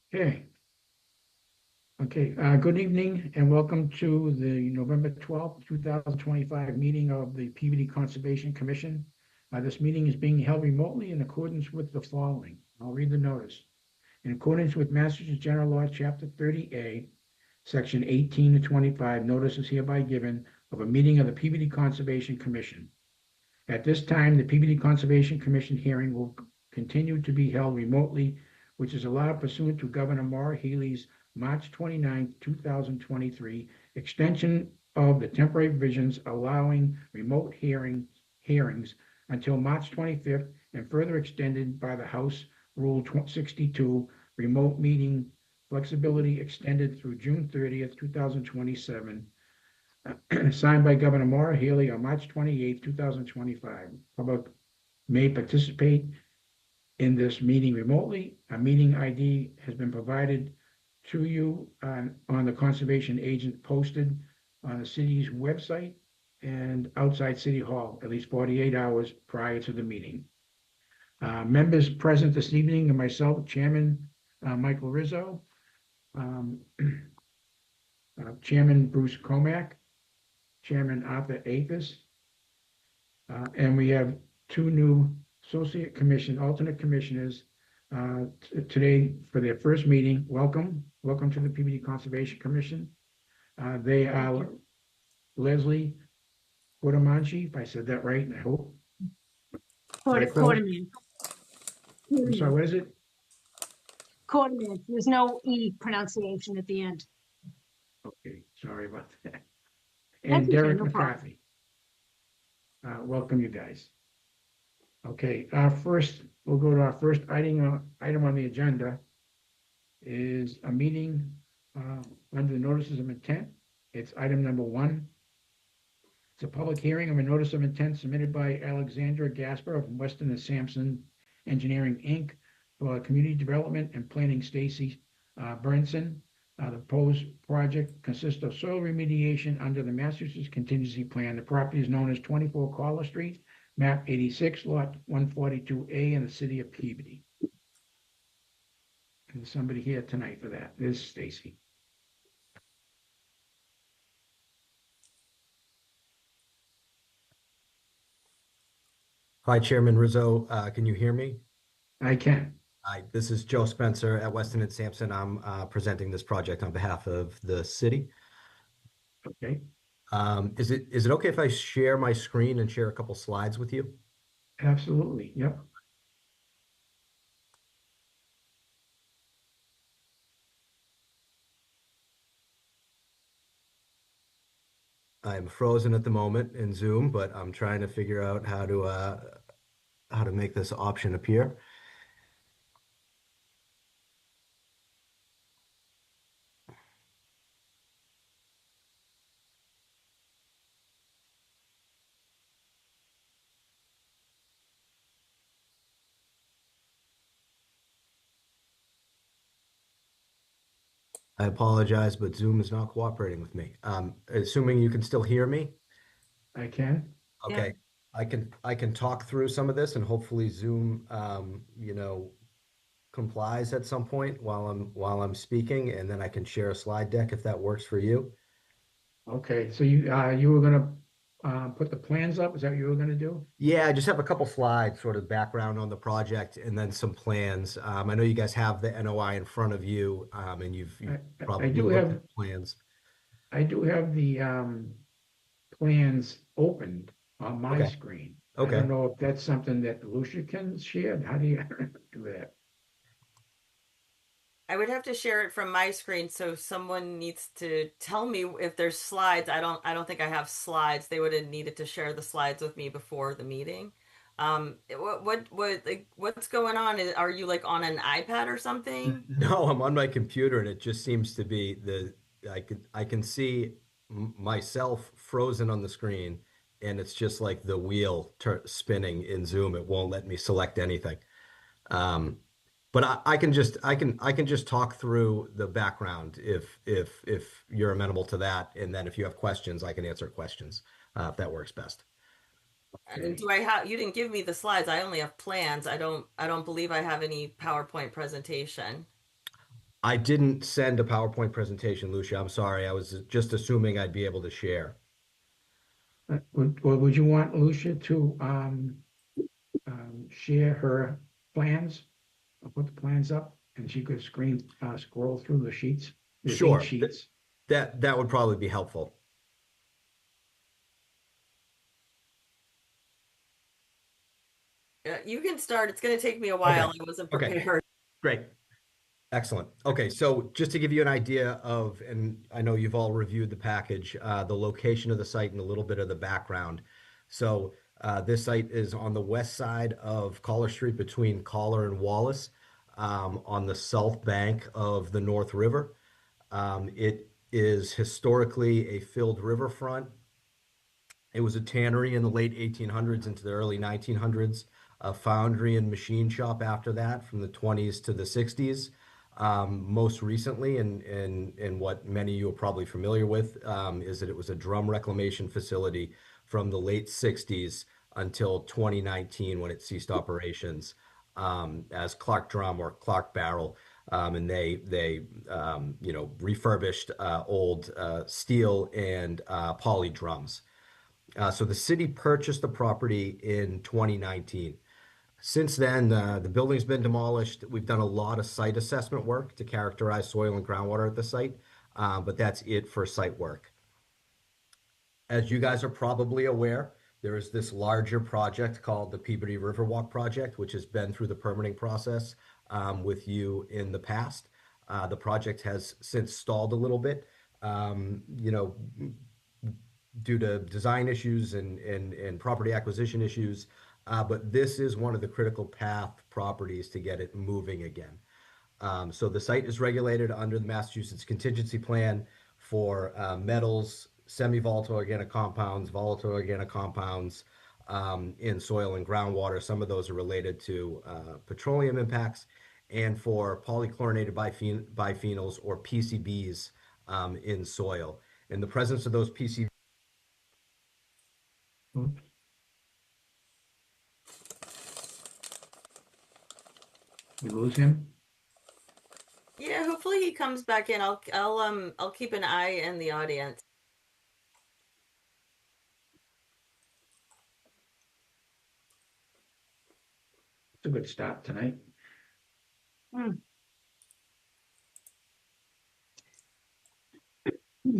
Okay, good evening and welcome to the November 12th, 2025 meeting of the Peabody Conservation Commission. This meeting is being held remotely in accordance with the following. I'll read the notice. In accordance with Massachusetts General Law, Chapter 30A, Section 18 to 25, notice is hereby given of a meeting of the Peabody Conservation Commission. At this time, the Peabody Conservation Commission hearing will continue to be held remotely, which is allowed pursuant to Governor Maura Healey's March 29, 2023 extension of the temporary provisions allowing remote hearings until March 25th and further extended by the House Rule 62, remote meeting flexibility extended through June 30th, 2027, signed by Governor Maura Healey on March 28, 2025. Public may participate in this meeting remotely. A meeting ID has been provided to you on the conservation agent posted on the city's website and outside City Hall at least 48 hours prior to the meeting. Members present this evening are myself, Chairman Michael Rizzo, um, Chairman Bruce Comack, Chairman Arthur Apis, and we have two new alternate commissioners today for their first meeting. Welcome to the Peabody Conservation Commission. They are Leslie Cordamanchi, if I said that right, I hope. Quarterman. I'm sorry, what is it? Quarterman. There's no E pronunciation at the end. Okay, sorry about that. That's And okay, Derek no problem. McCarthy. Welcome, you guys. Okay, we'll go to our first item on the agenda is a meeting under the notices of intent. It's item number 1. It's a public hearing of a notice of intent submitted by Alexandra Gasper from Weston and Sampson Engineering, Inc. for community development and planning. Stacy Burnson. The proposed project consists of soil remediation under the Massachusetts contingency plan. The property is known as 24 Collar Street, map 86, lot 142A in the city of Peabody. And there's somebody here tonight for that. This is Stacy. Hi, Chairman Rizzo. Can you hear me? I can. Hi, this is Joe Spencer at Weston and Sampson. I'm presenting this project on behalf of the city. Okay. Is it okay if I share my screen and share a couple slides with you? Absolutely. Yep. I'm frozen at the moment in Zoom, but I'm trying to figure out how to make this option appear. I apologize, but Zoom is not cooperating with me. Assuming you can still hear me? I can. Okay. Yeah. I can talk through some of this and hopefully Zoom, complies at some point while I'm speaking, and then I can share a slide deck if that works for you. Okay. So you were gonna put the plans up? Is that what you were gonna do? Yeah, I just have a couple slides, sort of background on the project, and then some plans. I know you guys have the NOI in front of you, and you've probably looked at plans. I do have the plans opened on my screen. I Okay. don't know if that's something that Lucia can share. How do you do that? I would have to share it from my screen, so someone needs to tell me if there's slides. I don't think I have slides. They would have needed to share the slides with me before the meeting. What's going on? Are you like on an iPad or something? No, I'm on my computer, and it just seems to be I can see myself frozen on the screen, and it's just like the wheel spinning in Zoom. It won't let me select anything. But I can just talk through the background if you're amenable to that, and then if you have questions, I can answer questions if that works best. And you didn't give me the slides. I only have plans. I don't believe I have any PowerPoint presentation. I didn't send a PowerPoint presentation, Lucia. I'm sorry. I was just assuming I'd be able to share. Would you want Lucia to share her plans? I'll put the plans up and she could scroll through the sheets. There's 8 Sure. sheets. That would probably be helpful. You can start. It's going to take me a while. Okay. I wasn't Okay. prepared. Great. Excellent. Okay, so just to give you an idea of, and I know you've all reviewed the package, the location of the site and a little bit of the background. So this site is on the west side of Collar Street between Collar and Wallace, on the south bank of the North River. It is historically a filled riverfront. It was a tannery in the late 1800s into the early 1900s, a foundry and machine shop after that from the 20s to the 60s. Most recently, and what many of you are probably familiar with, is that it was a drum reclamation facility from the late 60s until 2019 when it ceased operations as Clark Drum or Clark Barrel. And they refurbished old steel and poly drums. So the city purchased the property in 2019. Since then, the building's been demolished. We've done a lot of site assessment work to characterize soil and groundwater at the site, but that's it for site work. As you guys are probably aware, there is this larger project called the Peabody Riverwalk project, which has been through the permitting process with you in the past. The project has since stalled a little bit. Due to design issues and property acquisition issues. But this is one of the critical path properties to get it moving again. So the site is regulated under the Massachusetts Contingency Plan for metals, semi-volatile organic compounds, volatile organic compounds in soil and groundwater. Some of those are related to petroleum impacts, and for polychlorinated biphenyls or PCBs in soil. In the presence of those PCBs, Oops. We lose him? Yeah, hopefully he comes back in. I'll keep an eye in the audience. It's a good start tonight. Hmm. Hmm.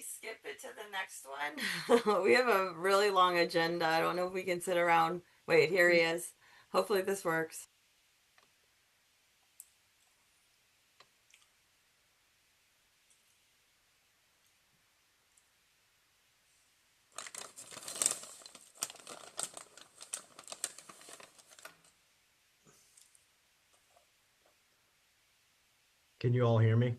Skip it to the next one. We have a really long agenda. I don't know if we can sit around. Wait, here he is. Hopefully this works. can you all hear me?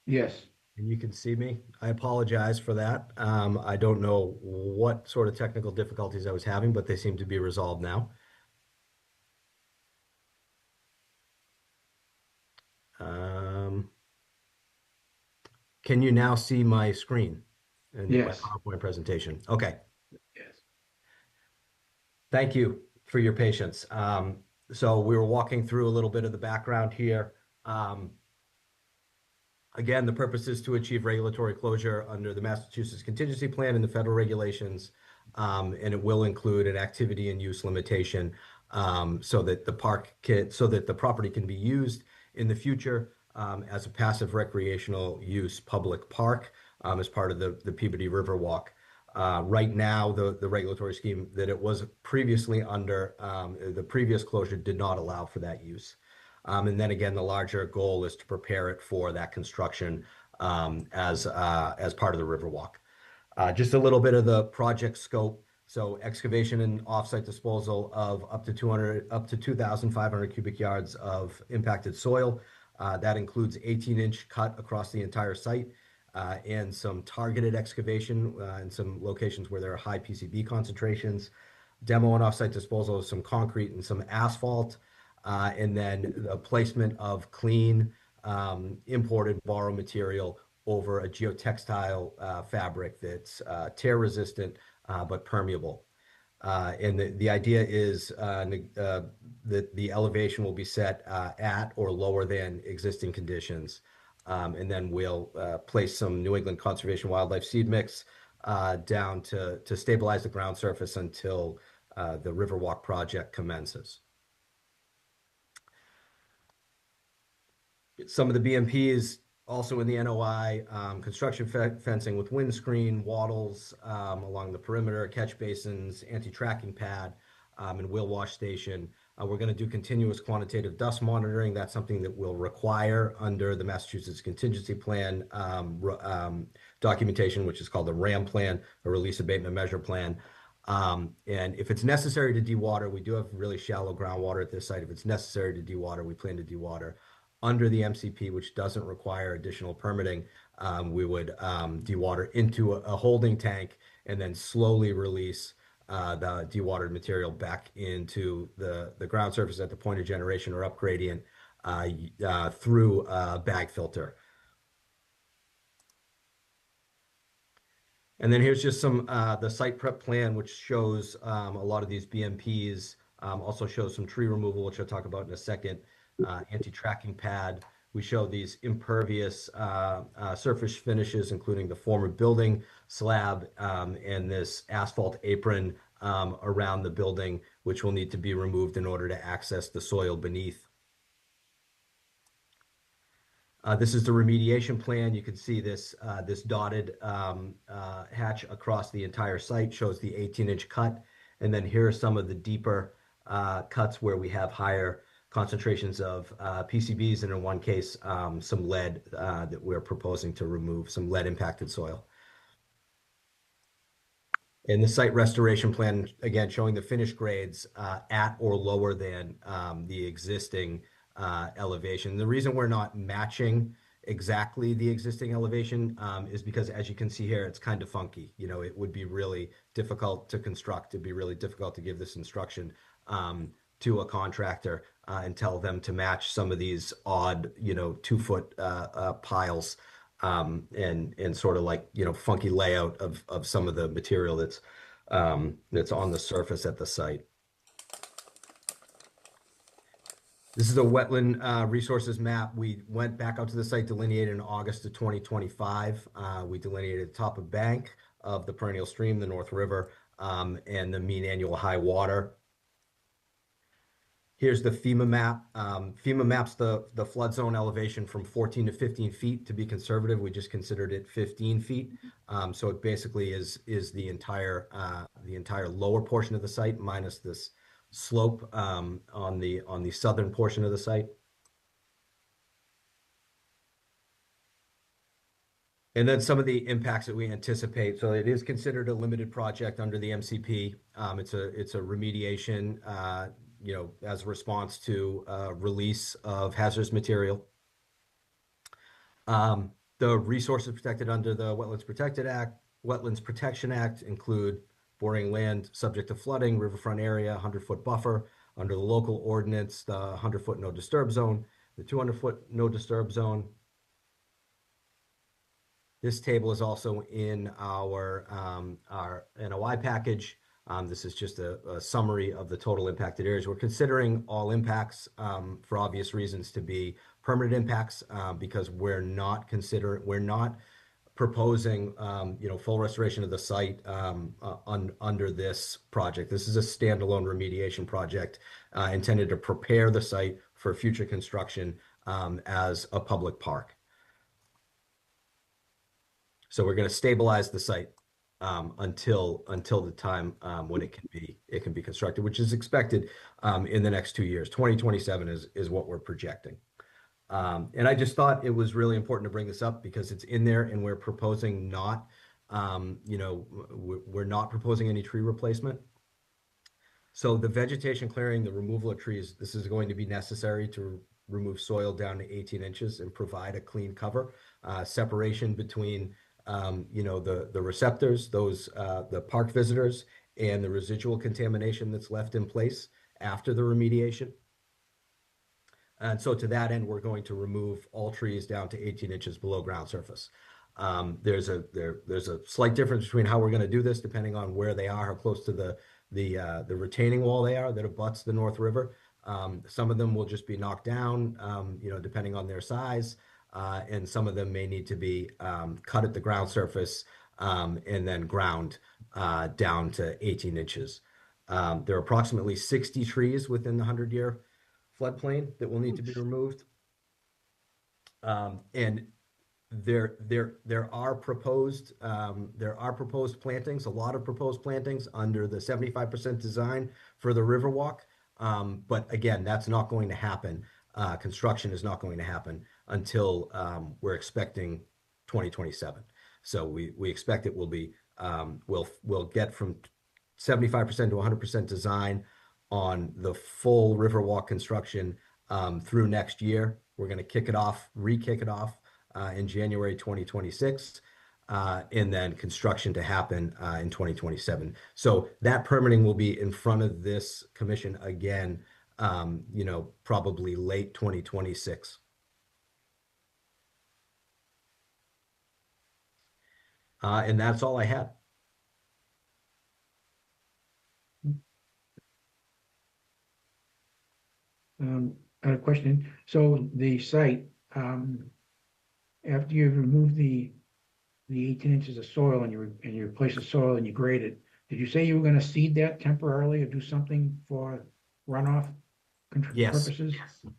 Yes. And you can see me? I apologize for that. I don't know what sort of technical difficulties I was having, but they seem to be resolved now. Um, can you now see my screen and my Yes. PowerPoint presentation? Okay, Thank you for your patience. So we were walking through a little bit of the background here. Again, the purpose is to achieve regulatory closure under the Massachusetts contingency plan and the federal regulations. And it will include an activity and use limitation, so that the property can be used in the future, as a passive recreational use public park, as part of the Peabody Riverwalk. Right now, the regulatory scheme that it was previously under, the previous closure did not allow for that use. And then again, the larger goal is to prepare it for that construction, as part of the Riverwalk. Just a little bit of the project scope. So excavation and offsite disposal of up to 2,500 cubic yards of impacted soil. That includes 18-inch cut across the entire site, and some targeted excavation in some locations where there are high PCB concentrations. Demo and offsite disposal of some concrete and some asphalt. And then the placement of clean, imported borrow material over a geotextile fabric that's tear resistant, but permeable. And the idea is that the elevation will be set at or lower than existing conditions. And then we'll place some New England Conservation Wildlife seed mix down to stabilize the ground surface until the Riverwalk project commences. Some of the BMPs also in the NOI, construction fencing with windscreen, wattles along the perimeter, catch basins, anti-tracking pad, and wheel wash station. We're going to do continuous quantitative dust monitoring. That's something that will require under the Massachusetts contingency plan documentation, which is called the RAM plan, a release abatement measure plan. And if it's necessary to dewater, we do have really shallow groundwater at this site. If it's necessary to dewater, we plan to dewater under the MCP, which doesn't require additional permitting. We would dewater into a holding tank and then slowly release the dewatered material back into the ground surface at the point of generation or up gradient through a bag filter. And then here's just some the site prep plan, which shows a lot of these BMPs. Also shows some tree removal, which I'll talk about in a second. Anti-tracking pad. We show these impervious surface finishes, including the former building slab and this asphalt apron around the building, which will need to be removed in order to access the soil beneath. This is the remediation plan. You can see this dotted hatch across the entire site shows the 18-inch cut. And then here are some of the deeper cuts where we have higher concentrations of PCBs, and in one case, some lead that we're proposing to remove, some lead impacted soil. In the site restoration plan, again, showing the finished grades at or lower than the existing elevation. The reason we're not matching exactly the existing elevation is because, as you can see here, it's kind of funky. You know, it would be really difficult to construct. It'd be really difficult to give this instruction to a contractor and tell them to match some of these odd, 2-foot piles and sort of like, funky layout of some of the material that's on the surface at the site. This is a wetland resources map. We went back out to the site delineated in August of 2025. We delineated the top of bank of the perennial stream, the North River, and the mean annual high water. Here's the FEMA map. FEMA maps the flood zone elevation from 14 to 15 feet. To be conservative, we just considered it 15 feet. So it basically is the entire lower portion of the site minus this slope on the southern portion of the site. And then some of the impacts that we anticipate. So it is considered a limited project under the MCP. It's a remediation, as a response to release of hazardous material. The resources protected under the Wetlands Protection Act include boring land subject to flooding, riverfront area, 100-foot buffer. Under the local ordinance, the 100-foot no disturb zone, the 200-foot no disturb zone. This table is also in our NOI package. This is just a summary of the total impacted areas. We're considering all impacts for obvious reasons to be permanent impacts because we're not proposing, full restoration of the site under this project. This is a standalone remediation project intended to prepare the site for future construction as a public park. So we're going to stabilize the site until the time when it can be constructed, which is expected in the next 2 years. 2027 is what we're projecting. And I just thought it was really important to bring this up because it's in there, and we're proposing not, we're not proposing any tree replacement. So the vegetation clearing, the removal of trees, this is going to be necessary to remove soil down to 18 inches and provide a clean cover, separation between, the receptors, the park visitors, and the residual contamination that's left in place after the remediation. And so to that end, we're going to remove all trees down to 18 inches below ground surface. There's a slight difference between how we're going to do this, depending on where they are, how close to the retaining wall they are that abuts the North River. Some of them will just be knocked down, depending on their size, and some of them may need to be cut at the ground surface and then ground down to 18 inches. There are approximately 60 trees within the 100-year floodplain that will need to be removed. And there are proposed plantings, a lot of proposed plantings under the 75% design for the Riverwalk. But again, that's not going to happen. Construction is not going to happen until we're expecting 2027. So we expect it will be we'll get from 75% to 100% design on the full Riverwalk construction through next year. We're going to re-kick it off in January 2026, and then construction to happen in 2027. So that permitting will be in front of this commission again, probably late 2026. And that's all I had. I had a question. So the site, after you've removed the 18 inches of soil and you replace the soil and you grade it, did you say you were going to seed that temporarily or do something for runoff Yes. purposes?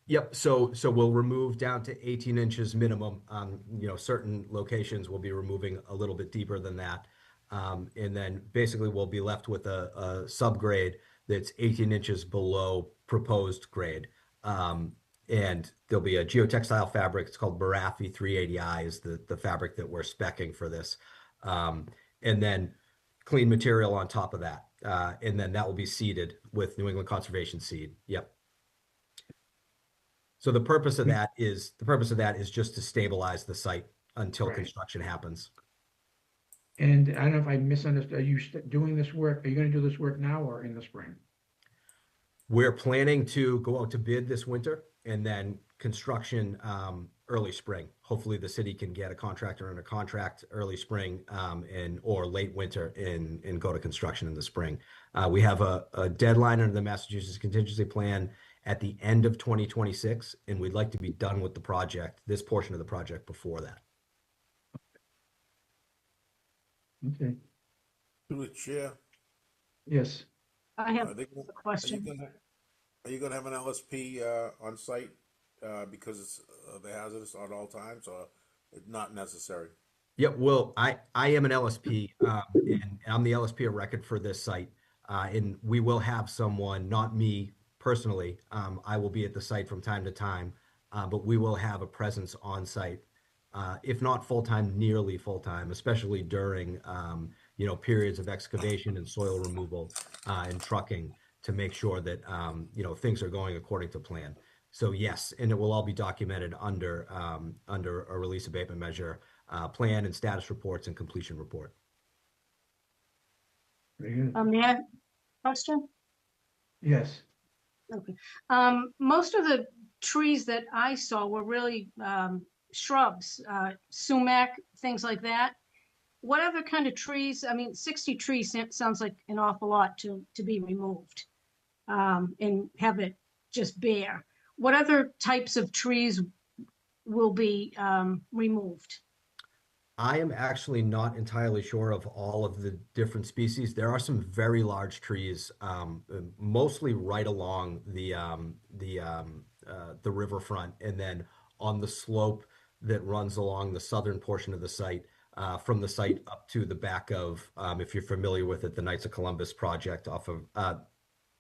Yep. So we'll remove down to 18 inches minimum. Certain locations will be removing a little bit deeper than that. And then basically we'll be left with a subgrade that's 18 inches below proposed grade. And there'll be a geotextile fabric. It's called Barafi 380i is the fabric that we're speccing for this. And then clean material on top of that. And then that will be seeded with New England Conservation seed. Yep. So the purpose of that is just to stabilize the site until construction happens. And I don't know if I misunderstood. Are you doing this work? Are you going to do this work now or in the spring? We're planning to go out to bid this winter and then construction early spring. Hopefully the city can get a contractor under contract early spring or late winter and go to construction in the spring. We have a deadline under the Massachusetts contingency plan at the end of 2026, and we'd like to be done with this portion of the project before that. Okay. To the chair. Yes. I have Are they a gonna- question. Are you gonna have an LSP on site because it's they're hazardous at all times, or it's not necessary? Yeah, well, I am an LSP, and I'm the LSP of record for this site, and we will have someone, not me personally. I will be at the site from time to time, but we will have a presence on site, if not full time, nearly full time, especially during periods of excavation and soil removal and trucking to make sure that things are going according to plan. So yes, and it will all be documented under a release abatement measure plan and status reports and completion report. Very good. May I have a question? Yes. Okay. Most of the trees that I saw were really shrubs, sumac, things like that. what other kind of trees? I mean, 60 trees sounds like an awful lot to be removed, and have it just bare. What other types of trees will be removed? I am actually not entirely sure of all of the different species. There are some very large trees, mostly right along the riverfront, and then on the slope that runs along the southern portion of the site, from the site up to the back of, if you're familiar with it, the Knights of Columbus project off of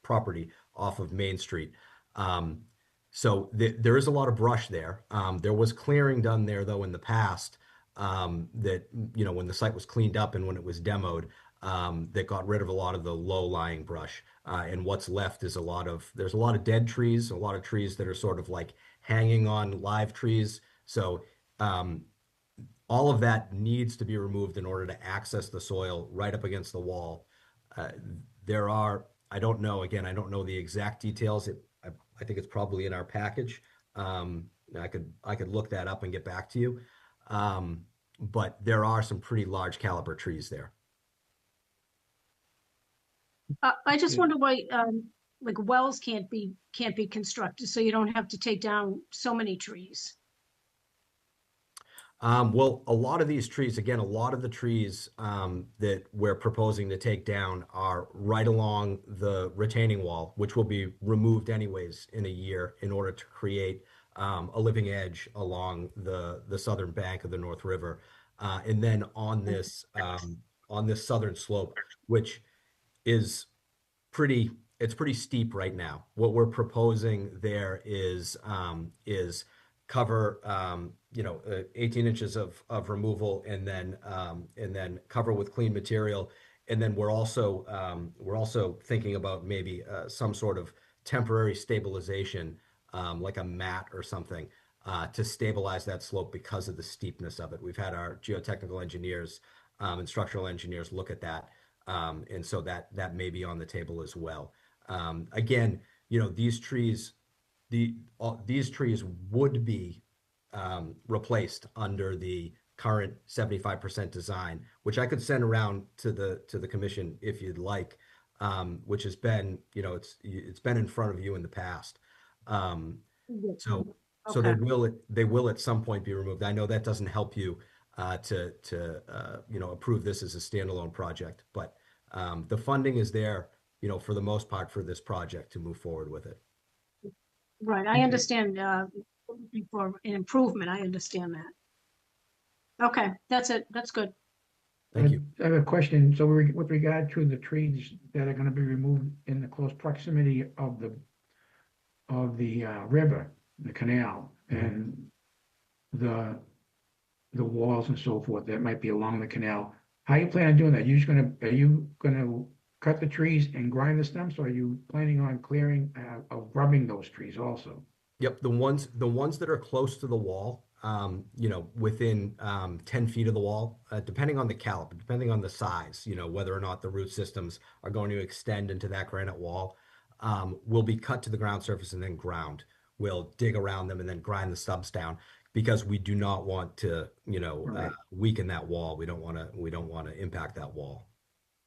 property off of Main Street. So there is a lot of brush there. There was clearing done there though in the past, that, you know, when the site was cleaned up and when it was demoed, that got rid of a lot of the low-lying brush. And what's left is there's a lot of dead trees, a lot of trees that are sort of like hanging on live trees. So all of that needs to be removed in order to access the soil right up against the wall. Uh, I don't know, again, I don't know the exact details. I think it's probably in our package. I could look that up and get back to you. But there are some pretty large caliber trees there. I just Yeah. wonder why, like wells can't be constructed, so you don't have to take down so many trees. Well, a lot of these trees, again, a lot of the trees that we're proposing to take down are right along the retaining wall, which will be removed anyways in a year in order to create a living edge along the southern bank of the North River. And then on this southern slope, which is it's pretty steep right now. What we're proposing there is cover 18 inches of removal, and then cover with clean material. And then we're also thinking about maybe some sort of temporary stabilization, like a mat or something, to stabilize that slope because of the steepness of it. We've had our geotechnical engineers and structural engineers look at that. And so that may be on the table as well. Again, you know, these trees would be replaced under the current 75% design, which I could send around to the commission if you'd like, which has been, you know, it's been in front of you in the past. So Okay. they will at some point be removed. I know that doesn't help you to approve this as a standalone project, but the funding is there, you know, for the most part for this project to move forward with it. Right, I Okay. understand, looking for an improvement, I understand that. Okay, that's it, that's good. Thank you. I have a question. So with regard to the trees that are gonna be removed in the close proximity of the river, the canal, and the walls and so forth that might be along the canal, how you plan on doing that? Are you gonna cut the trees and grind the stems, or are you planning on clearing, rubbing those trees also? Yep, the ones that are close to the wall, you know, within 10 feet of the wall, depending on the caliber, depending on the size, you know, whether or not the root systems are going to extend into that granite wall, will be cut to the ground surface and then ground. We'll dig around them and then grind the stubs down because we do not want to, you know, Right. weaken that wall. We don't want to impact that wall.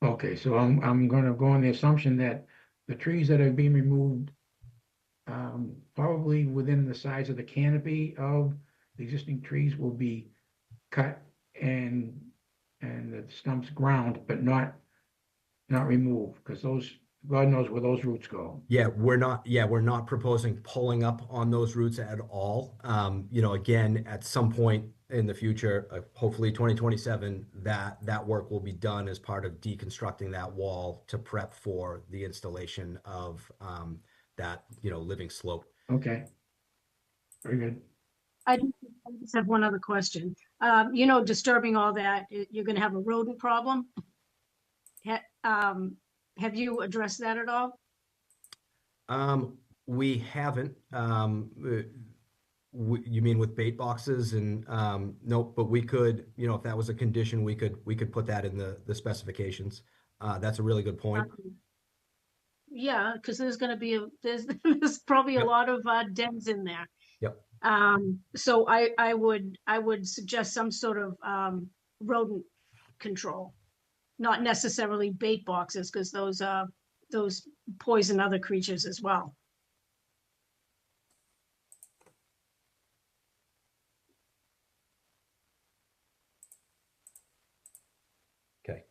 Okay, so I'm gonna go on the assumption that the trees that are being removed, probably within the size of the canopy of the existing trees will be cut and the stumps ground, but not removed, because those, God knows where those roots go. Yeah, we're not proposing pulling up on those roots at all. You know, again, at some point in the future, hopefully 2027, that work will be done as part of deconstructing that wall to prep for the installation of that, you know, living slope. Okay. Very good. I just have one other question. Disturbing all that, you're gonna have a rodent problem? Have you addressed that at all? We haven't. You mean with bait boxes and nope, but we could, you know, if that was a condition, we could put that in the specifications. That's a really good point. Yeah, because there's gonna be there's probably a Yep. lot of dens in there. Yep. So I would suggest some sort of rodent control. Not necessarily bait boxes, because those poison other creatures as well. Okay.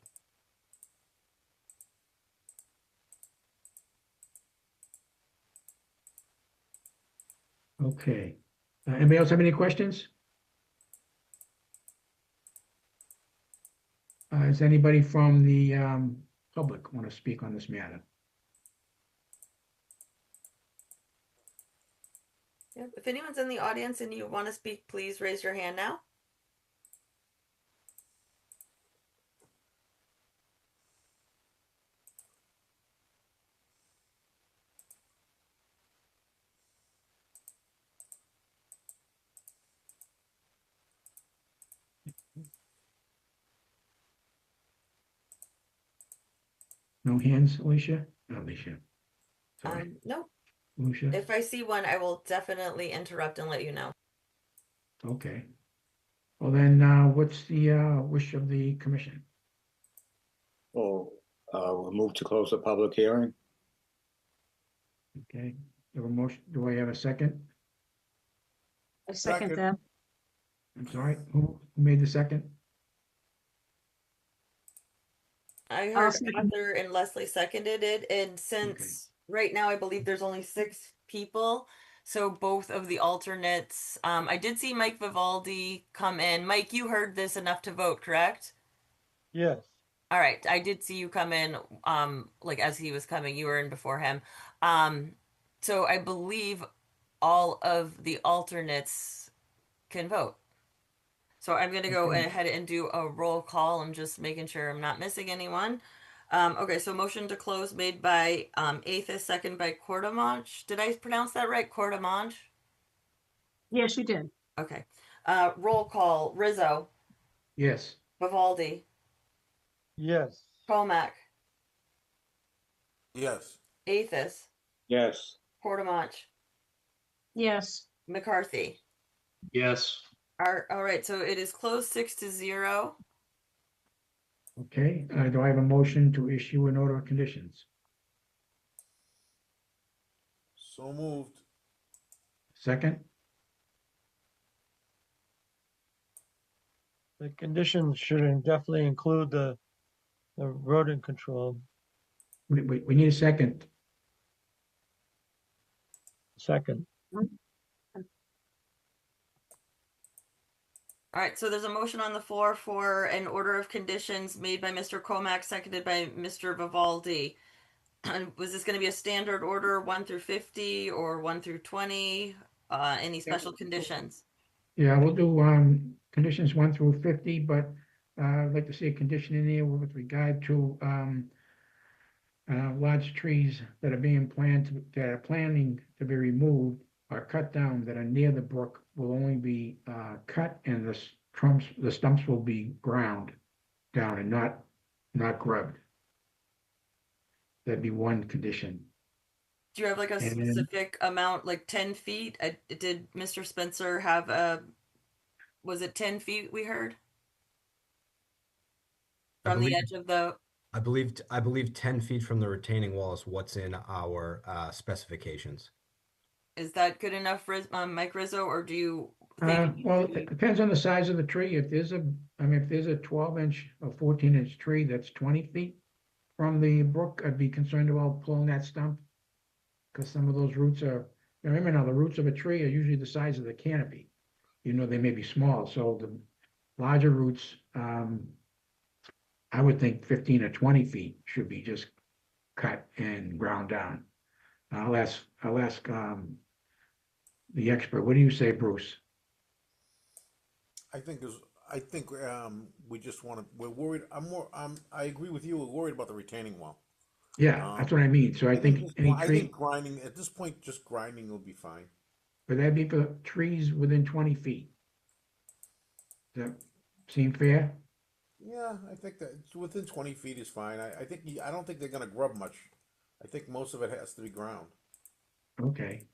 Okay. Anybody else have any questions? Does anybody from the public want to speak on this matter? Yeah, if anyone's in the audience and you want to speak, please raise your hand now. No hands, Alicia? No, Alicia. Sorry, No, Lucia? if I see one, I will definitely interrupt and let you know. Okay. Well, then, what's the wish of the commission? Well, we'll move to close the public hearing. Okay, have a motion, do I have a second? I second Second. that. I'm sorry, who made the second? I I'll heard second. Arthur and Leslie seconded it, and since right now I believe there's only 6 people, so both of the alternates, I did see Mike Vivaldi come in. Mike, you heard this enough to vote, correct? Yes. All right, I did see you come in, like as he was coming, you were in before him. So I believe all of the alternates can vote. So I'm gonna go Okay. ahead and do a roll call. I'm just making sure I'm not missing anyone. Okay, so motion to close made by Aethys, second by Cordemanche. Did I pronounce that right? Cordemanche? Yes, you did. Okay. Roll call. Rizzo, Yes, Vivaldi, Yes. Comac, Yes. Aethys, Yes. Cordemanche, Yes. McCarthy. Yes. All right, so it is closed 6-0. okay, do I have a motion to issue an order of conditions? So moved. Second, The conditions should definitely include the rodent control. we need a second. Second. All right, so there's a motion on the floor for an order of conditions made by Mr. Comac, seconded by Mr. Vivaldi. Was this going to be a standard order, 1 through 50 or 1 through 20? Any special conditions? Yeah, we'll do conditions 1 through 50, but I'd like to see a condition in there with regard to large trees that are being that are planning to be removed or cut down that are near the brook will only be cut, and the stumps will be ground down and not grubbed. That'd be one condition. Do you have like a And then- specific amount, like 10 feet? Did Mr. Spencer have was it 10 feet we heard? I From the believe- edge of the, I believe 10 feet from the retaining wall is what's in our specifications. is that good enough, Mike Rizzo, or do you think? Well, it depends on the size of the tree. If there's a 12-inch or 14-inch tree that's 20 feet from the brook, I'd be concerned about pulling that stump. Because some of those roots are, remember now, the roots of a tree are usually the size of the canopy. They may be small, so the larger roots, I would think 15 or 20 feet should be just cut and ground down. I'll ask the expert. What do you say, Bruce? I think we just want to. We're worried. I agree with you. We're worried about the retaining wall. Yeah, that's what I mean. So I think any I tree, think grinding at this point, just grinding will be fine. would that be for trees within 20 feet? Does that seem fair? Yeah, I think that it's within 20 feet is fine. I don't think they're gonna grub much. I think most of it has to be ground. Okay.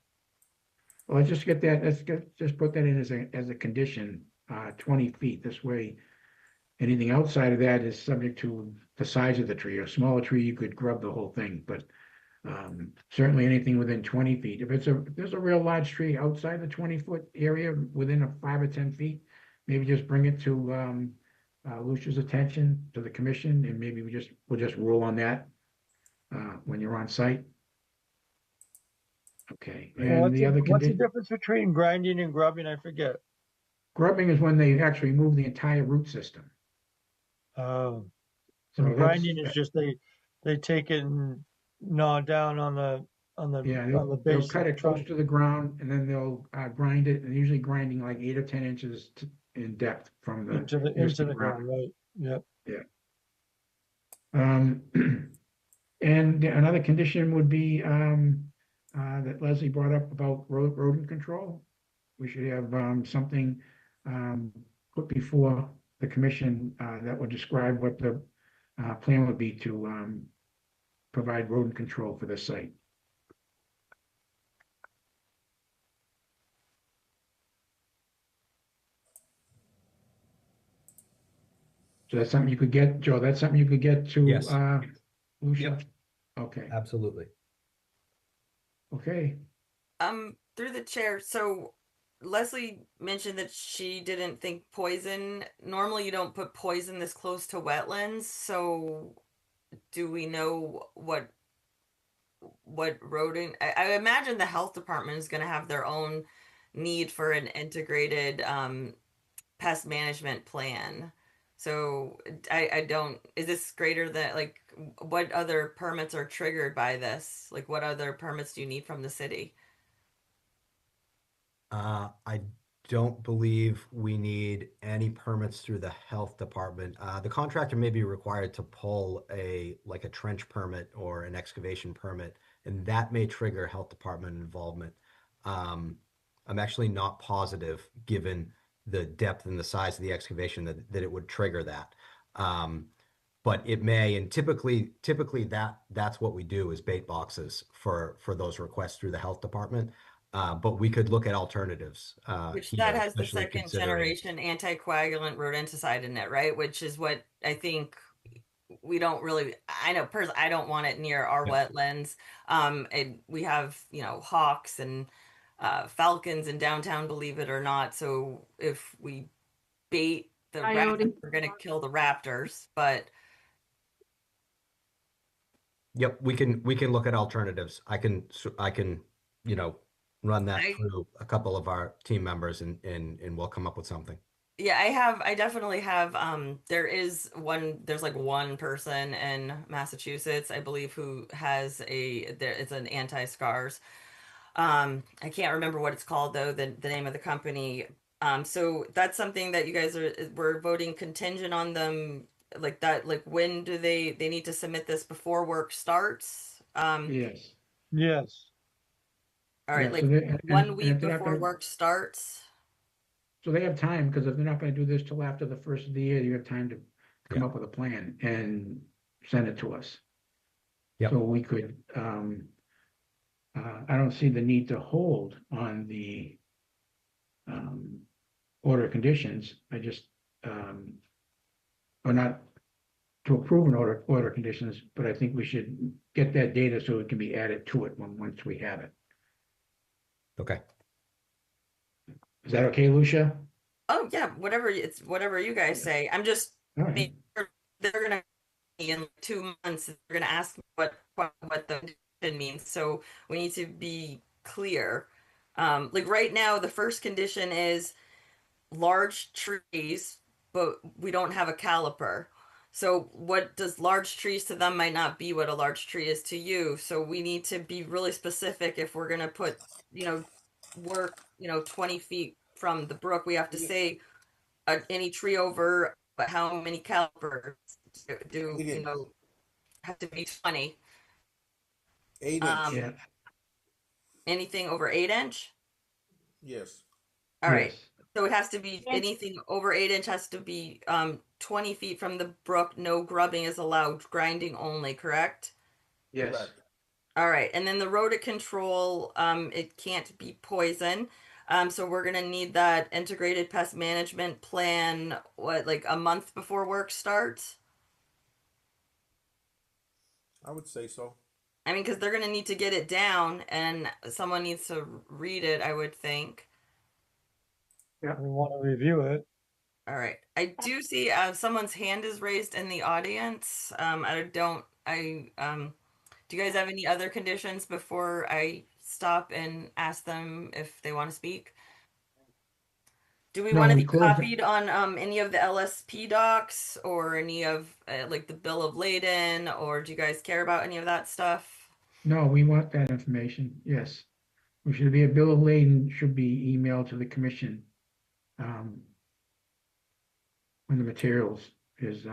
Well, let's just get that, just put that in as a condition, 20 feet. This way, Anything outside of that is subject to the size of the tree. A smaller tree, you could grub the whole thing, but certainly anything within 20 feet. If there's a real large tree outside the 20-foot area, within a 5 or 10 feet, maybe just bring it to Lucia's attention, to the commission, and maybe we'll just rule on that when you're on site. Okay, and the other What's the condition, difference between grinding and grubbing? I forget. grubbing is when they actually remove the entire root system. Oh, So and that's, grinding is just they take it and gnaw down on the yeah, on the they'll base of cut the it close trunk to the ground and then they'll grind it, and usually grinding like 8 or 10 inches in depth from the nearest into to the ground, right? Yep. Yeah. And another condition would be that Leslie brought up about rodent control. We should have something put before the commission that would describe what the plan would be to provide rodent control for this site. So that's something you could get, Joe, that's something you could get to Yes. Lucia? Yep. Okay, Absolutely. okay. Through the chair, so Leslie mentioned that she didn't think poison. Normally, you don't put poison this close to wetlands. So, do we know what rodent? I imagine the health department is going to have their own need for an integrated pest management plan. So I don't, is this greater than, like, what other permits are triggered by this? Like, what other permits do you need from the city? I don't believe we need any permits through the health department. The contractor may be required to pull like a trench permit or an excavation permit, and that may trigger health department involvement. I'm actually not positive, given the depth and the size of the excavation, that it would trigger that. But it may, and typically that's what we do, is bait boxes for those requests through the health department. But we could look at alternatives Which that here, has the especially second considering. generation anticoagulant rodenticide in it, right? Which is what I think we don't really, I know personally, I don't want it near our Yep. wetlands. And we have, hawks and falcons in downtown, believe it or not. So if we bait the Coyote. raptors, we're going to kill the raptors. But Yep, we can look at alternatives. I can run that I, through a couple of our team members, and we'll come up with something. yeah, I definitely have, there's like one person in Massachusetts, I believe, who has it's an anti-scars. I can't remember what it's called though, the name of the company. So that's something that you guys we're voting contingent on them, like that, like when do they need to submit this before work starts? Yes, Yes. All right, yeah, like so they, one and if week they're not before gonna, work starts. so they have time, because if they're not gonna do this till after the first of the year, you have time to come Yeah. up with a plan and send it to us. Yep. So we could, I don't see the need to hold on the order of conditions. I just, or not to approve an order of conditions, but I think we should get that data so it can be added to it once we have it. Okay. Is that okay, Lucia? Oh yeah, whatever you guys say. I'm just All right, they're gonna in 2 months. They're gonna ask me what the condition means. So we need to be clear. Like right now, the first condition is large trees, but we don't have a caliper. So what does large trees to them might not be what a large tree is to you. So we need to be really specific if we're gonna put, work, 20 feet from the brook. We have to say any tree over, but how many calipers do 8 inch, have to be 20? 8 inch. Um, yeah, anything over 8 inch? Yes. All right. yes, So it has to be Yes. anything over 8 inch has to be 20 feet from the brook. No grubbing is allowed. Grinding only. Correct. yes, Correct. All right. And then the rodent control. It can't be poison. So we're gonna need that integrated pest management plan, what, like a month before work starts? I would say so. I mean, because they're gonna need to get it down and someone needs to read it, I would think. We want to review it. All right. I do see someone's hand is raised in the audience. Do you guys have any other conditions before I stop and ask them if they want to speak? Do we No, want to we be closed. copied on any of the LSP docs or any of like the bill of lading, or do you guys care about any of that stuff? No, we want that information. Yes. We should be, a bill of lading should be emailed to the commission. um, When the materials is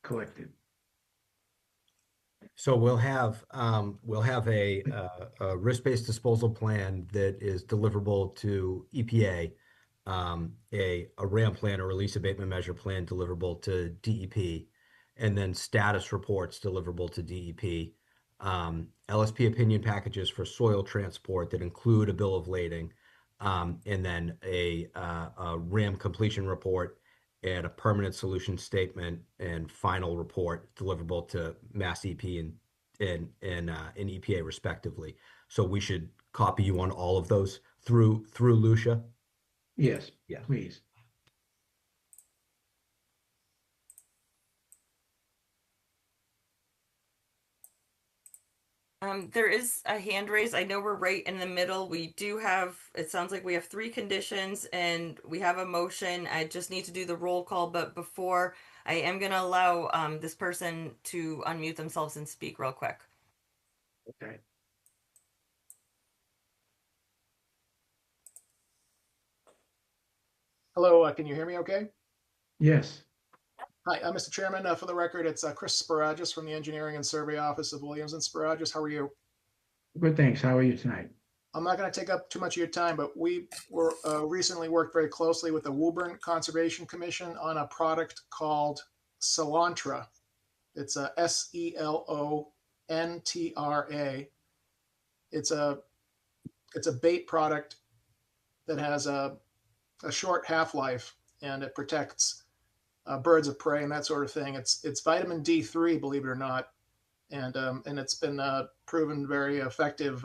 collected. So we'll have a risk-based disposal plan that is deliverable to EPA, a RAM plan or release abatement measure plan deliverable to DEP, and then status reports deliverable to DEP, LSP opinion packages for soil transport that include a bill of lading, and then a RAM completion report and a permanent solution statement and final report deliverable to Mass EP and EPA respectively. So we should copy you on all of those through Lucia. Yes, Yeah. please. There is a hand raise. I know we're right in the middle. We do have, it sounds like we have three conditions and we have a motion. I just need to do the roll call, but before I am going to allow this person to unmute themselves and speak real quick. Okay. Hello, can you hear me okay? Yes. Hi, Mr. Chairman. For the record, it's Chris Sparagus from the Engineering and Survey Office of Williams and Sparagus. How are you? Good, thanks. How are you tonight? I'm not going to take up too much of your time, but we were recently worked very closely with the Woburn Conservation Commission on a product called Selantra. It's a Selantra. It's a bait product that has a short half-life, and it protects birds of prey and that sort of thing. It's vitamin D3, believe it or not, and it's been proven very effective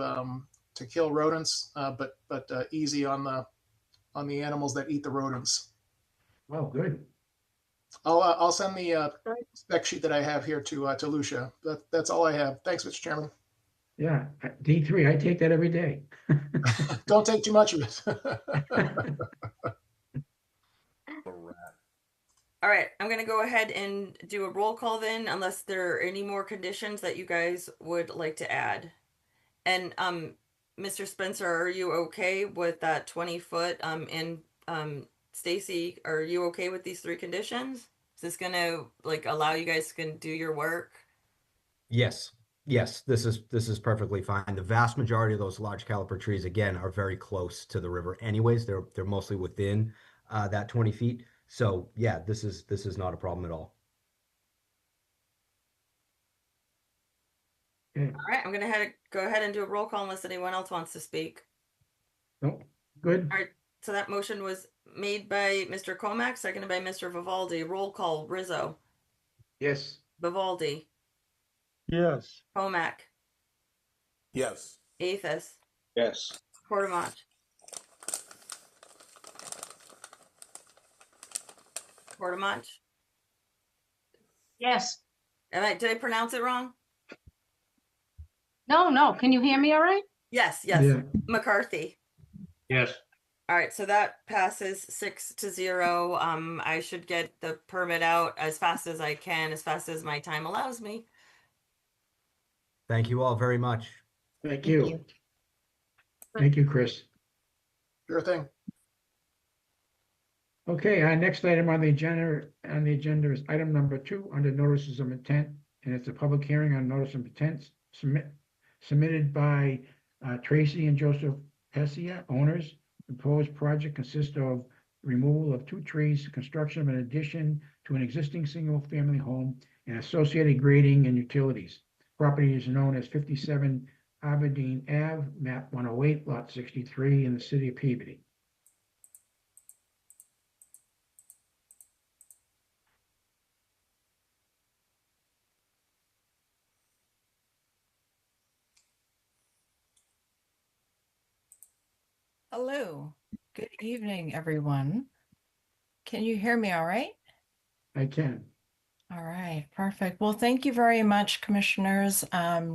to kill rodents, but easy on the animals that eat the rodents. Oh, good. I'll send the spec sheet that I have here to Lucia. That's all I have. Thanks, Mr. Chairman. Yeah, D3, I take that every day. Don't take too much of it. A rat. All right, I'm going to go ahead and do a roll call then, unless there are any more conditions that you guys would like to add. And Mr. Spencer, are you okay with that 20-foot? And Stacy, are you okay with these three conditions? Is this going to like allow you guys to do your work? Yes. Yes, this is perfectly fine. The vast majority of those large caliper trees, again, are very close to the river anyways. They're mostly within that 20 feet. So yeah, this is not a problem at all. Okay. All right, I'm going to go ahead and do a roll call unless anyone else wants to speak. Oh, good. All right, so that motion was made by Mr. Comack, seconded by Mr. Vivaldi. Roll call, Rizzo, Yes. Vivaldi, Yes. Comack, Yes. Aethis, Yes. Portamont. Portamont. Yes. Did I pronounce it wrong? No. Can you hear me all right? Yes. Yeah. McCarthy. Yes. All right, so that passes 6-0. I should get the permit out as fast as I can, as fast as my time allows me. Thank you all very much. Thank you. Thank you, Chris. Sure thing. Okay, our next item on the agenda is item number 2 under notices of intent, and it's a public hearing on notice of intent submitted by Tracy and Joseph Pessia, owners. The proposed project consists of removal of 2 trees, construction of an addition to an existing single-family home, and associated grading and utilities. Property is known as 57 Aberdeen Ave, map 108, lot 63 in the city of Peabody. Hello. Good evening, everyone. Can you hear me all right? I can. All right, perfect. Well, thank you very much, Commissioners,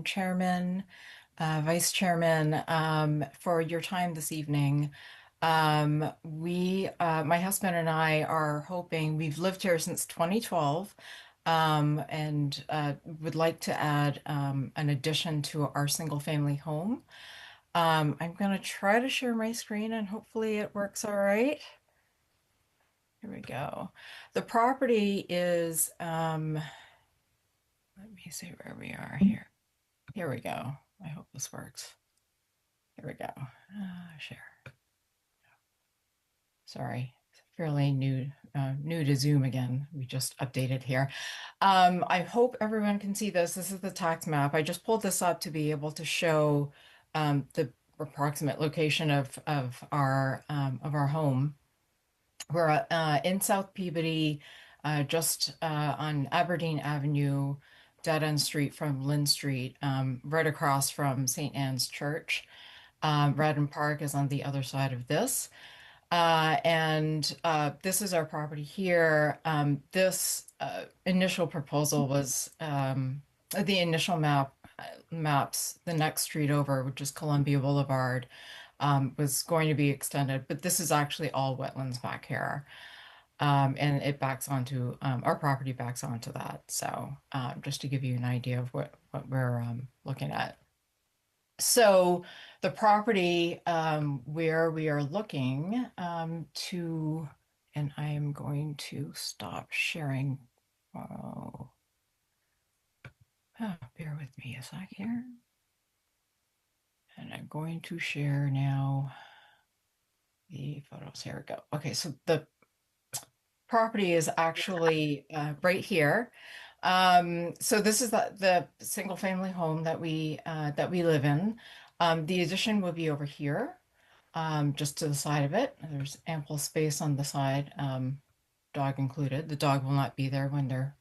Chairman, Vice Chairman, for your time this evening. My husband and I are hoping, we've lived here since 2012, and would like to add an addition to our single-family home. I'm going to try to share my screen and hopefully it works all right. Here we go. The property is, let me see where we are here. Here we go. I hope this works. Here we go. Share. Sorry, fairly new to Zoom again. We just updated here. I hope everyone can see this. This is the tax map. I just pulled this up to be able to show the approximate location of our home. We're in South Peabody, just on Aberdeen Avenue, dead end street from Lynn Street, right across from St. Anne's Church. Radden Park is on the other side of this. And this is our property here. This initial proposal was the initial maps, the next street over, which is Columbia Boulevard, was going to be extended, but this is actually all wetlands back here. And it backs onto, our property backs onto that. So just to give you an idea of what we're looking at. So the property where we are looking to, and I am going to stop sharing. Oh, bear with me a sec here. And I'm going to share now the photos. Here we go. Okay, so the property is actually right here. So this is the single family home that we live in. The addition will be over here, just to the side of it. There's ample space on the side, dog included. The dog will not be there when they're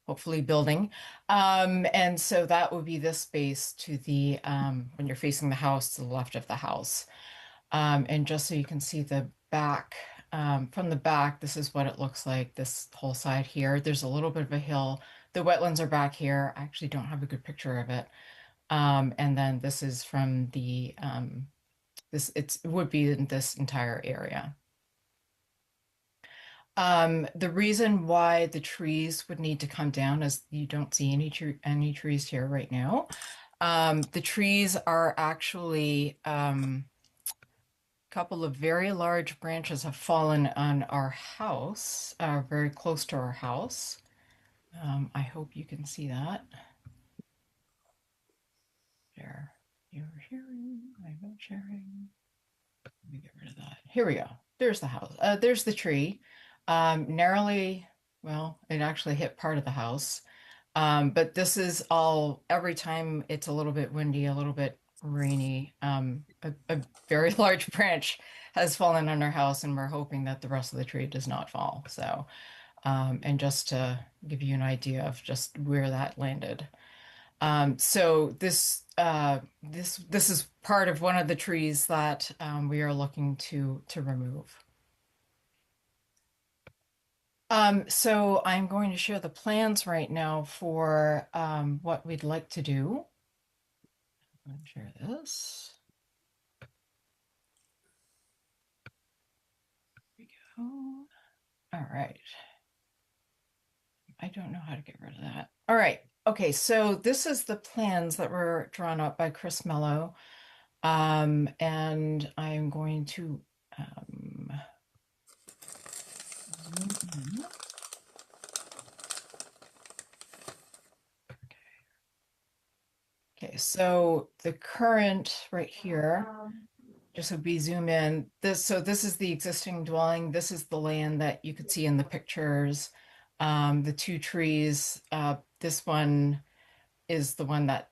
hopefully building. And so that would be this space to the, when you're facing the house, to the left of the house. And just so you can see the back, from the back, this is what it looks like, this whole side here. There's a little bit of a hill. The wetlands are back here. I actually don't have a good picture of it. And then this is from the, it would be in this entire area. The reason why the trees would need to come down is you don't see any trees here right now. The trees are actually, couple of very large branches have fallen on our house, very close to our house. I hope you can see that. There, you're sharing, I'm not sharing. Let me get rid of that. Here we go. There's the house. There's the tree. Narrowly, well, it actually hit part of the house. But this is all, every time it's a little bit windy, a little bit rainy, a very large branch has fallen on our house, and we're hoping that the rest of the tree does not fall. So, and just to give you an idea of just where that landed. So this is part of one of the trees that we are looking to remove. So I'm going to share the plans right now for what we'd like to do. I'm going to share this. Here we go. All right. I don't know how to get rid of that. All right. Okay, so this is the plans that were drawn up by Chris Mello. And I'm going to zoom in. Okay, so the current right here, just would be zoom in. This is the existing dwelling. This is the land that you could see in the pictures. The two trees, this one is the one that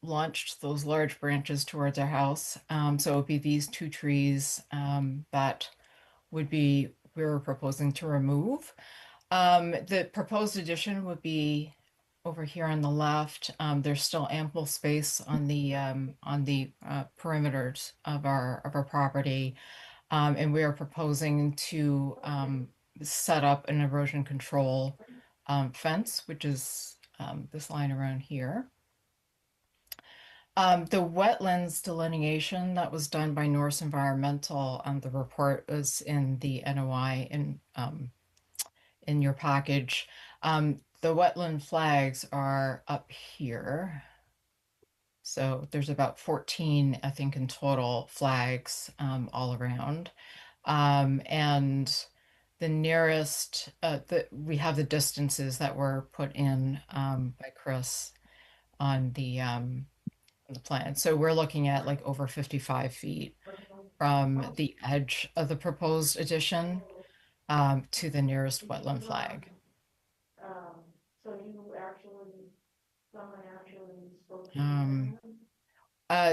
launched those large branches towards our house. So it would be these two trees that we're proposing to remove. The proposed addition would be over here on the left. There's still ample space on the perimeters of our property, and we are proposing to set up an erosion control fence, which is this line around here. The wetlands delineation that was done by Norse Environmental, the report was in the NOI in your package. The wetland flags are up here. So there's about 14, I think, in total flags all around. And the nearest, we have the distances that were put in by Chris on the plan. So we're looking at like over 55 feet from the edge of the proposed addition to the nearest wetland flag. So you actually, someone actually spoke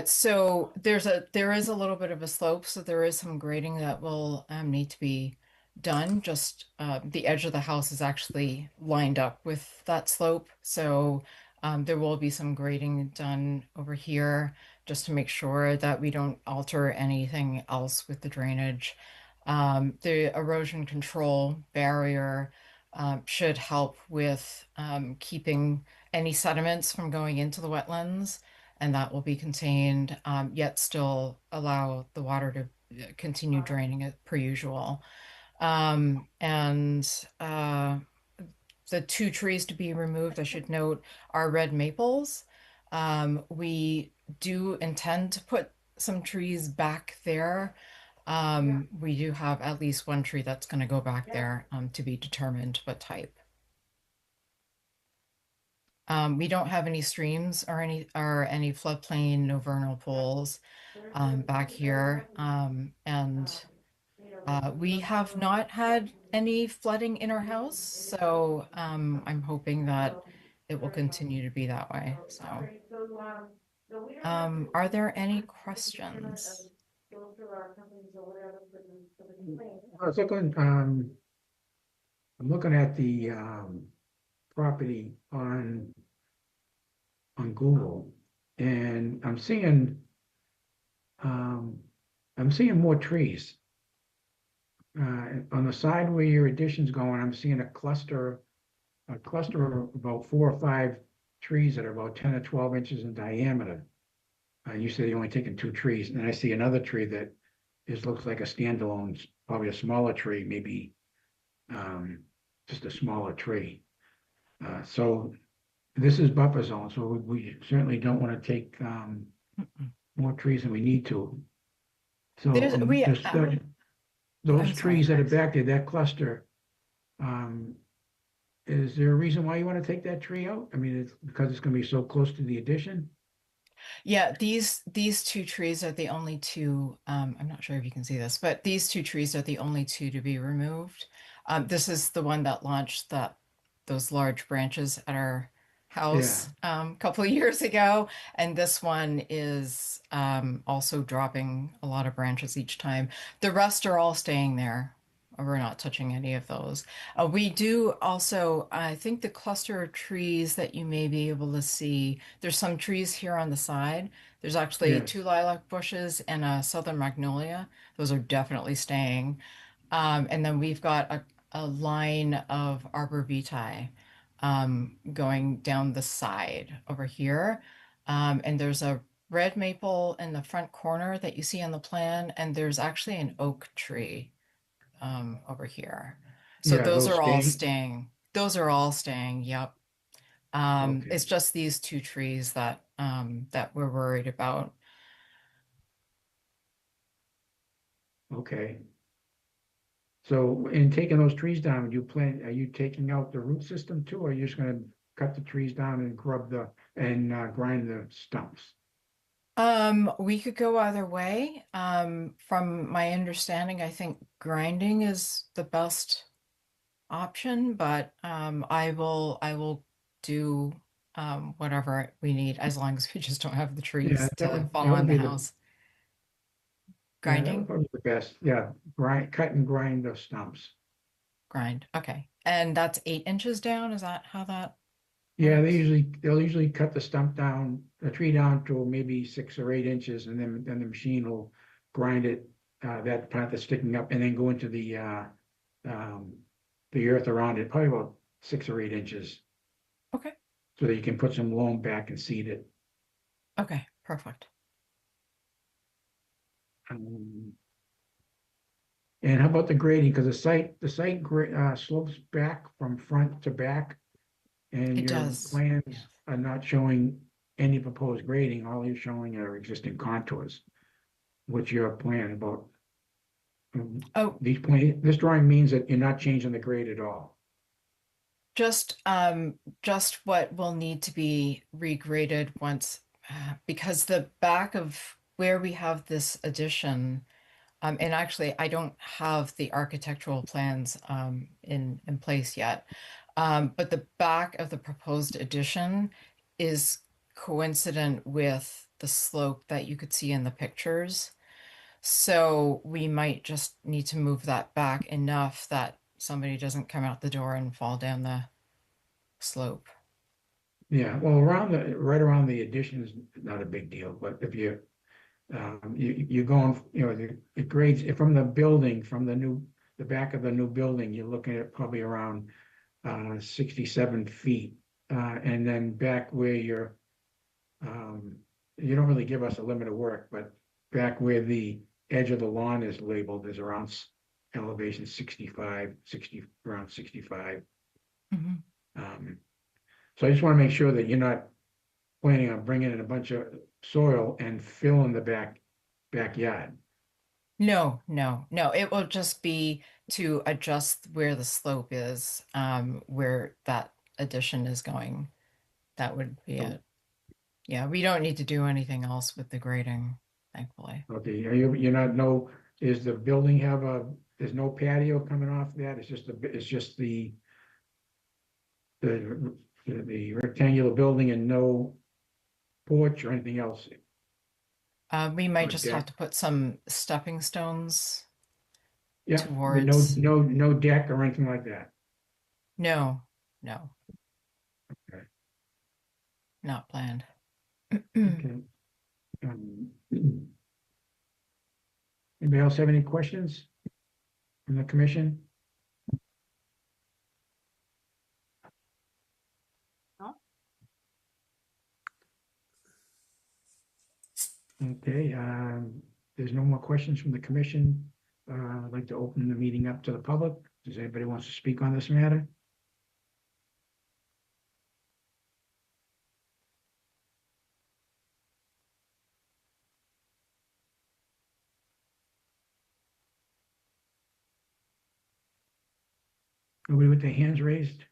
So there is a little bit of a slope, so there is some grading that will need to be done. Just the edge of the house is actually lined up with that slope, so there will be some grading done over here just to make sure that we don't alter anything else with the drainage. The erosion control barrier should help with keeping any sediments from going into the wetlands, and that will be contained, yet still allow the water to continue draining it per usual. The two trees to be removed, I should note, are red maples. We do intend to put some trees back there. We do have at least one tree that's going to go back there to be determined what type. We don't have any streams or any floodplain, no vernal pools back here, and we have not had any flooding in our house, so I'm hoping that it will continue to be that way. So, are there any questions? I was looking, I'm looking at the property on Google, and I'm seeing more trees. On the side where your addition's going, I'm seeing a cluster of about 4 or 5 trees that are about 10 or 12 inches in diameter. You said you're only taking 2 trees, and I see another tree that looks like a standalone, probably a smaller tree, maybe just a smaller tree. So this is buffer zone, so we certainly don't want to take more trees than we need to. So those trees that are back there, that cluster, is there a reason why you want to take that tree out? I mean, it's because it's going to be so close to the addition? Yeah, these two trees are the only two. I'm not sure if you can see this, but these two trees are the only two to be removed. This is the one that launched those large branches at our house a couple of years ago, and this one is also dropping a lot of branches each time. The rest are all staying there. We're not touching any of those. We do also, I think the cluster of trees that you may be able to see, there's some trees here on the side. There's actually Yes. 2 lilac bushes and a southern magnolia. Those are definitely staying. And then we've got a line of arborvitae going down the side over here. And there's a red maple in the front corner that you see on the plan, and there's actually an oak tree over here. So Yeah, those those are all staying? staying. Those are all staying. Yep. Okay. It's just these 2 trees that we're worried about. Okay. So in taking those trees down, are you taking out the root system too, or are you just gonna cut the trees down and grind the stumps? We could go either way. From my understanding, I think grinding is the best option, but I will do whatever we need, as long as we just don't have the trees Yeah, that to would, fall that would on the be the, house. yeah, that would Grinding, probably be the best. Yeah, cut and grind the stumps. grind. Okay. And that's 8 inches down. Is that how that Yeah, works? they'll usually cut the stump down, the tree down to maybe 6 or 8 inches, and then the machine will grind it, that part that's sticking up, and then go into um, the earth around it, probably about 6 or 8 inches, Okay. so that you can put some loam back and seed it. Okay. Perfect. Um, And how about the grading? Because the site slopes back from front to back, and It your does. plans Yes. are not showing any proposed grading. All you're showing are existing contours. What's your plan about? Oh, This drawing means that you're not changing the grade at all. just what will need to be regraded once, because the back of where we have this addition, and actually I don't have the architectural plans in place yet. But the back of the proposed addition is coincident with the slope that you could see in the pictures. So we might just need to move that back enough that somebody doesn't come out the door and fall down the slope. Yeah, well, right around the addition is not a big deal, but if you're going, it grades from the building, the back of the new building, you're looking at probably around 67 feet. And then back where you don't really give us a limit of work, but back where the edge of the lawn is labeled is around elevation 65, 60, around 65. Mhm. So I just want to make sure that you're not planning on bringing in a bunch of soil and filling the backyard. No, no, no. It will just be to adjust where the slope is, where that addition is going. That would be So, it. Yeah, we don't need to do anything else with the grading, thankfully. okay, you're not, no, is the building there's no patio coming off that? It's just the, the rectangular building and no porch or anything else We might or just have deck? to put some stepping stones Yeah, but no, towards. no deck or anything like that. No, no, Okay. not planned. Okay. Anybody else have any questions from the commission? No? Okay, there's no more questions from the commission. I'd like to open the meeting up to the public. Does anybody wants to speak on this matter? Nobody with their hands raised?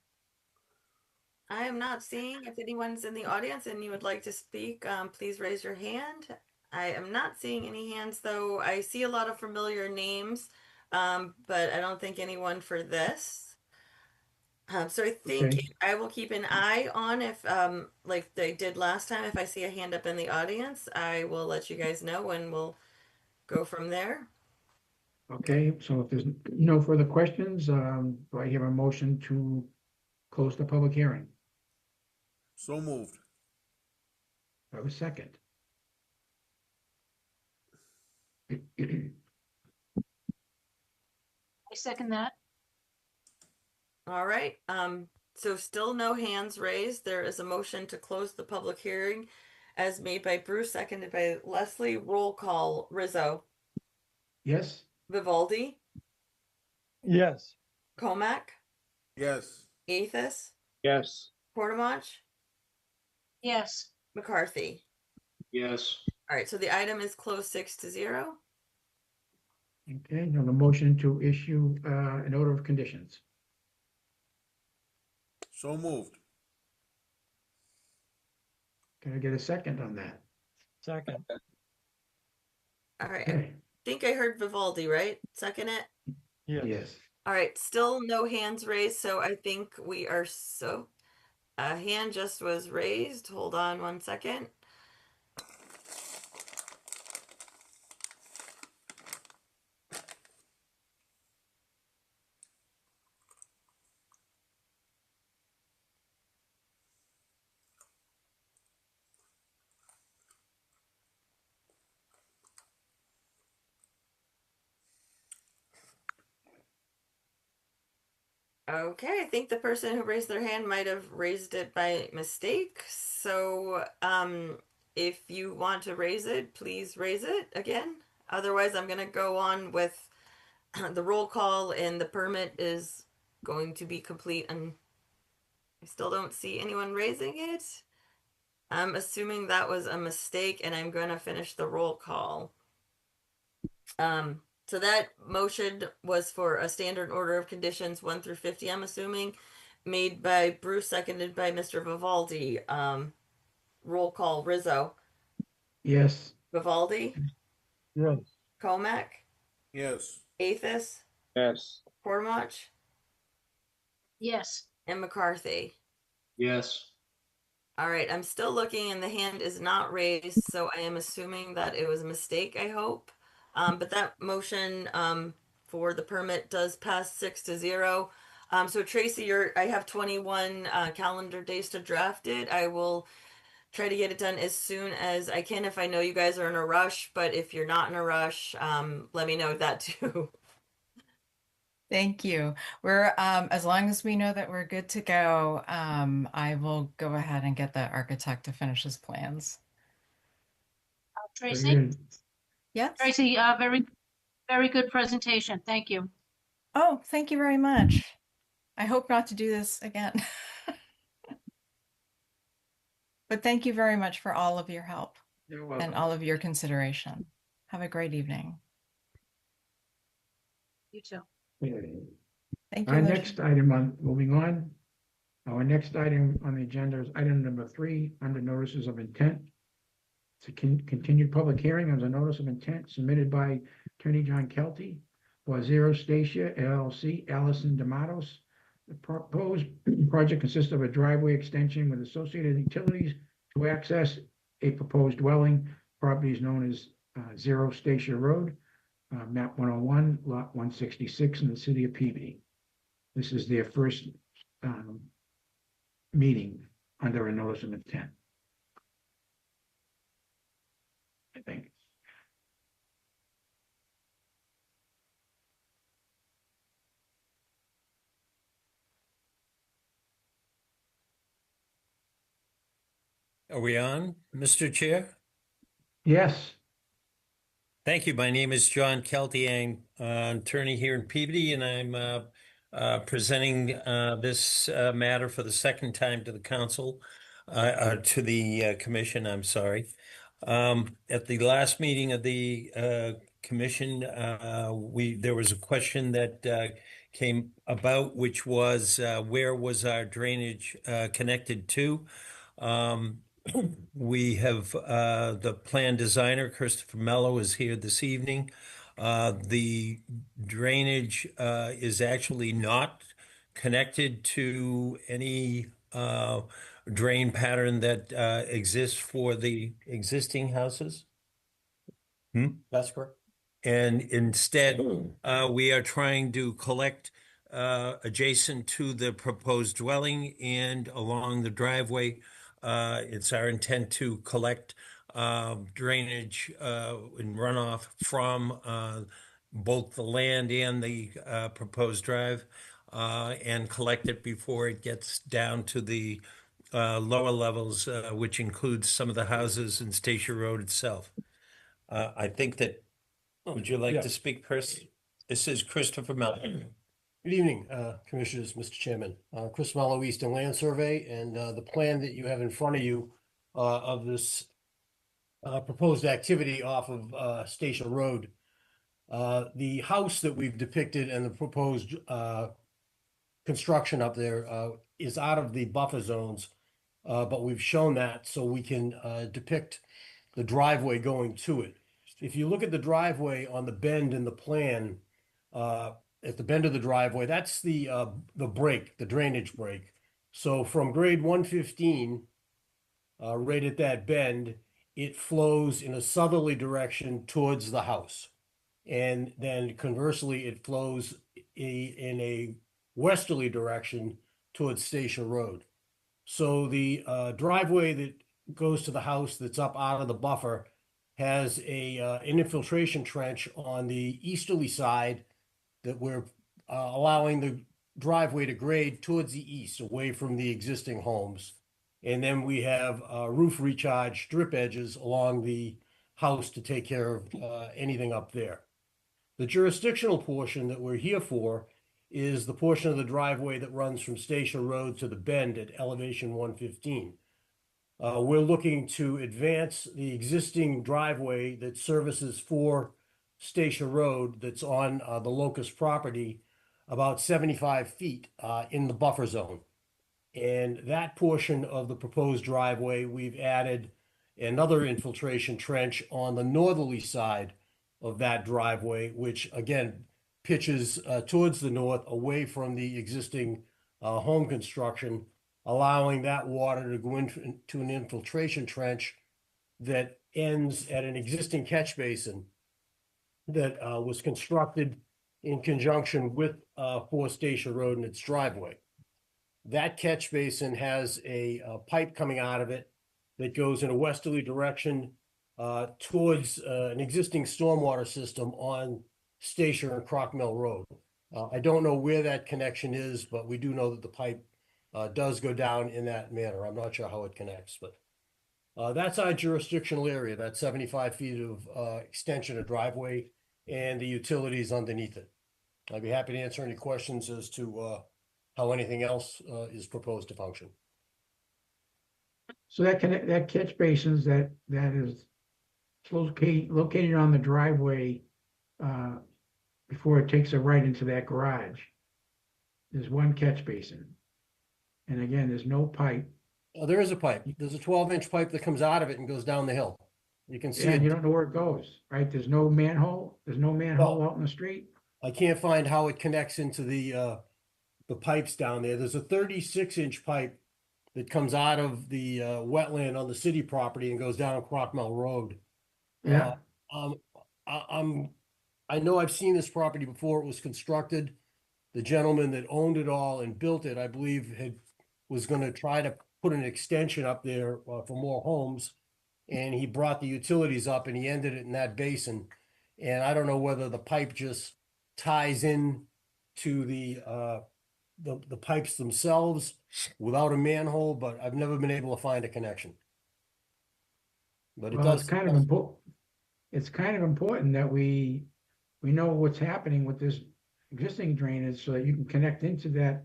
I am not seeing if anyone's in the audience and you would like to speak, please raise your hand. I am not seeing any hands though. I see a lot of familiar names, but I don't think anyone for this. So I think Okay, I will keep an eye on if, like they did last time, if I see a hand up in the audience, I will let you guys know and we'll go from there. okay, so if there's no further questions, do I hear a motion to close the public hearing? So moved. I have a second. I second that. All right. So still no hands raised. There is a motion to close the public hearing as made by Bruce, seconded by Leslie. Roll call. Rizzo, Yes, Vivaldi, Yes. Comac, Yes. Aethis, Yes. Portamach, Yes. McCarthy. Yes. All right. So the item is closed 6-0. okay, now the motion to issue an order of conditions. So moved. Can I get a second on that? Second. All right. I Okay, think I heard Vivaldi, right? Second it. Yes. yes, All right. Still no hands raised. So I think we are A hand just was raised. Hold on one second. Okay, I think the person who raised their hand might have raised it by mistake. So, if you want to raise it, please raise it again. Otherwise, I'm gonna go on with the roll call, and the permit is going to be complete, and I still don't see anyone raising it. I'm assuming that was a mistake, and I'm gonna finish the roll call. So that motion was for a standard order of conditions 1 through 50, I'm assuming, made by Bruce, seconded by Mr. Vivaldi. Roll call, Rizzo, Yes. Vivaldi, Yes. Comac, Yes. Athos, Yes. Cormach, Yes. and McCarthy. Yes. All right, I'm still looking and the hand is not raised, so I am assuming that it was a mistake, I hope. But that motion for the permit does pass 6-0. So Tracy, I have 21 calendar days to draft it. I will try to get it done as soon as I can if I know you guys are in a rush, but if you're not in a rush, let me know that too. Thank you. We're as long as we know that we're good to go, I will go ahead and get the architect to finish his plans. Very Tracy? good. Yes. Tracy, very, very good presentation. Thank you. Oh, thank you very much. I hope not to do this again. But thank you very much for all of your help You're and welcome. all of your consideration. Have a great evening. You too. Okay. Thank you, Our Alicia. next item moving on. Our next item on the agenda is item number 3 under notices of intent. It's a continued public hearing as a notice of intent submitted by Attorney John Kelty for Zero Stacia LLC, Allison D'Amatos. The proposed project consists of a driveway extension with associated utilities to access a proposed dwelling. Property is known as Zero Stacia Road, map 101, lot 166 in the city of Peabody. This is their first meeting under a notice of intent, I think. Are we on, Mr. Chair? Yes. Thank you. My name is John Kelty. I'm an attorney here in Peabody, and I'm presenting this matter for the second time to the council, to the commission, I'm sorry. At the last meeting of the commission, there was a question that came about, which was where was our drainage connected to? We have the plan designer, Christopher Mello, is here this evening. The drainage is actually not connected to any drain pattern that exists for the existing houses. That's correct. And instead, we are trying to collect adjacent to the proposed dwelling and along the driveway. It's our intent to collect drainage and runoff from both the land and the proposed drive, and collect it before it gets down to the lower levels, which includes some of the houses in Station Road itself. I think that, would you like to speak, Chris? This is Christopher Mellon. Good evening, Commissioners, Mr. Chairman. Chris Mello, Eastern Land Survey, and the plan that you have in front of you of this proposed activity off of Station Road. The house that we've depicted and the proposed construction up there is out of the buffer zones, but we've shown that so we can depict the driveway going to it. If you look at the driveway on the bend in the plan, at the bend of the driveway, that's the break, the drainage break. So from grade 115, right at that bend, it flows in a southerly direction towards the house. And then conversely, it flows in a westerly direction towards Station Road. So the driveway that goes to the house that's up out of the buffer has an infiltration trench on the easterly side that we're allowing the driveway to grade towards the east, away from the existing homes. And then we have roof recharge drip edges along the house to take care of anything up there. The jurisdictional portion that we're here for is the portion of the driveway that runs from Station Road to the bend at elevation 115. We're looking to advance the existing driveway that services for Station Road that's on the Locust property about 75 feet in the buffer zone. And that portion of the proposed driveway, we've added another infiltration trench on the northerly side of that driveway, which again pitches towards the north away from the existing home construction, allowing that water to go into an infiltration trench that ends at an existing catch basin that was constructed in conjunction with 4 Station Road and its driveway. That catch basin has a pipe coming out of it that goes in a westerly direction towards an existing stormwater system on Station and Croc Mill Road. I don't know where that connection is, but we do know that the pipe does go down in that manner. I'm not sure how it connects, but that's our jurisdictional area, that 75 feet of extension of driveway and the utilities underneath it. I'd be happy to answer any questions as to how anything else is proposed to function. So that catch basins that is located on the driveway before it takes a right into that garage. There's one catch basin. And again, there's no pipe. There is a pipe. There's a 12-inch pipe that comes out of it and goes down the hill. You can see And you it. don't know where it goes, right? There's no manhole. There's no manhole out in the street. I can't find how it connects into the pipes down there. There's a 36-inch pipe that comes out of the wetland on the city property and goes down Croc Mill Road. Yeah. I know I've seen this property before it was constructed. The gentleman that owned it all and built it, I believe, was going to try to put an extension up there for more homes, and he brought the utilities up and he ended it in that basin. And I don't know whether the pipe just ties in to the pipes themselves without a manhole, but I've never been able to find a connection. But it Well, does. it's kind of important. It's kind of important that we know what's happening with this existing drainage so that you can connect into that.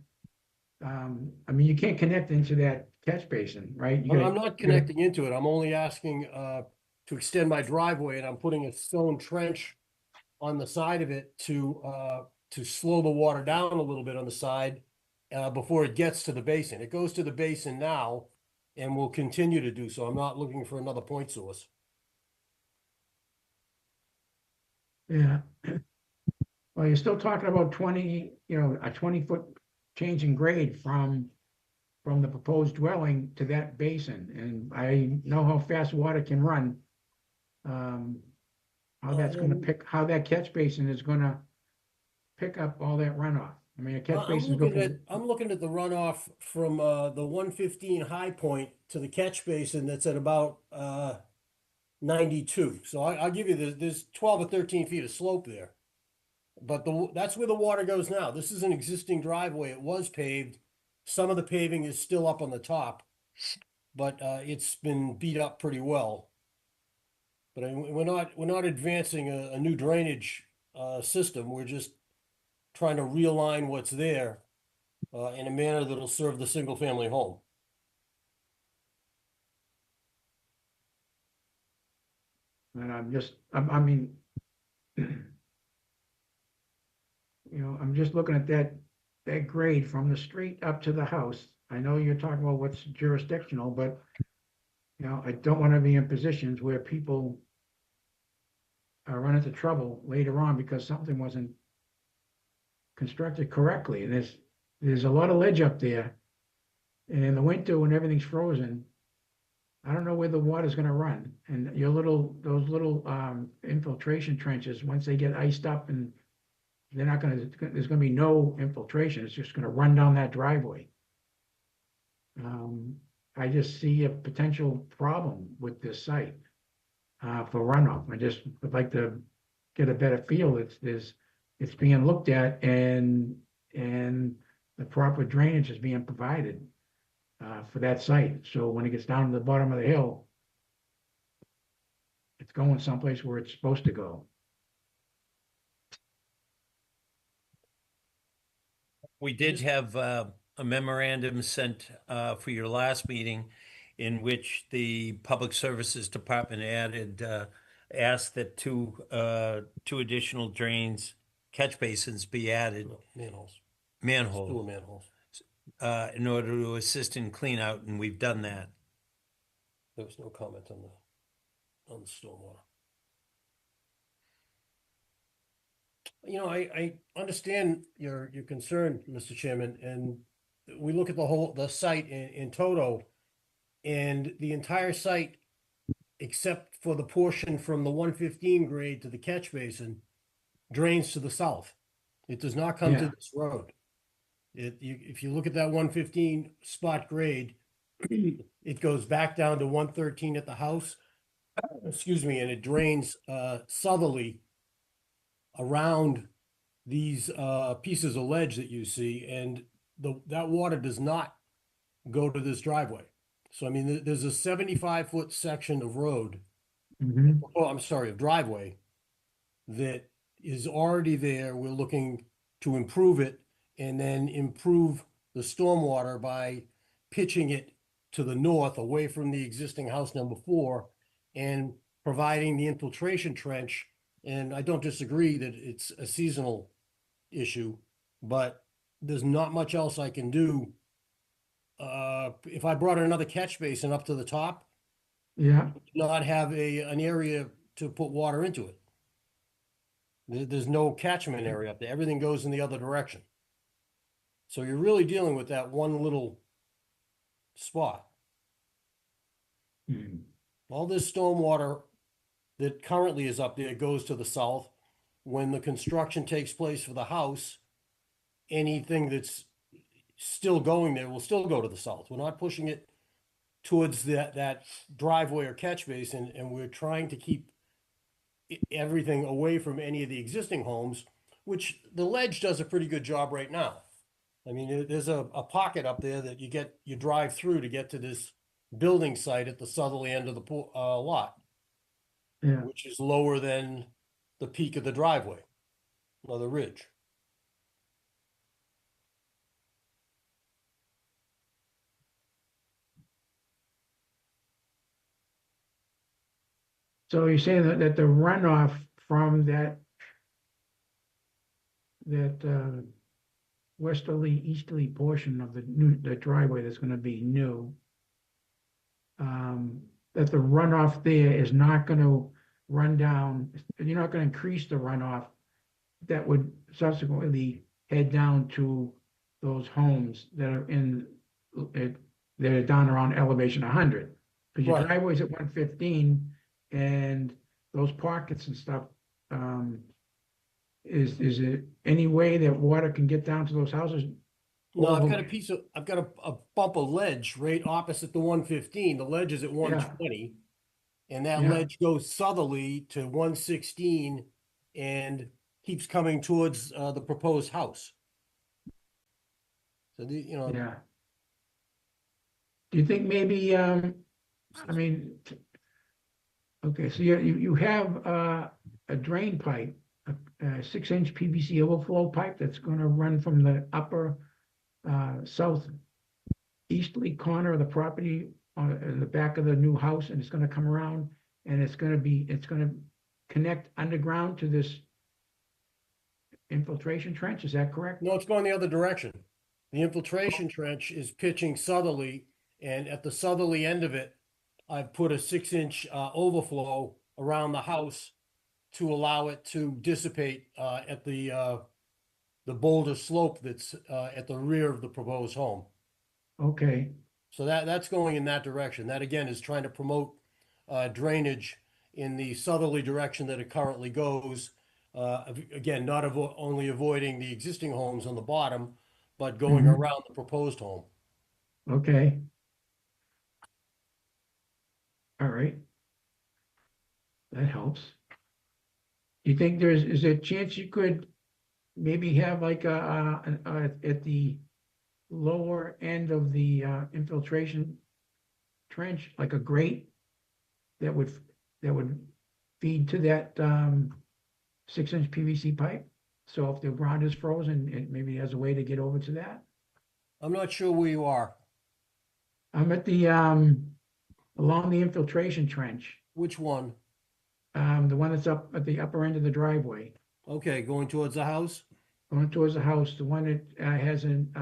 I mean, you can't connect into that catch basin, right? I'm not connecting into it. I'm only asking to extend my driveway, and I'm putting a stone trench on the side of it to slow the water down a little bit on the side before it gets to the basin. It goes to the basin now and will continue to do so. I'm not looking for another point source. Yeah. Well, you're still talking about 20, a 20-foot change in grade from the proposed dwelling to that basin. And I know how fast water can run. How that catch basin is gonna pick up all that runoff. I mean, a catch basin. I'm looking at the runoff from the 115 high point to the catch basin that's at about 92. So I'll give you there's 12 or 13 feet of slope there. But that's where the water goes now. This is an existing driveway. It was paved. Some of the paving is still up on the top, but it's been beat up pretty well. But we're not advancing a new drainage system. We're just trying to realign what's there in a manner that'll serve the single family home. And I mean, I'm just looking at that grade from the street up to the house. I know you're talking about what's jurisdictional, but I don't want to be in positions where people run into trouble later on because something wasn't constructed correctly. And there's a lot of ledge up there. And in the winter, when everything's frozen, I don't know where the water's gonna run. And those little infiltration trenches, once they get iced up and they're not gonna, there's gonna be no infiltration. It's just gonna run down that driveway. I just see a potential problem with this site for runoff. I just would like to get a better feel. It's being looked at and the proper drainage is being provided for that site. So when it gets down to the bottom of the hill, it's going someplace where it's supposed to go. We did have a memorandum sent for your last meeting in which the Public Services Department asked that two additional drains, catch basins be added, Manholes. manhole, Sewer manholes. in order to assist in clean out, and we've done that. There was no comment on the stormwater. You know, I understand your concern, Mr. Chairman, and we look at the site in toto, and the entire site, except for the portion from the 115 grade to the catch basin, drains to the south. It does not come to Yeah. this road. If you look at that 115 spot grade, it goes back down to 113 at the house, excuse me, and it drains southerly around these pieces of ledge that you see, and that water does not go to this driveway. So, I mean, there's a 75-foot section of road, Mhm. oh, I'm sorry, of driveway that is already there. We're looking to improve it and then improve the stormwater by pitching it to the north away from the existing house number 4 and providing the infiltration trench. And I don't disagree that it's a seasonal issue, but there's not much else I can do. If I brought another catch basin up to the top, Yeah. not have an area to put water into it. There's no catchment area up there. Everything goes in the other direction. So you're really dealing with that one little spot. Mhm. All this stormwater that currently is up there goes to the south. When the construction takes place for the house, anything that's still going there will still go to the south. We're not pushing it towards that driveway or catch basin, and we're trying to keep everything away from any of the existing homes, which the ledge does a pretty good job right now. I mean, there's a pocket up there that you drive through to get to this building site at the southerly end of the lot, Yeah. which is lower than the peak of the driveway or the ridge. So you're saying that the runoff from that westerly, easterly portion of the driveway that's gonna be new, that the runoff there is not gonna run down, you're not gonna increase the runoff that would subsequently head down to those homes that are they're down around elevation 100. Because your Right. driveway's at 115 and those pockets and stuff, is it any way that water can get down to those houses? No, I've Over- got a bump of ledge right opposite the 115. The ledge is at 120. And that Yeah. ledge goes southerly to 116 and keeps coming towards the proposed house. So, Yeah. Do you think maybe, I mean, okay, so you have a drain pipe, a 6-inch PVC overflow pipe that's gonna run from the upper southeasterly corner of the property in the back of the new house, and it's gonna come around, and it's gonna connect underground to this infiltration trench, is that correct? no, it's going the other direction. The infiltration trench is pitching southerly, and at the southerly end of it, I've put a 6-inch overflow around the house to allow it to dissipate at the boulder slope that's at the rear of the proposed home. Okay, So that's going in that direction. That again is trying to promote drainage in the southerly direction that it currently goes. Again, not only avoiding the existing homes on the bottom, but going Mhm. around the proposed home. Okay. All right. That helps. You think is there a chance you could maybe have like at the lower end of the infiltration trench, like a grate that would that would feed to that 6-inch PVC pipe? So if the ground is frozen, it maybe has a way to get over to that. I'm not sure where you are. I'm at the along the infiltration trench, Which one? the one that's up at the upper end of the driveway, Okay, going towards the house? going towards the house, the one that has an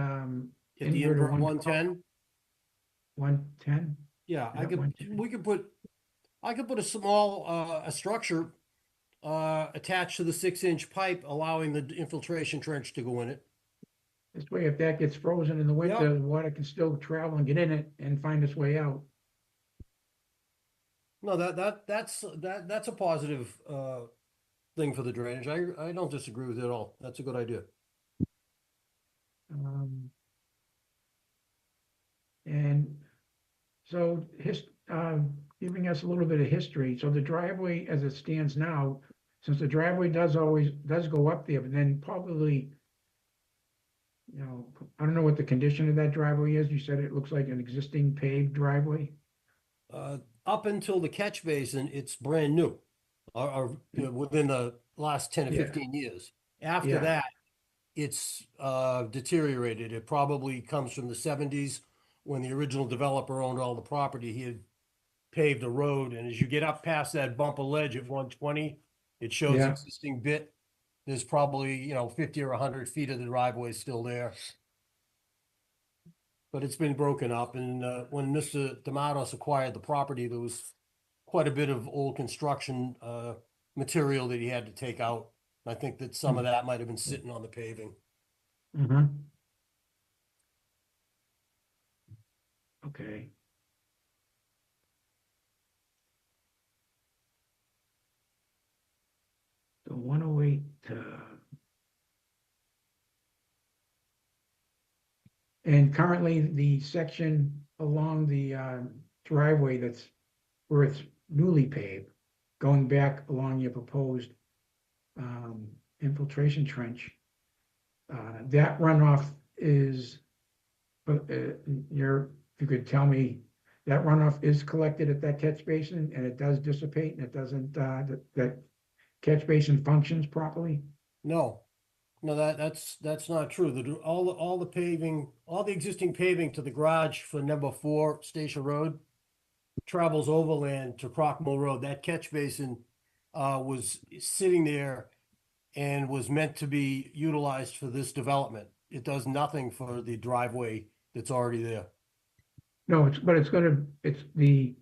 Hit the inverter invert 110? 110. Yeah, Is that 110? I could put a small, a structure attached to the 6-inch pipe, allowing the infiltration trench to go in it. This way, if that gets frozen in the winter, the water can still travel and get in it and find its way out. No, that's a positive thing for the drainage. I don't disagree with it at all. That's a good idea. And so giving us a little bit of history. So the driveway as it stands now, since the driveway does go up there, but then probably, I don't know what the condition of that driveway is. You said it looks like an existing paved driveway. Up until the catch basin, it's brand new, or within the last 10 or Yeah. 15 years. After Yeah. that, it's deteriorated. It probably comes from the 70s when the original developer owned all the property. He had paved a road, and as you get up past that bump of ledge at 120, it shows Yeah. existing bit. There's probably 50 or 100 feet of the driveway still there. But it's been broken up, and when Mr. D'Amatos acquired the property, there was quite a bit of old construction material that he had to take out. I think that some of that might have been sitting on the paving. Okay. So 108. And currently, the section along the driveway that's where it's newly paved, going back along your proposed infiltration trench, that runoff is, if you could tell me, that runoff is collected at that catch basin and it does dissipate and it doesn't, that catch basin functions properly? No, that's not true. All the paving, all the existing paving to the garage for number 4 Station Road travels overland to Crockmore Road. That catch basin was sitting there and was meant to be utilized for this development. It does nothing for the driveway that's already there. No, it's the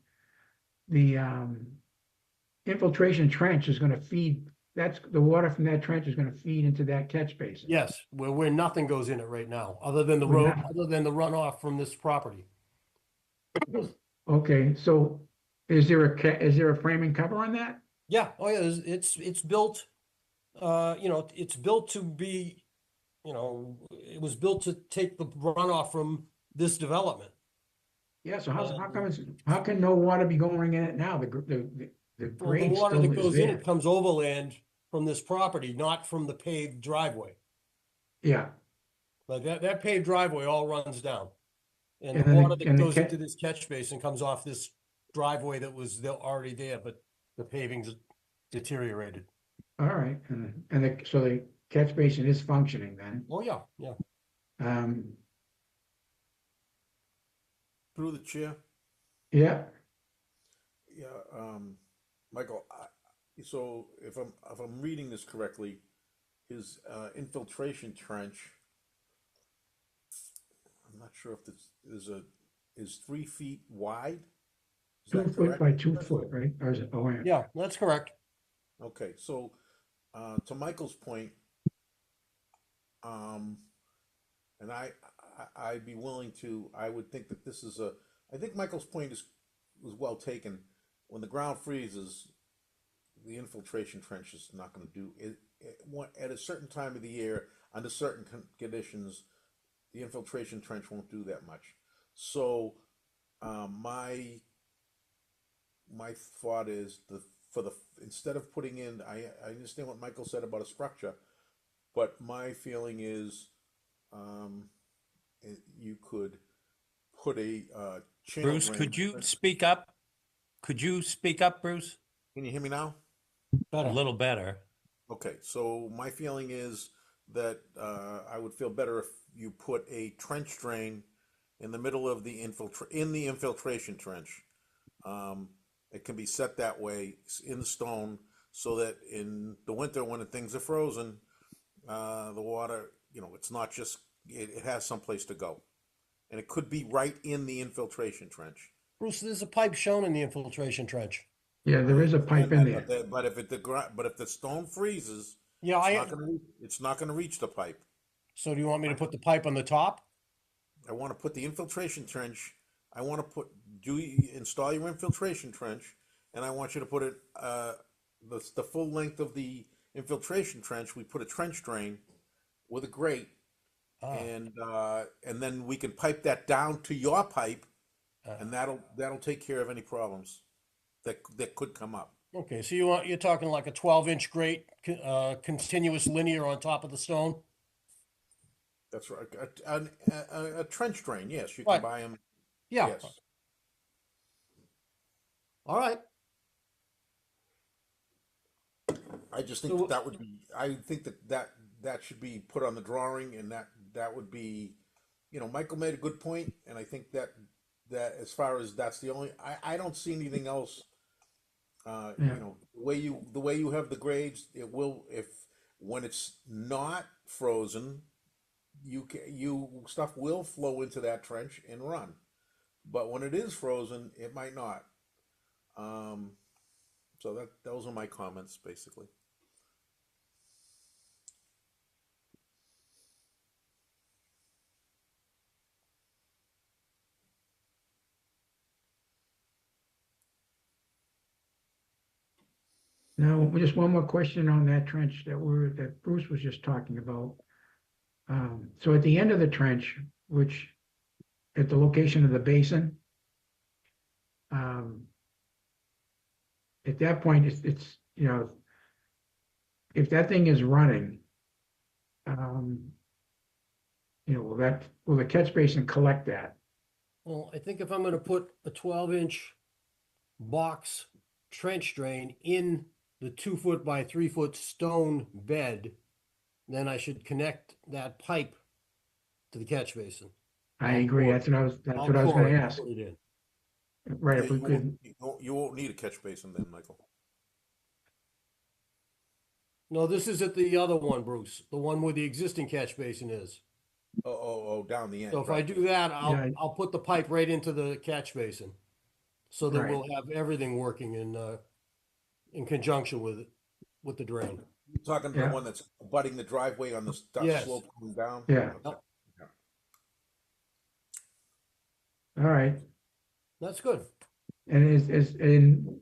infiltration trench is gonna feed, that's, the water from that trench is gonna feed into that catch basin. Yes, where nothing goes in it right now, other than the road, other than the runoff from this property. Okay, so is there a framing cover on that? Yeah, oh yeah, it's built, it's built to be, it was built to take the runoff from this development. Yeah, so how can no water be going in it now? The Well, the grade water still that is goes in there. it comes overland from this property, not from the paved driveway. Yeah, Like that paved driveway all runs down. And And the then water that and the goes ca- into this catch basin comes off this driveway that was already there, but the paving's deteriorated. all right, so the catch basin is functioning then. Oh, yeah, yeah. Through the chair. Yeah, Yeah, Michael, so if I'm reading this correctly, his infiltration trench, I'm not sure if this is 3 feet wide. Is 2 that foot correct? by 2 foot, right? Or is it, yeah. Yeah, that's correct. Okay, so to Michael's point, and I'd be willing to, I would think that this is I think Michael's point was well taken. When the ground freezes, the infiltration trench is not going to do it, at a certain time of the year, under certain conditions, the infiltration trench won't do that much. So, my thought is instead of putting in, I understand what Michael said about a structure, but my feeling is, you could put a channel Bruce, drain. could you speak up? Could you speak up, Bruce? Can you hear me now? A little better. Okay, so my feeling is that I would feel better if you put a trench drain in the middle of the infiltration trench. It can be set that way in stone, so that in the winter when things are frozen, the water, it's not just it has someplace to go, and it could be right in the infiltration trench. Bruce, there's a pipe shown in the infiltration trench. Yeah, there is a pipe in there. But if the stone freezes, Yeah, it's not gonna reach the pipe. so do you want me to put the pipe on the top? I want to put the infiltration trench. I want to install your infiltration trench, and I want you to put it the full length of the infiltration trench. We put a trench drain with a grate, and then we can pipe that down to your pipe, and that'll take care of any problems that could come up. Okay, so you're talking like a 12-inch grate, continuous linear on top of the stone? That's right. A trench drain, yes, you Right. can buy them. Yeah. Yes. All right. I just think So- that would be. I think that should be put on the drawing, and that would be. Michael made a good point, and I think that as far as that's the only. I don't see anything else. Yeah. The way you have the grades, it will when it's not frozen, stuff will flow into that trench and run, but when it is frozen, it might not. So those are my comments basically. Now, just one more question on that trench that Bruce was just talking about. So at the end of the trench, which at the location of the basin, at that point, it's if that thing is running, will the catch basin collect that? Well, I think if I'm going to put a 12-inch box trench drain in the 2-foot by 3-foot stone bed, then I should connect that pipe to the catch basin. I agree. That's what I was I'll going core to it and ask. put it in. Right, Yeah, if we could, you won't need a catch basin then, Michael. No, this is at the other one, Bruce, the one where the existing catch basin is. Oh, down the end. So if I right. do that, Yeah. I'll put the pipe right into the catch basin. So that Right. we'll have everything working in conjunction with the drain. You're talking Yeah. the one that's abutting the driveway on the Yes. slope coming down? Yeah. Okay. all right. That's good. And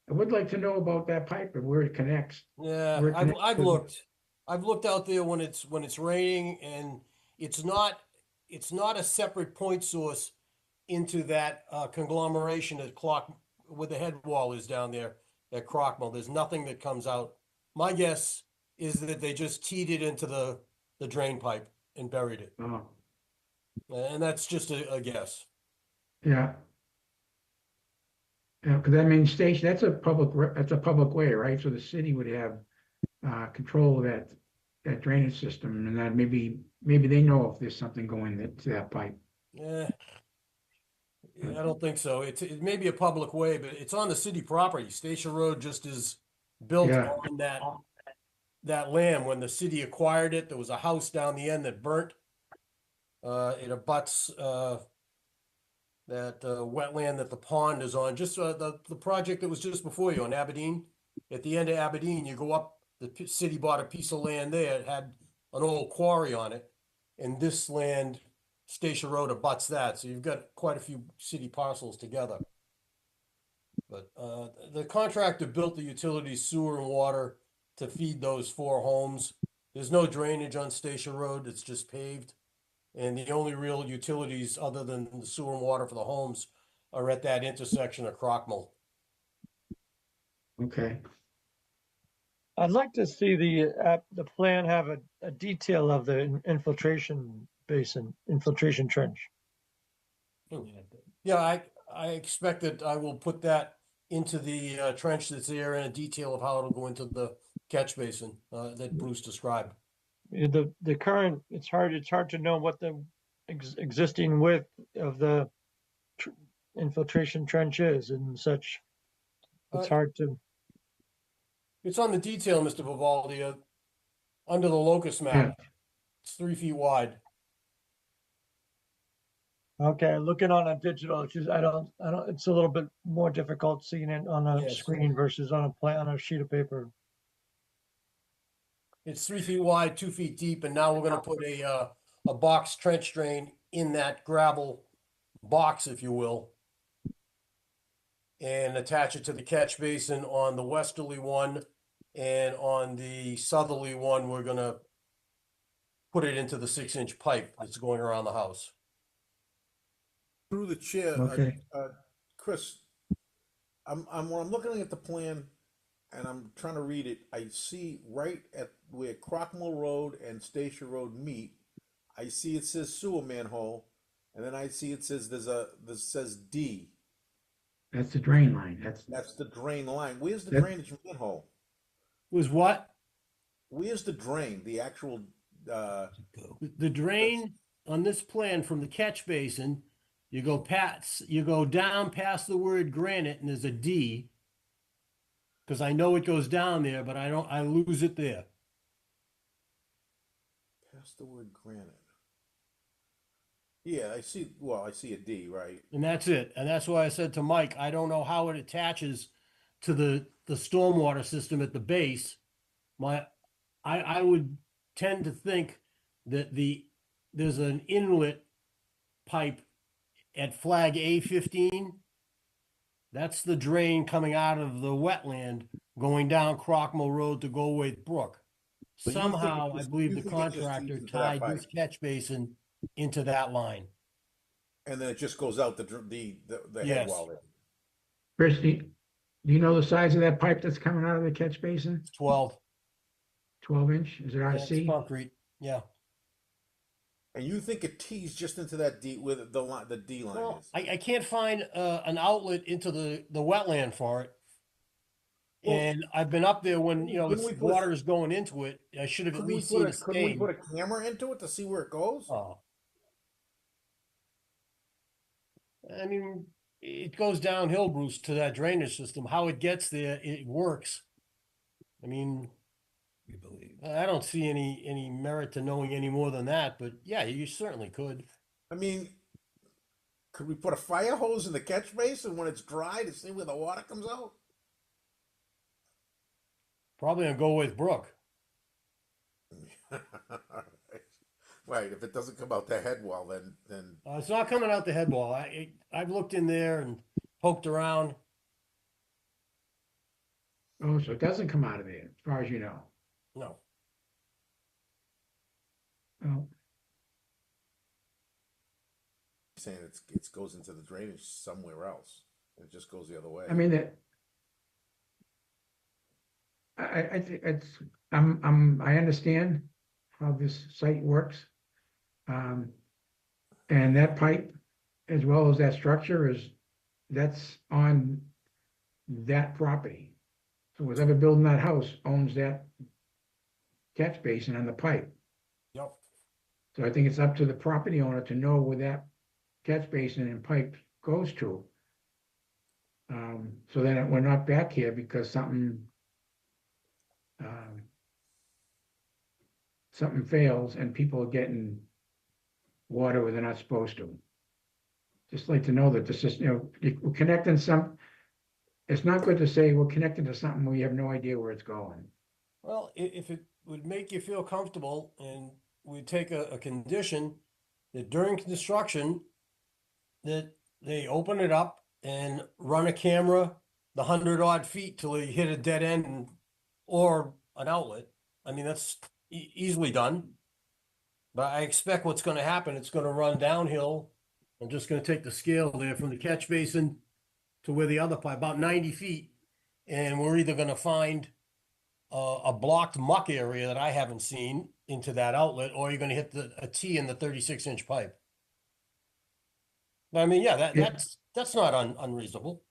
I would like to know about that pipe and where it connects. Yeah, Where it connects I've to the- looked. I've looked out there when it's raining, and it's not a separate point source into that conglomeration at where the head wall is down there at Crockmall. There's nothing that comes out. My guess is that they just teed it into the drain pipe and buried it. Oh, And that's just a guess. yeah. Yeah, because that main station, that's a public way, right? So the city would have control of that drainage system, and that maybe they know if there's something going to that pipe. Yeah, I don't think so. It may be a public way, but it's on the city property. Station Road just is built Yeah. on that land. When the city acquired it, there was a house down the end that burnt. It abuts that wetland that the pond is on. Just the project that was just before you on Aberdeen. At the end of Aberdeen, you go up. The city bought a piece of land there. It had an old quarry on it, and this land, Station Road abuts that, so you've got quite a few city parcels together. But the contractor built the utilities, sewer and water to feed those 4 homes. There's no drainage on Station Road, it's just paved. And the only real utilities other than the sewer and water for the homes are at that intersection of Crockmall. Okay. I'd like to see the plan have a detail of the infiltration basin, infiltration trench. Yeah, I expect that I will put that into the trench that's there and a detail of how it'll go into the catch basin that Bruce described. The current, it's hard to know what the existing width of the infiltration trench is and such. It's hard to. It's on the detail, Mr. Vivaldi, under the locus Yeah. map. It's 3 feet wide. Okay, looking on a digital, it's just, I don't, it's a little bit more difficult seeing it on a Yes. screen versus on a sheet of paper. It's 3 feet wide, 2 feet deep, and now we're gonna put a box trench drain in that gravel box, if you will, and attach it to the catch basin on the westerly one, and on the southerly one, we're gonna put it into the 6-inch pipe that's going around the house. Through the chair, Okay. Chris, when I'm looking at the plan and I'm trying to read it, I see right at where Crockmall Road and Station Road meet, I see it says sewer manhole, and then I see it says this says D. That's the drain line. That's the drain line. Where's the That- drainage manhole? Was what? Where's the drain? The actual The drain on this plan from the catch basin, you go down past the word granite and there's a D. Because I know it goes down there, but I lose it there. past the word granite. Yeah, I see. Well, I see a D, right? And that's it. And that's why I said to Mike, I don't know how it attaches to the stormwater system at the base. I would tend to think that there's an inlet pipe at flag A15. That's the drain coming out of the wetland going down Crockmall Road to Goldwaite Brook. So you think it Somehow, I just- believe you the think it just contractor feeds into that tied pipe? this catch basin into that line. And then it just goes out the head Yes. wall there. Chris, do you know the size of that pipe that's coming out of the catch basin? 12. 12-inch? Is it Yeah, it's RC? concrete. Yeah. And you think it tees just into that D where the D line Well, is? I can't find an outlet into the wetland for it. Well, And I've been up there when, couldn't it's we put a- water is going into it. I should have at Couldn't we least put seen a a couldn't we stain. put a camera into it to see where it goes? Oh. I mean, it goes downhill, Bruce, to that drainage system. How it gets there, it works. I mean, We believe. I don't see any merit to knowing any more than that, but yeah, you certainly could. I mean, could we put a fire hose in the catch basin when it's dry to see where the water comes out? Probably on Go with Brook. Right. If it doesn't come out the head wall, then It's not coming out the head wall. I've looked in there and poked around. Oh, so it doesn't come out of there, as far as you know. No. Oh, saying it goes into the drainage somewhere else. It just goes the other way. I mean, I think I understand how this site works. And that pipe, as well as that structure, that's on that property. So whoever building that house owns that catch basin and the pipe. Yep. So I think it's up to the property owner to know where that catch basin and pipe goes to. So that we're not back here because something fails and people are getting water where they're not supposed to. Just like to know that the system, we're connecting it's not good to say we're connected to something where you have no idea where it's going. Well, if it would make you feel comfortable and we take a condition that during construction, that they open it up and run a camera the 100 odd feet till they hit a dead end or an outlet. I mean, that's easily done. But I expect what's gonna happen, it's gonna run downhill. I'm just gonna take the scale there from the catch basin to where the other pipe, about 90 feet. And we're either gonna find a blocked muck area that I haven't seen into that outlet, or you're gonna hit a T in the 36-inch pipe. I mean, yeah, Yeah. that's not unreasonable.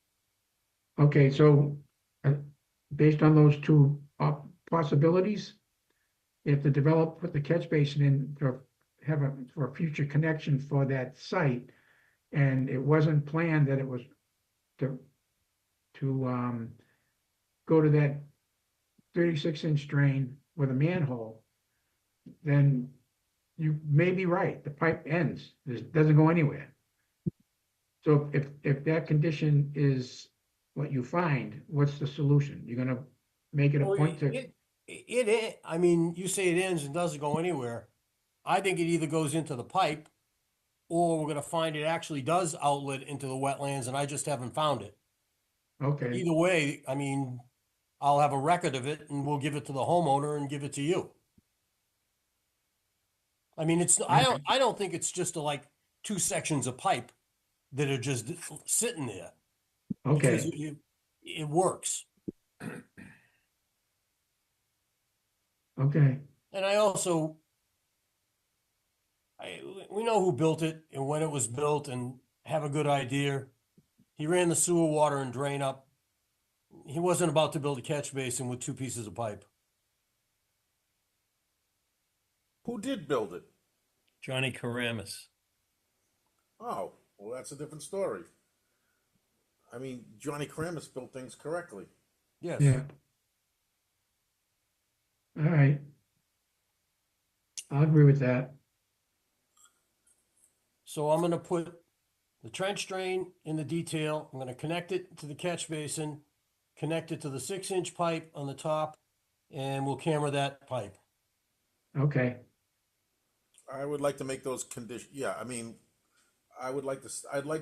Okay, so based on those two possibilities, if the developer put the catch basin in for a future connection for that site, and it wasn't planned that it was to go to that 36-inch drain with a manhole, then you may be right. The pipe ends. It doesn't go anywhere. So if that condition is what you find, what's the solution? You're gonna make it a Well, point to, I mean, you say it ends and doesn't go anywhere. I think it either goes into the pipe, or we're gonna find it actually does outlet into the wetlands and I just haven't found it. okay, Either way, I mean, I'll have a record of it and we'll give it to the homeowner and give it to you. I mean, I don't think it's just like two sections of pipe that are just sitting there, because okay, it works. okay, And we know who built it and when it was built and have a good idea. He ran the sewer water and drain up. He wasn't about to build a catch basin with two pieces of pipe. Who did build it? Johnny Karamis. Oh, well, that's a different story. I mean, Johnny Kramis built things correctly. Yes. yeah. All right. I'll agree with that. So I'm gonna put the trench drain in the detail. I'm gonna connect it to the catch basin, connect it to the 6-inch pipe on the top, and we'll camera that pipe. Okay, I would like to make those conditions. Yeah, I mean, I'd like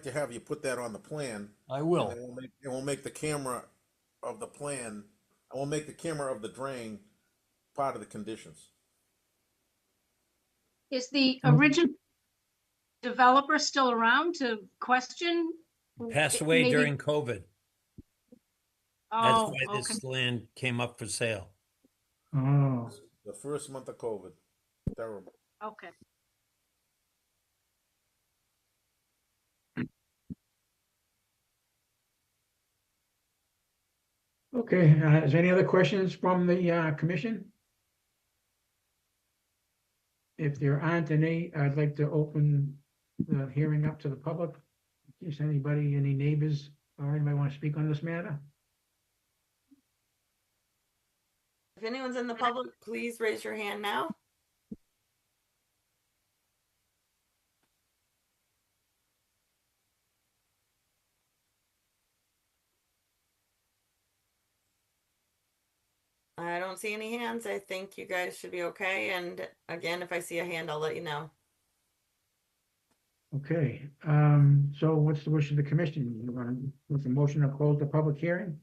to have you put that on the plan. I And will. then we'll make the camera of the plan, and we'll make the camera of the drain part of the conditions. Is the Oh. original developer still around to question? Passed away Maybe- during COVID. That's Oh, why okay. this land came up for sale. oh, The first month of COVID, terrible. Okay. okay. Is there any other questions from the commission? If there aren't any, I'd like to open the hearing up to the public. Is anybody, any neighbors or anybody want to speak on this matter? If anyone's in the public, please raise your hand now. I don't see any hands. I think you guys should be okay. And again, if I see a hand, I'll let you know. Okay, so what's the wish of the commission? You want to, with the motion to close the public hearing?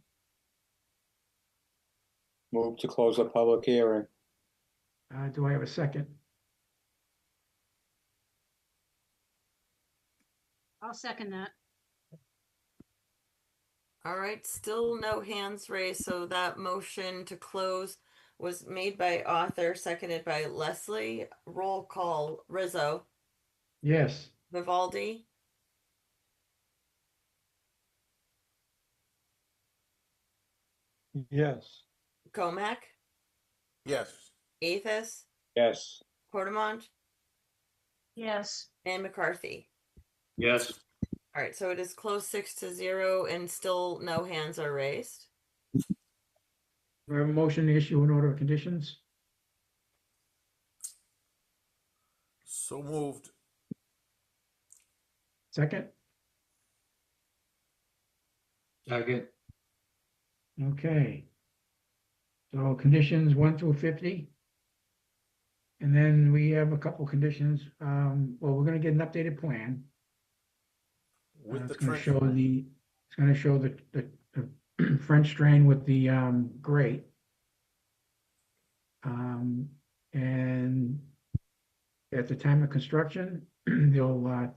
Move to close the public hearing. Do I have a second? I'll second that. All right, still no hands raised. So that motion to close was made by Arthur, seconded by Leslie. Roll call: Rizzo, Yes, Vivaldi, Yes. Comac, Yes. Athos, Yes. Portamont, Yes. and McCarthy. Yes. All right, so it is closed 6-0, and still no hands are raised. we have a motion to issue an order of conditions. So moved. Second? Second. Okay. So conditions 1 through 50? And then we have a couple conditions. Well, we're gonna get an updated plan. With the It's gonna trench, show the French drain with the grate. And at the time of construction, they'll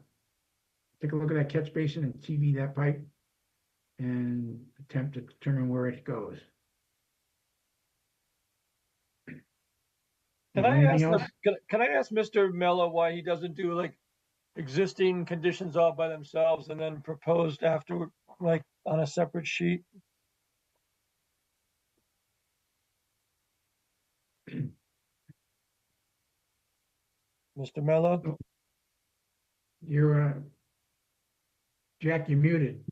take a look at that catch basin and TV that pipe and attempt to determine where it goes. Can I Anything ask else? can I ask Mr. Mello why he doesn't do like existing conditions all by themselves and then proposed after, like on a separate sheet? Mr. Mello? You're, Jack, you're muted.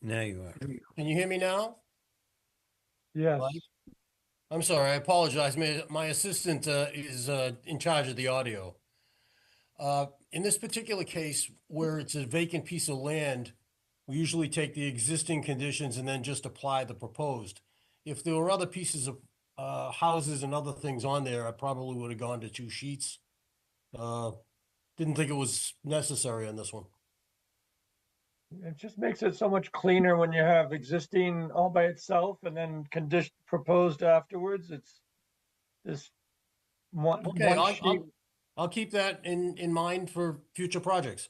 Now you are. Can you hear me now? Yes. Mike? I'm sorry, I apologize. My assistant is in charge of the audio. In this particular case, where it's a vacant piece of land, we usually take the existing conditions and then just apply the proposed. If there were other pieces of houses and other things on there, I probably would have gone to 2 sheets. Didn't think it was necessary on this one. It just makes it so much cleaner when you have existing all by itself and then condition proposed afterwards. It's this Okay, one sheet. I'll keep that in mind for future projects.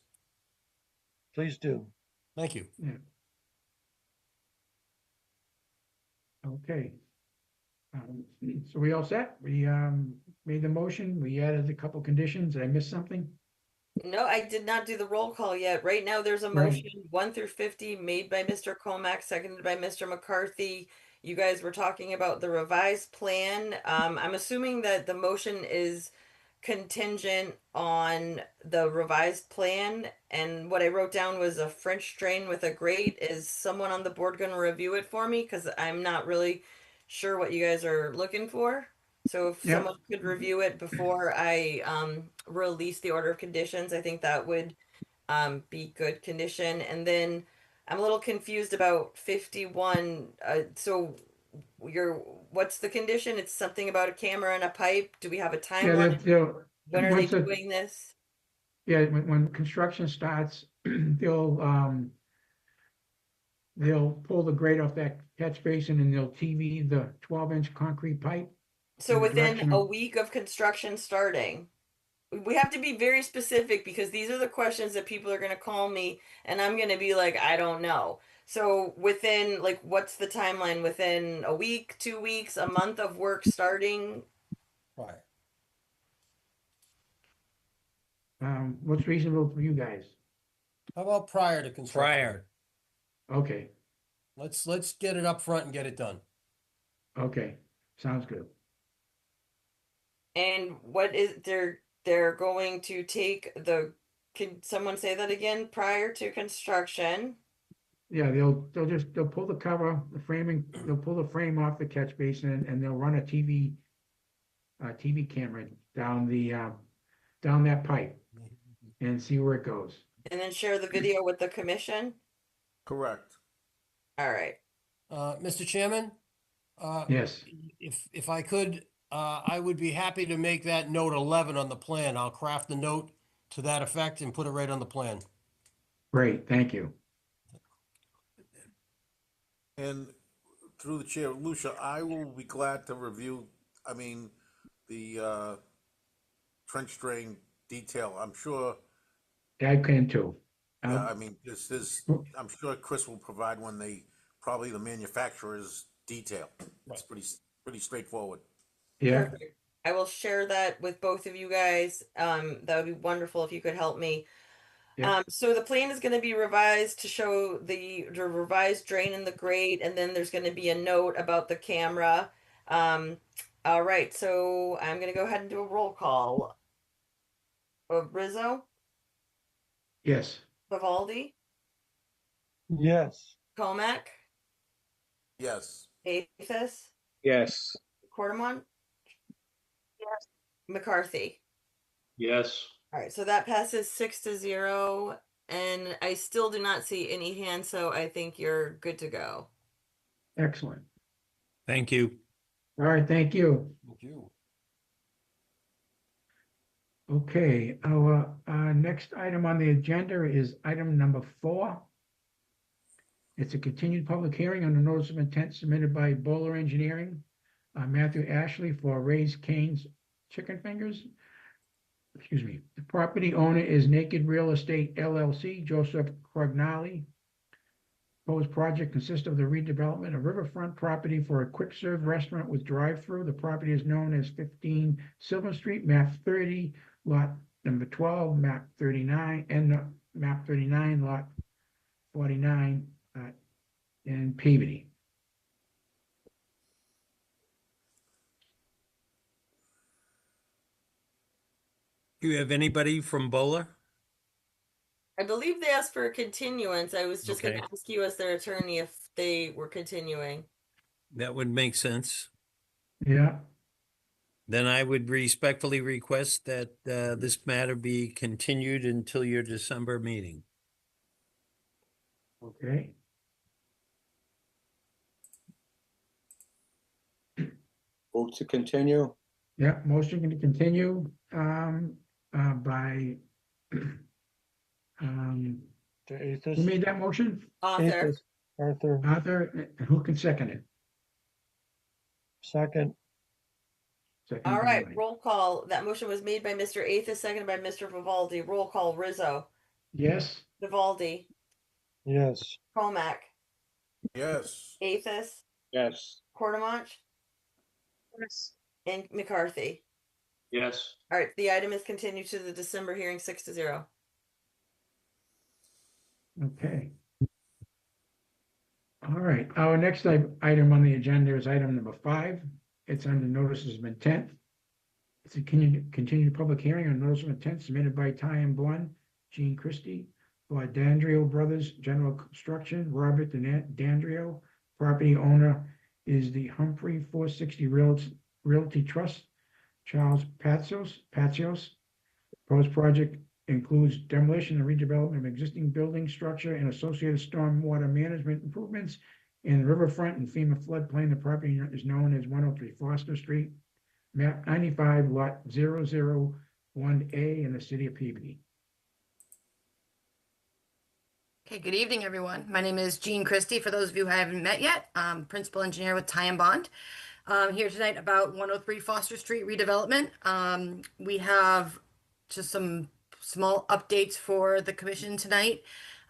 Please do. Thank you. Yeah. Okay. So we all set? We made the motion. We added a couple conditions. Did I miss something? No, I did not do the roll call yet. Right now, there's a Right. motion 1 through 50 made by Mr. Comack, seconded by Mr. McCarthy. You guys were talking about the revised plan. I'm assuming that the motion is contingent on the revised plan. And what I wrote down was a French drain with a grate. Is someone on the board going to review it for me? Because I'm not really sure what you guys are looking for. So if Yep. someone could review it before I release the order of conditions, I think that would be good condition. And then I'm a little confused about 51. So what's the condition? It's something about a camera and a pipe. Do we have a Yeah, timeline? When are they once doing this? yeah, when construction starts, they'll pull the grate off that catch basin and they'll TV the 12-inch concrete pipe So in the within direction a of, week of construction starting. We have to be very specific because these are the questions that people are going to call me and I'm going to be like, I don't know. So within, like, what's the timeline? Within a week, 2 weeks, a month of work starting? Right. what's reasonable for you guys? How about prior to construction? Prior. Okay, Let's get it up front and get it done. okay, sounds good. And what is they're going to take can someone say that again? Prior to construction. Yeah, they'll pull the cover, the framing, they'll pull the frame off the catch basin and they'll run a TV camera down that pipe and see where it goes. And then share the video with the commission. correct. All right. Mr. Chairman, Yes, if I could, I would be happy to make that note 11 on the plan. I'll craft the note to that effect and put it right on the plan. great, thank you. And through the chair, Lucia, I will be glad to review, the trench drain detail. I'm sure, I can too. yeah, this is, I'm sure Chris will provide probably the manufacturer's detail. It's pretty straightforward. Yeah, Perfect. I will share that with both of you guys. That would be wonderful if you could help me. Yeah. So the plan is going to be revised to show the revised drain in the grate, and then there's going to be a note about the camera. All right, so I'm going to go ahead and do a roll call. Rizzo, yes, Vivaldi, Yes. Comac, Yes, Aphis, Yes. Quartermont, McCarthy. Yes. All right, so that passes 6-0, and I still do not see any hands, so I think you're good to go. Excellent. Thank you. All right, thank you. Thank you. Okay, our next item on the agenda is item number 4. It's a continued public hearing on the notice of intent submitted by Bowler Engineering, Matthew Ashley for Raised Cane's Chicken Fingers. Excuse me. The property owner is Naked Real Estate LLC, Joseph Crognali. Proposed project consists of the redevelopment of riverfront property for a quick-serve restaurant with drive-through. The property is known as 15 Sylvan Street, map 30, lot number 12, map 39, and map 39, lot 49, in Peabody. Do you have anybody from Bowler? I believe they asked for a continuance. I was just going Okay. to ask you as their attorney if they were continuing. That would make sense. Yeah, Then I would respectfully request that this matter be continued until your December meeting. okay. Move to continue. Yeah, motion to continue by To who Aethis. made that motion? Author. Aethis. Arthur, Arthur, and who can second it? second. Second All by right, Mike. roll call. That motion was made by Mr. Aethis, seconded by Mr. Vivaldi. Roll call. Rizzo, Yes, Vivaldi, Yes. Comac, Yes. Aethis, Yes. Quartermont, Yes. and McCarthy. Yes. All right, the item is continued to the December hearing 6-0. okay. All right, our next item on the agenda is item number 5. It's under notices of intent. It's a continued public hearing on notice of intent submitted by Ty and Blund, Gene Christie, for Dandrio Brothers General Construction, Robert Dandrio. Property owner is the Humphrey 460 Realty Trust, Charles Patsios. Proposed project includes demolition and redevelopment of existing building structure and associated stormwater management improvements in riverfront and FEMA floodplain. The property is known as 103 Foster Street, map 95, lot 001A in the city of Peabody. Okay, good evening, everyone. My name is Jean Christie. For those of you who I haven't met yet, I'm principal engineer with Ty and Bond. Here tonight about 103 Foster Street redevelopment. We have just some small updates for the commission tonight.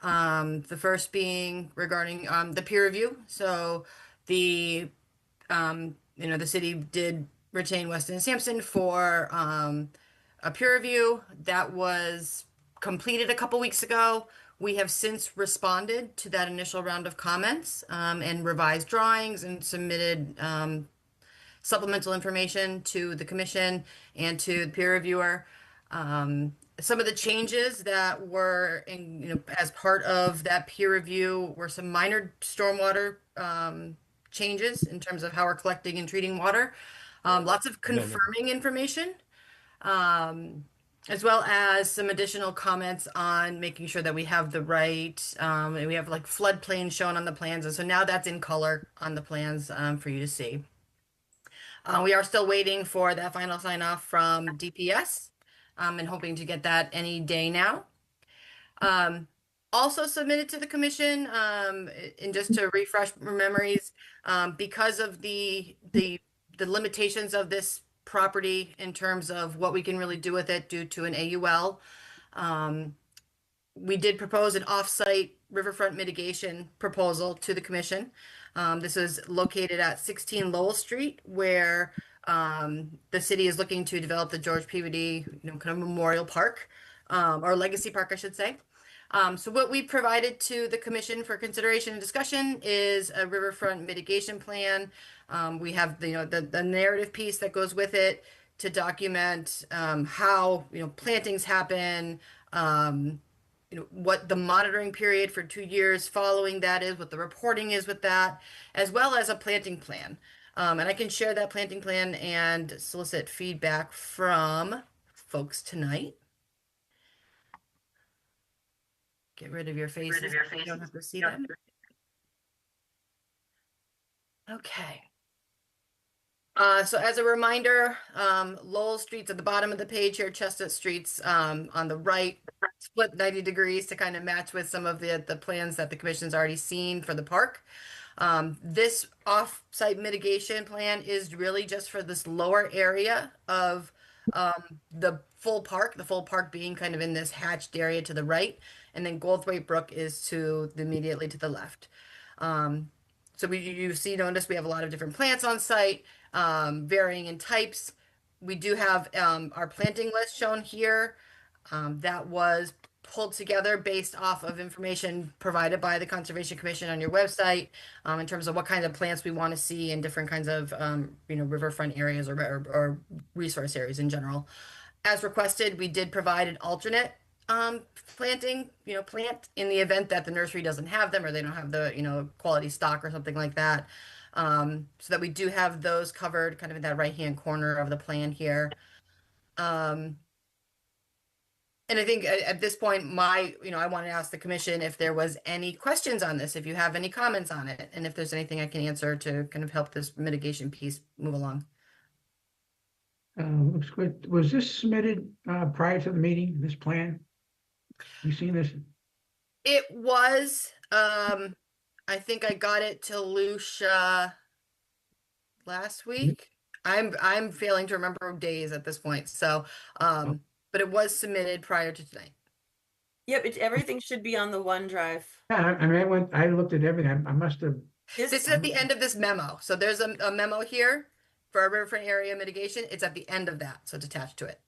The first being regarding the peer review. So the the city did retain Weston and Sampson for a peer review that was completed a couple weeks ago. We have since responded to that initial round of comments and revised drawings and submitted supplemental information to the commission and to the peer reviewer. Some of the changes that were as part of that peer review were some minor stormwater changes in terms of how we're collecting and treating water. Lots of confirming information, as well as some additional comments on making sure that we have the right, and we have like floodplain shown on the plans. And so now that's in color on the plans for you to see. We are still waiting for that final sign off from DPS and hoping to get that any day now. Also submitted to the commission, and just to refresh memories, because of the limitations of this property in terms of what we can really do with it due to an AUL. We did propose an off-site riverfront mitigation proposal to the commission. This is located at 16 Lowell Street, where the city is looking to develop the George Peabody, kind of memorial park, or legacy park, I should say. So what we provided to the commission for consideration and discussion is a riverfront mitigation plan. We have the narrative piece that goes with it to document how plantings happen, what the monitoring period for 2 years following that is, what the reporting is with that, as well as a planting plan. And I can share that planting plan and solicit feedback from folks tonight. get rid of your faces. You don't have to see them. Okay. So as a reminder, Lowell Street's at the bottom of the page here, Chestnut Street's on the right, split 90 degrees to kind of match with some of the plans that the commission's already seen for the park. This off-site mitigation plan is really just for this lower area of the full park being kind of in this hatched area to the right, and then Goldthwaite Brook is immediately to the left. So notice we have a lot of different plants on site, varying in types. We do have our planting list shown here. That was pulled together based off of information provided by the Conservation Commission on your website, in terms of what kind of plants we want to see in different kinds of riverfront areas or resource areas in general. As requested, we did provide an alternate planting, plant in the event that the nursery doesn't have them or they don't have the, quality stock or something like that. So that we do have those covered kind of in that right-hand corner of the plan here. And I think at this point, I want to ask the commission if there was any questions on this, if you have any comments on it, and if there's anything I can answer to kind of help this mitigation piece move along. Looks good. Was this submitted prior to the meeting, this plan? You seen this? It was, I think I got it to Lucia last week. I'm failing to remember days at this point. So, but it was submitted prior to tonight. Yep, everything should be on the OneDrive. Yeah, I mean, I looked at everything. I must have. This is at the end of this memo. So there's a memo here for our riverfront area mitigation. It's at the end of that, so it's attached to it.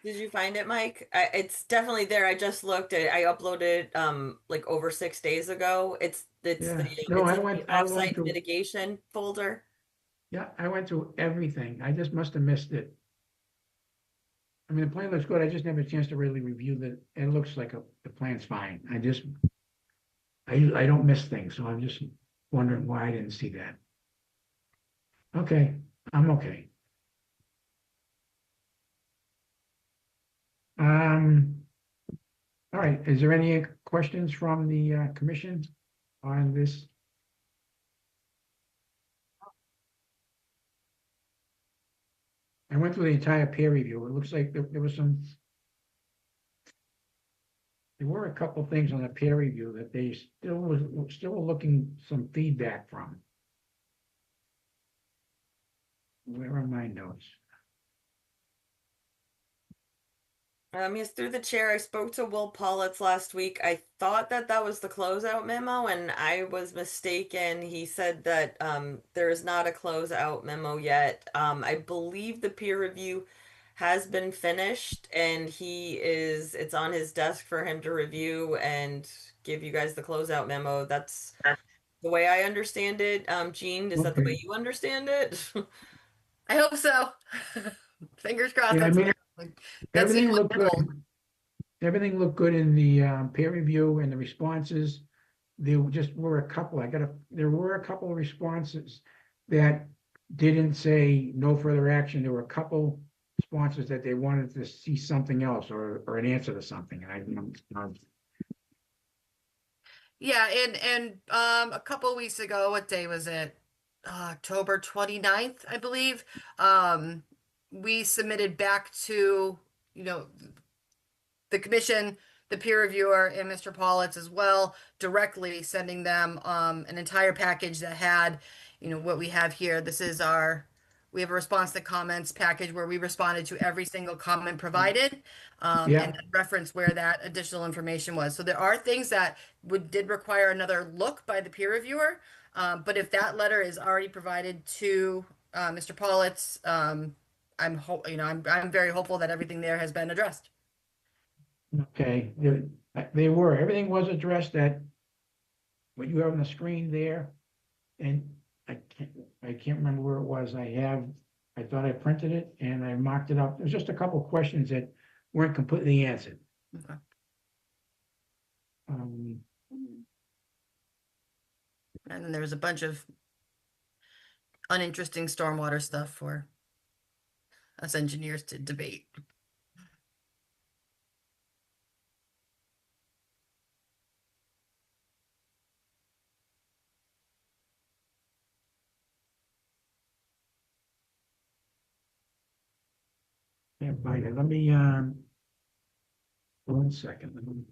Did you find it, Mike? It's definitely there. I just looked at it. I uploaded like over 6 days ago. It's Yeah. the No, it's I in went- the I went offsite to- mitigation folder. Yeah, I went through everything. I just must have missed it. I mean, the plan looks good. I just never had a chance to really review it looks like the plan's fine. I don't miss things, so I'm just wondering why I didn't see that. Okay, I'm okay. All right, is there any questions from the commission on this? I went through the entire peer review. It looks like there were a couple things on the peer review that they still looking some feedback from. Where are my notes? Yes, through the chair, I spoke to Will Politz last week. I thought that was the closeout memo, and I was mistaken. He said that there is not a closeout memo yet. I believe the peer review has been finished, and it's on his desk for him to review and give you guys the closeout memo. That's the way I understand it. Jean, is that the way Okay. you understand it? I hope so. Fingers crossed. Yeah, I mean, That's everything the looked goal. good. Everything looked good in the peer review and the responses. There just were a couple, there were a couple of responses that didn't say no further action. There were a couple responses that they wanted to see something else or an answer to something. Yeah, and a couple of weeks ago, what day was it? October 29th, I believe. We submitted back to, the commission, the peer reviewer, and Mr. Politz as well, directly sending them an entire package that had, what we have here. We have a response to comments package where we responded to every single comment provided, Yeah. and reference where that additional information was. So there are things that did require another look by the peer reviewer, but if that letter is already provided to Mr. Politz, I'm very hopeful that everything there has been addressed. Okay, they were, everything was addressed at what you have on the screen there. And I can't, I can't remember where it was. I thought I printed it and I marked it up. There's just a couple of questions that weren't completely answered. Okay. Um, And then there was a bunch of uninteresting stormwater stuff for us engineers to debate. Can't find it. Let me, 1 second.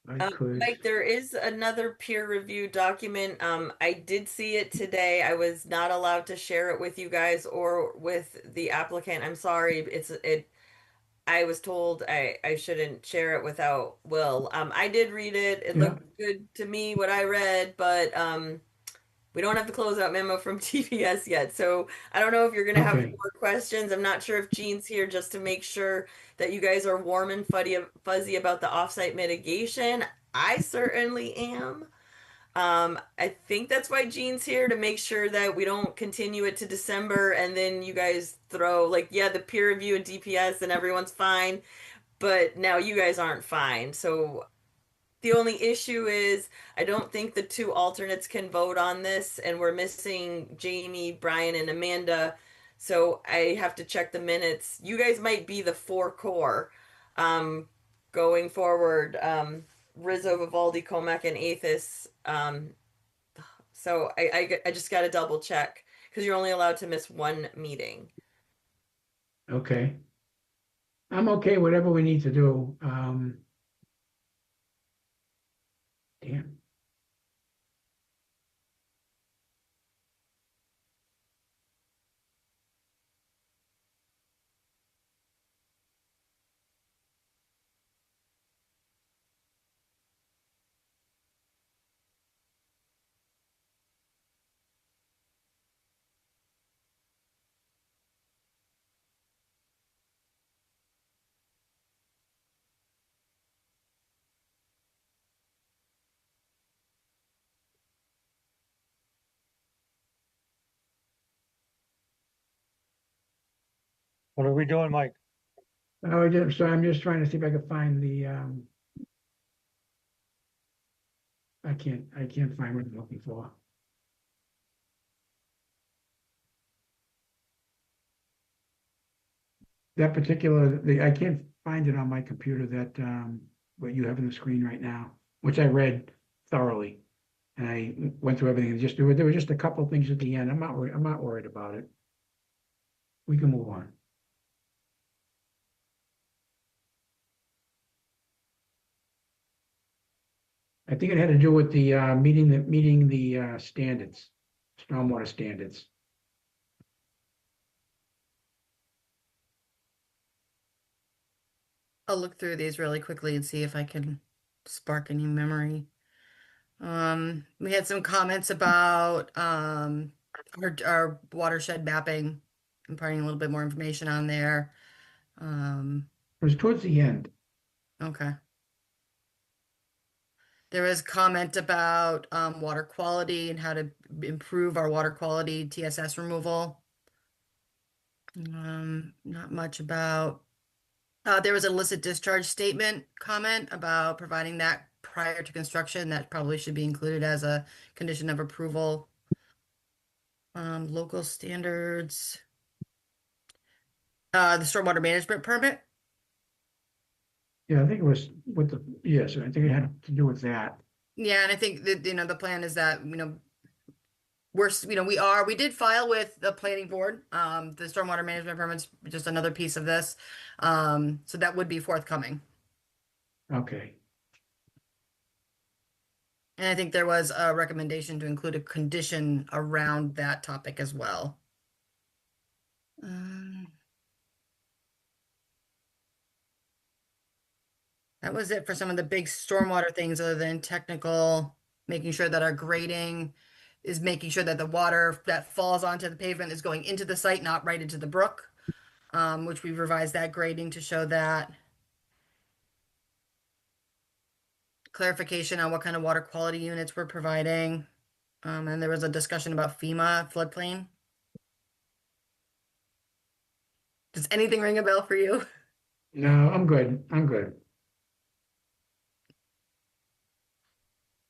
I could, Mike, there is another peer review document. I did see it today. I was not allowed to share it with you guys or with the applicant. I'm sorry. I was told I shouldn't share it without Will. I did read it. It yeah, looked good to me what I read, but we don't have the closeout memo from TPS yet. So I don't know if you're gonna have okay, more questions. I'm not sure if Gene's here just to make sure that you guys are warm and fuzzy about the offsite mitigation. I certainly am. I think that's why Gene's here to make sure that we don't continue it to December and then you guys throw like, yeah, the peer review and DPS and everyone's fine, but now you guys aren't fine. So the only issue is I don't think the two alternates can vote on this, and we're missing Jamie, Brian, and Amanda. So I have to check the minutes. You guys might be the four core going forward. Rizzo, Vivaldi, Comac, and Athos. So I just got to double check because you're only allowed to miss one meeting. okay. I'm okay, whatever we need to do. Damn. What are we doing, Mike? Oh, so I'm just trying to see if I can find the, I can't find what I'm looking for. That particular, I can't find it on my computer that, what you have on the screen right now, which I read thoroughly. And I went through everything and there were just a couple of things at the end. I'm not worried about it. We can move on. I think it had to do with the, meeting the, standards, stormwater standards. I'll look through these really quickly and see if I can spark any memory. We had some comments about our watershed mapping and providing a little bit more information on there. It was towards the end. Okay. There was comment about water quality and how to improve our water quality TSS removal. Not much about. There was an illicit discharge statement comment about providing that prior to construction. That probably should be included as a condition of approval. Local standards. The stormwater management permit. Yeah, I think it was with the, yes, I think it had to do with that. Yeah, and I think that, the plan is that, we did file with the planning board. The stormwater management permit's just another piece of this. So that would be forthcoming. Okay, And I think there was a recommendation to include a condition around that topic as well. That was it for some of the big stormwater things other than technical, making sure that our grading is making sure that the water that falls onto the pavement is going into the site, not right into the brook, which we revised that grading to show that. clarification on what kind of water quality units we're providing. And there was a discussion about FEMA floodplain. Does anything ring a bell for you? No, I'm good. I'm good.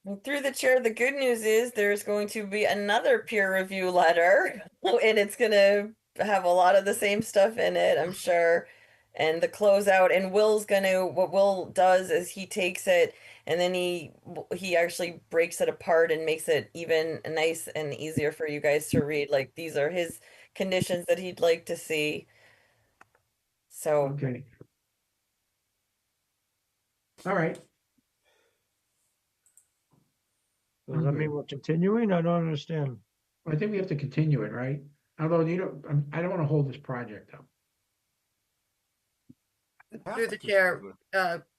And through the chair, the good news is there's going to be another peer review letter, and it's going to have a lot of the same stuff in it, I'm sure. And the closeout, and what Will does is he takes it and then he actually breaks it apart and makes it even nice and easier for you guys to read. Like these are his conditions that he'd like to see. So Okay. All right. Does that mean good. we're continuing? I don't understand. I think we have to continue it, right? Although I don't want to hold this project up. Through the chair,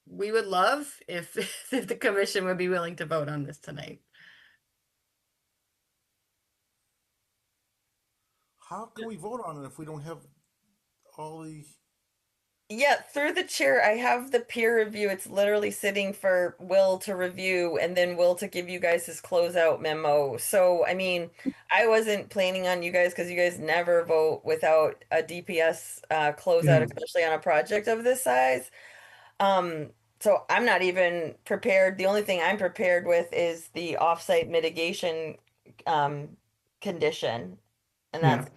we would love if if the commission would be willing to vote on this tonight. How can we vote on it if we don't have all the? yeah, through the chair, I have the peer review. It's literally sitting for Will to review and then Will to give you guys his closeout memo. So, I mean, I wasn't planning on you guys because you guys never vote without a DPS closeout, Yeah. especially on a project of this size. Um, so I'm not even prepared. The only thing I'm prepared with is the offsite mitigation um, condition, and Yeah. that's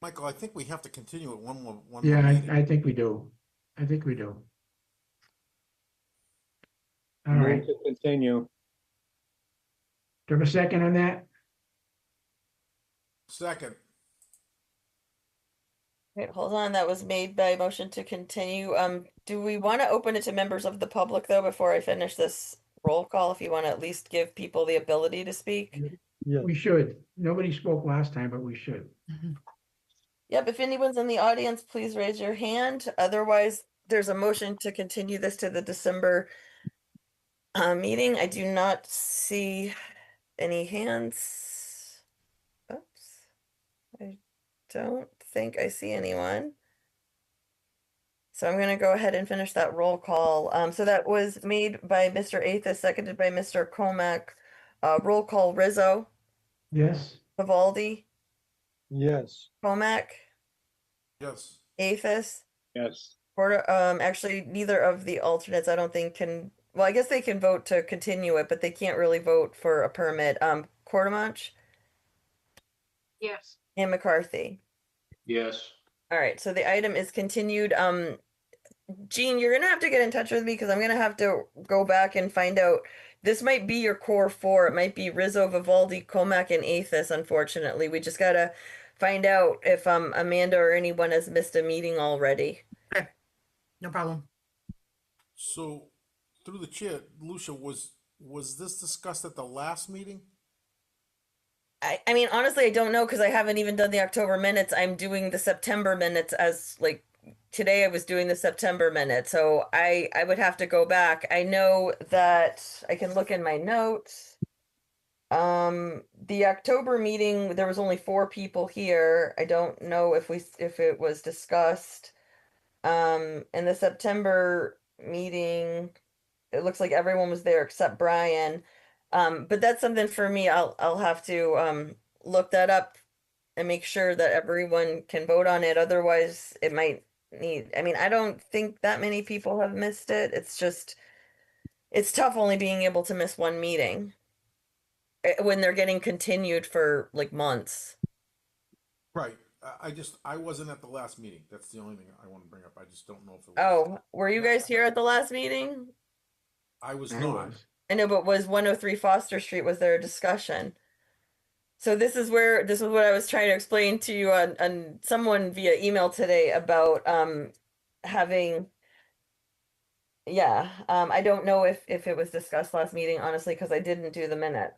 Michael, I think we have to continue it one more Yeah, meeting. I think we do. I think we do. All Move right. to continue. Do you have a second on that? Second, Wait, hold on. That was made by motion to continue. Do we want to open it to members of the public though before I finish this roll call? If you want to at least give people the ability to speak. Yeah. We should. Nobody spoke last time, but we should. Yep, if anyone's in the audience, please raise your hand. Otherwise, there's a motion to continue this to the December meeting. I do not see any hands. Oops. I don't think I see anyone. So I'm going to go ahead and finish that roll call. So that was made by Mr. Athos, seconded by Mr. Comack. Roll call Rizzo, Yes? Vivaldi, Yes. Comack, yes. Athos. Yes. Actually, neither of the alternates I don't think can, well, I guess they can vote to continue it, but they can't really vote for a permit. Quartermanch Yes. and McCarthy. Yes. All right, so the item is continued. Gene, you're gonna have to get in touch with me because I'm gonna have to go back and find out. This might be your core four. It might be Rizzo, Vivaldi, Comack, and Athos, unfortunately. We just gotta find out if Amanda or anyone has missed a meeting already. Okay, no problem. So, through the chair, Lucia, was this discussed at the last meeting? I mean, honestly, I don't know because I haven't even done the October minutes. I'm doing the September minutes as like today I was doing the September minutes. So I would have to go back. I know that I can look in my notes. The October meeting, there was only 4 people here. I don't know if it was discussed. In the September meeting, it looks like everyone was there except Brian. But that's something for me. I'll have to look that up and make sure that everyone can vote on it. Otherwise, it might need, I mean, I don't think that many people have missed it. It's just it's tough only being able to miss one meeting when they're getting continued for like months. Right. I wasn't at the last meeting. That's the only thing I want to bring up. I just don't know if it was. Oh, were you guys here at the last meeting? I was I not. was. I know, but was 103 Foster Street, was there a discussion? So this is what I was trying to explain to you on someone via email today about having I don't know if it was discussed last meeting, honestly, because I didn't do the minute.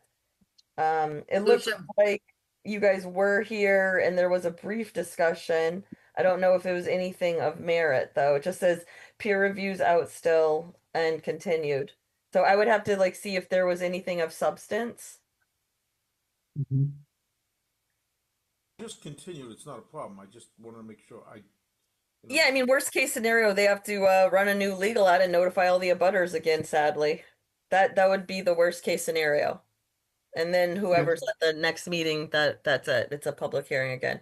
It looks Lucia. like you guys were here and there was a brief discussion. I don't know if it was anything of merit though. It just says peer reviews out still and continued. So I would have to like see if there was anything of substance. Mhm. Just continued. It's not a problem. I just wanted to make sure Yeah, I mean, worst case scenario, they have to run a new legal ad and notify all the abutters again, sadly. That would be the worst case scenario. And then whoever's at the next meeting, that's it. It's a public hearing again.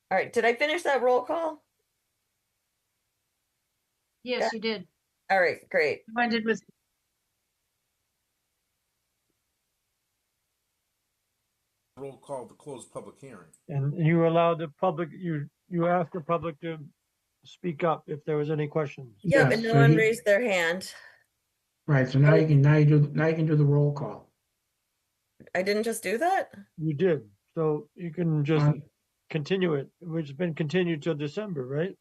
All right, did I finish that roll call? Yes, you did. All right, great. I did with, Roll call to close public hearing. And you allowed the public, you asked the public to speak up if there was any questions. Yeah, Yes, but no so one he- raised their hand. Right, so now you can do the roll call. I didn't just do that? You did, so you can just On- continue it, which has been continued till December, right?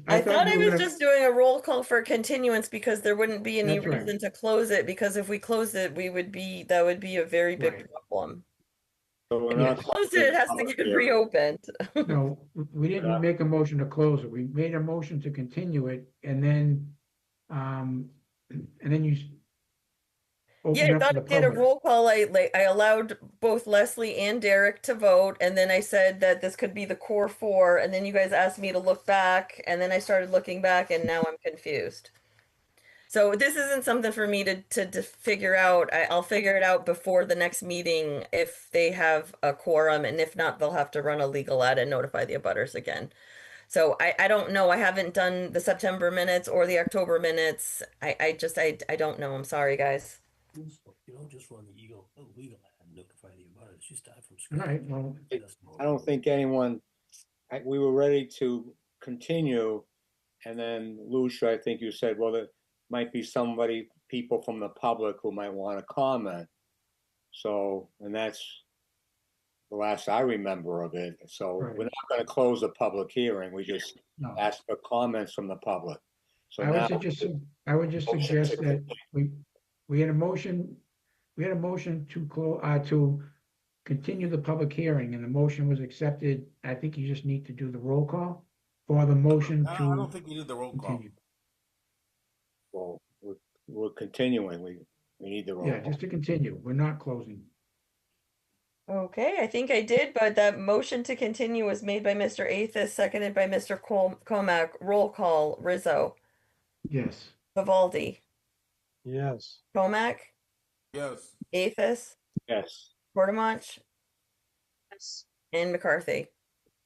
I thought I you were was gonna- just doing a roll call for continuance because there wouldn't be any That's right. reason to close it, because if we closed it, that would be a very big Right. problem. So we're Yes. not. Close it, it has to Public get hearing. reopened. No, we didn't make a motion to close it. We made a motion to continue it and then you Yeah, open I up to thought the I did a public. roll call. I allowed both Leslie and Derek to vote, and then I said that this could be the core four, and then you guys asked me to look back, and then I started looking back, and now I'm confused. So this isn't something for me to figure out. I'll figure it out before the next meeting if they have a quorum, and if not, they'll have to run a legal ad and notify the abutters again. So I don't know. I haven't done the September minutes or the October minutes. I don't know. I'm sorry, guys. You don't just run the legal ad and notify the abutters. You start from All scratch. right, well, I don't think anyone, we were ready to continue. And then Lucia, I think you said, well, there might be people from the public who might want to comment. So, and that's the last I remember of it. So Right. we're not going to close the public hearing. We just no. ask for comments from the public. So I now, would just suggest that we had a motion to continue the public hearing, and the motion was accepted. I think you just need to do the roll call for the motion I to don't think you did the roll call. continue. well, we're continuing. We need the roll Yeah, call. just to continue. We're not closing. Okay, I think I did, but that motion to continue was made by Mr. Athis, seconded by Mr. Comack. Roll call, Rizzo, Yes. Vivaldi, Yes. Comack, Yes. Athis, Yes. Portamonch, yes. and McCarthy.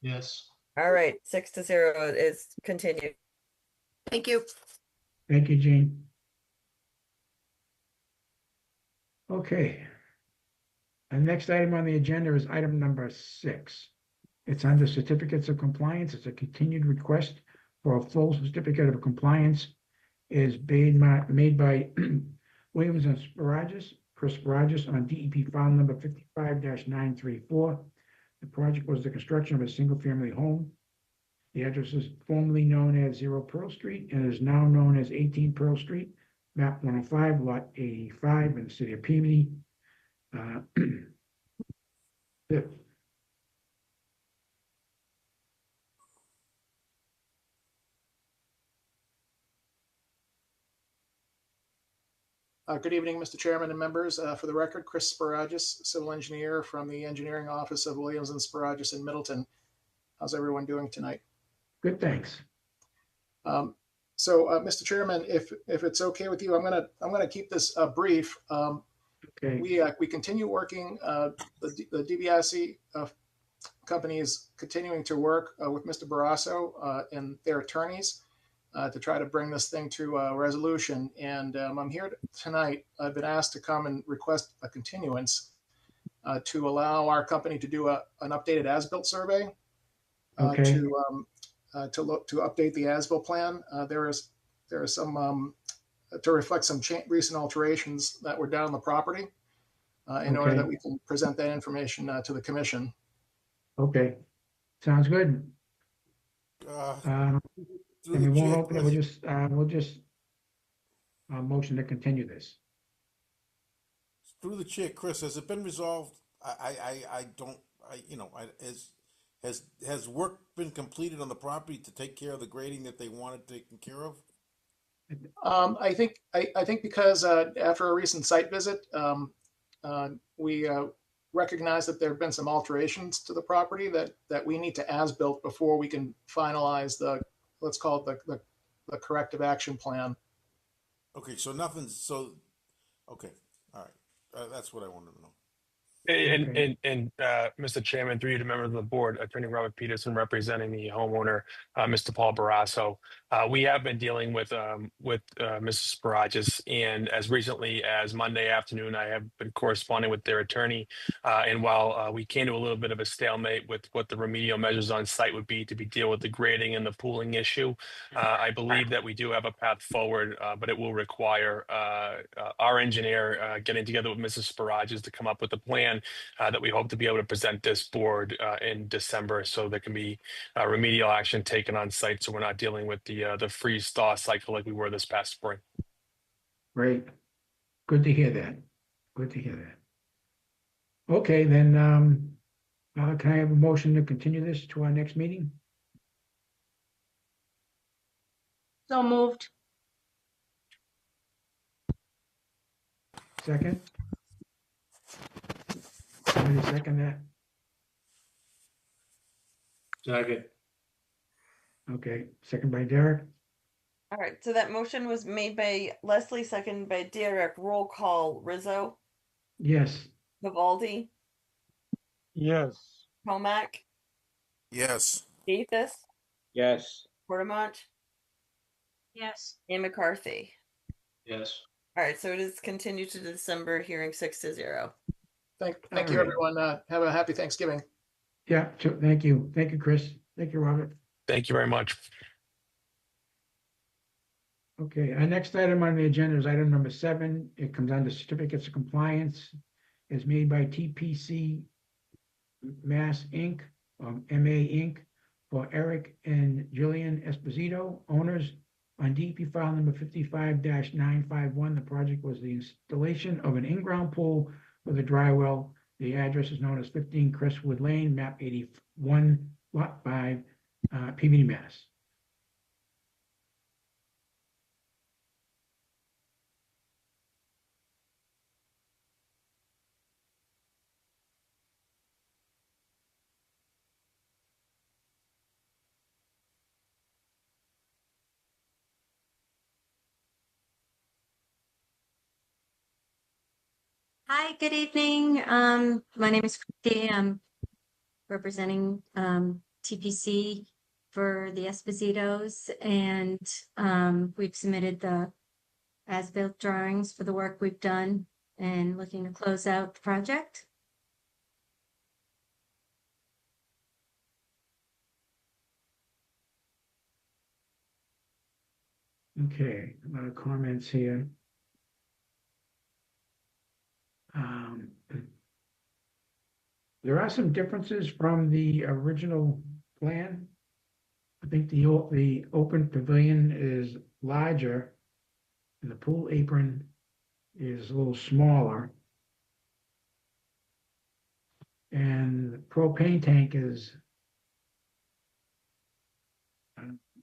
Yes. All right, 6-0 is continued. Thank you. Thank you, Jean. Okay. The next item on the agenda is item number 6. It's under certificates of compliance. It's a continued request for a full certificate of compliance is made by Williams and Chris Sparagus on DEP file number 55-934. The project was the construction of a single-family home. The address is formerly known as 0 Pearl Street and is now known as 18 Pearl Street, map 105, lot 85 in the city of Peabody. the- Good evening, Mr. Chairman and members. For the record, Chris Sparagus, civil engineer from the engineering office of Williams and Sparagus in Middleton. How's everyone doing tonight? Good, thanks. Mr. Chairman, if it's okay with you, I'm gonna keep this brief. Okay, We continue working. The DBIC company is continuing to work with Mr. Barrasso and their attorneys to try to bring this thing to a resolution. And I'm here tonight. I've been asked to come and request a continuance to allow our company to do an updated as-built survey Okay. to update the as-built plan. There is some to reflect some recent alterations that were done on the property in order Okay. that we can present that information to the commission. okay. Sounds good. Through And we the won't chair, open it, Chris, we'll just motion to continue this. through the chair, Chris, has it been resolved? I don't, has work been completed on the property to take care of the grading that they wanted taken care of? I think because after a recent site visit, we recognize that there have been some alterations to the property that we need to as-built before we can finalize the, let's call it the corrective action plan. Okay, so nothing's, so, okay, all right. That's what I wanted to know. Okay. Mr. Chairman, through you to members of the board, Attorney Robert Peterson representing the homeowner, Mr. Paul Barrasso. We have been dealing with Mrs. Sparagus, and as recently as Monday afternoon, I have been corresponding with their attorney. And while we came to a little bit of a stalemate with what the remedial measures on site would be to deal with the grading and the pooling issue, I believe that we do have a path forward, but it will require our engineer getting together with Mrs. Sparagus to come up with a plan that we hope to be able to present this board in December, so there can be remedial action taken on site, so we're not dealing with the freeze thaw cycle like we were this past spring. Great. Good to hear that. Good to hear that. Okay, then, can I have a motion to continue this to our next meeting? So moved. Second? Somebody second that? Second. Okay, second by Derek. All right, so that motion was made by Leslie, seconded by Derek. Roll call: Rizzo, Yes. Vivaldi, Yes. Comac, Yes. Gaithis, Yes. Portamont, Yes. and McCarthy. Yes. All right, so it is continued to December, hearing 6-0. Thank All you, right. everyone. Have a happy Thanksgiving. Yeah, thank you. Thank you, Chris. Thank you, Robert. Thank you very much. Okay, our next item on the agenda is item number 7. It comes under certificates of compliance. It's made by TPC Mass Inc., MA Inc., for Eric and Jillian Esposito, owners, on DP file number 55-951. The project was the installation of an in-ground pool for the dry well. The address is known as 15 Crestwood Lane, map 81, lot 5, Peabody, Mass. Hi, good evening. My name is Christy. I'm representing TPC for the Espositos, and we've submitted the as-built drawings for the work we've done and looking to close out the project. Okay, a lot of comments here. There are some differences from the original plan. I think the open pavilion is larger and the pool apron is a little smaller. And the propane tank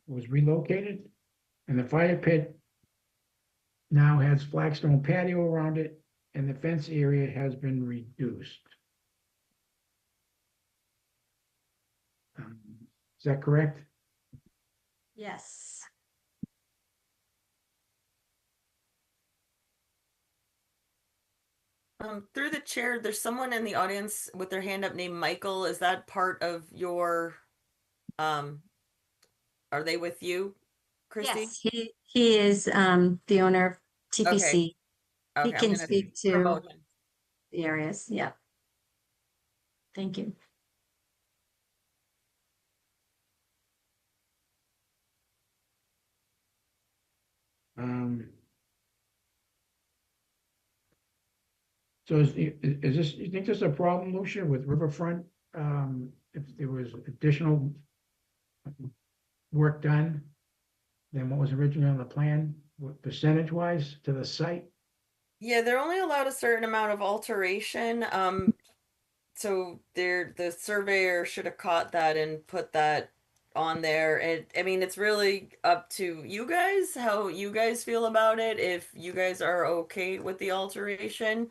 was relocated, and the fire pit now has flagstone patio around it, and the fence area has been reduced. Is that correct? Yes. Through the chair, there's someone in the audience with their hand up named Michael. Is that part of your, are they with you, Christy? Yes, he is the owner of TPC. Okay. He I'm can gonna speak to promote him. the areas. Yeah. Thank you. So is this, you think there's a problem, Lucia, with Riverfront? If there was additional work done than what was originally on the plan, percentage wise to the site? Yeah, they're only allowed a certain amount of alteration. So the surveyor should have caught that and put that on there. And I mean, it's really up to you guys, how you guys feel about it. If you guys are okay with the alteration,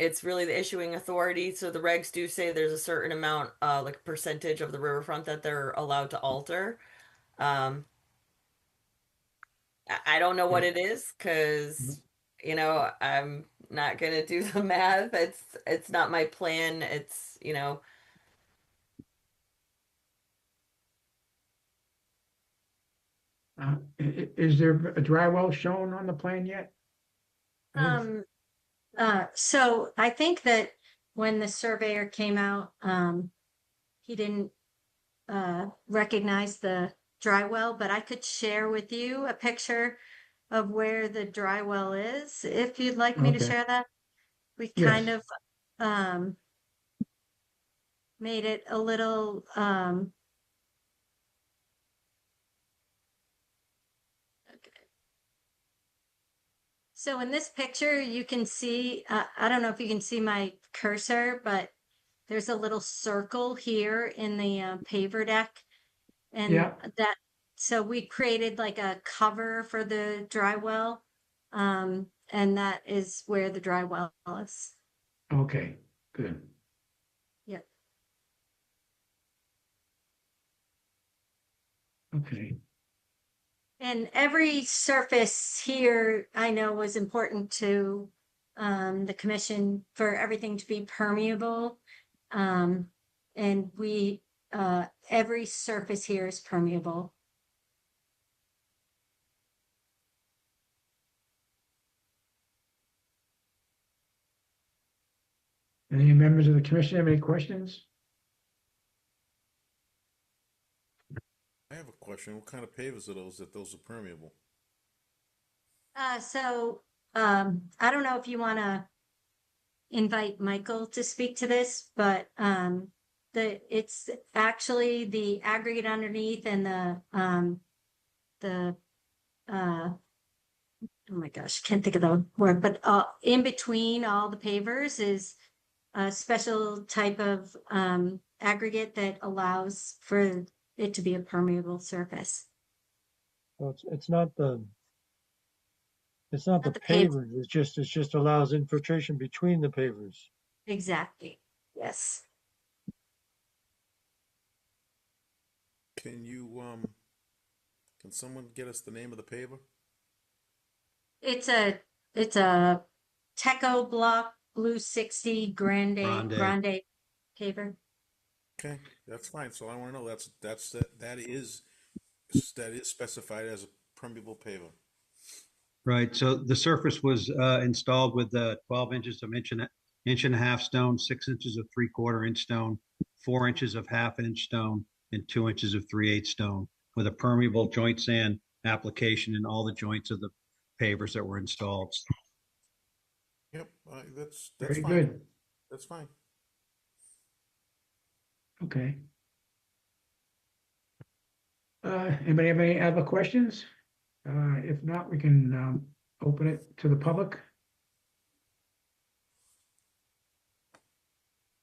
it's really the issuing authority. So the regs do say there's a certain amount, like percentage of the riverfront that they're allowed to alter. Um, I don't know what Yeah. it is because, I'm not gonna do the math. It's not my plan. It's. Is there a dry well shown on the plan yet? So I think that when the surveyor came out, he didn't recognize the dry well, but I could share with you a picture of where the dry well is, if you'd like me to Okay. share that. We Yes. kind of made it a little so in this picture, you can see, I don't know if you can see my cursor, but there's a little circle here in the paver deck. And Yeah. so we created like a cover for the dry well. And that is where the dry well is. Okay, good. Yeah. Okay. And every surface here I know was important to the commission for everything to be permeable. And every surface here is permeable. Any members of the commission have any questions? I have a question. What kind of pavers are those that those are permeable? So I don't know if you want to invite Michael to speak to this, but it's actually the aggregate underneath and the oh my gosh, can't think of the word, but in between all the pavers is a special type of aggregate that allows for it to be a permeable surface. So it's not the Not the pavers. pavers, it just allows infiltration between the pavers. Exactly. Yes. Can you can someone get us the name of the paver? It's a Teco Block Blue 60 Grande paver. Okay, that's fine. So I want to know that is specified as a permeable paver. Right, so the surface was installed with 12 inches of inch and a half stone, 6 inches of 3/4 inch stone, 4 inches of half-inch stone, and 2 inches of 3/8 stone, with a permeable joint sand application in all the joints of the pavers that were installed. Yep, that's Very fine. good. That's fine. Okay. Anybody have any other questions? If not, we can open it to the public.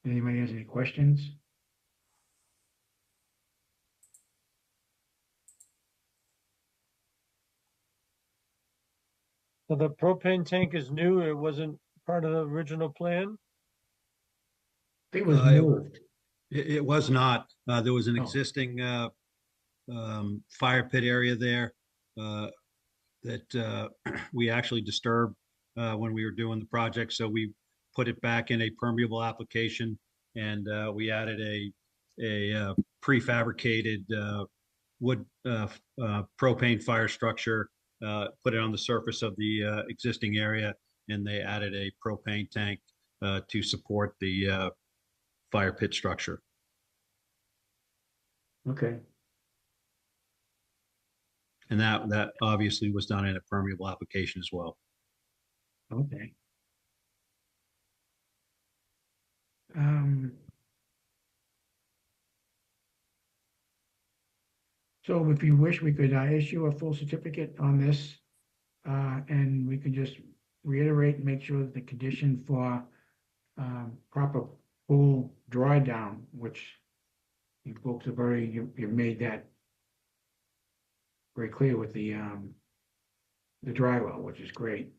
Anybody has any questions? So the propane tank is new, it wasn't part of the original plan? I think it was Uh, it- moved. It was not. There was an Oh. existing fire pit area there that we actually disturbed when we were doing the project. So we put it back in a permeable application, and we added a prefabricated wood propane fire structure, put it on the surface of the existing area, and they added a propane tank to support the fire pit structure. Okay. And that obviously was done in a permeable application as well. Okay. So if you wish, we could issue a full certificate on this. And we could just reiterate and make sure that the condition for proper pool dry down, which you folks have already, you've made that very clear with the dry well, which is great.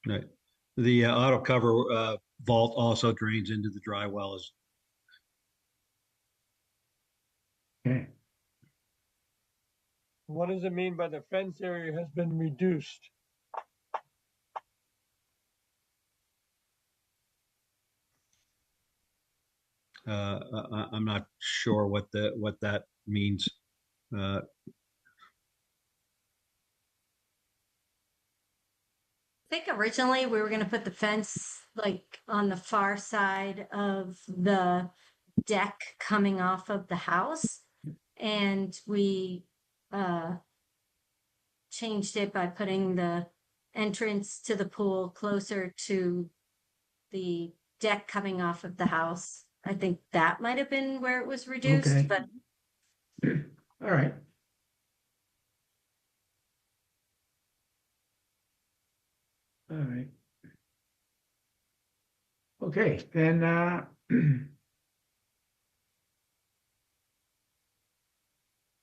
Right. The auto cover vault also drains into the dry wells. Okay. What does it mean by the fence area has been reduced? I'm not sure what that means. I think originally we were gonna put the fence like on the far side of the deck coming off of the house. And we changed it by putting the entrance to the pool closer to the deck coming off of the house. I think that might have been where it was reduced, Okay. but All right. All right. Okay, then,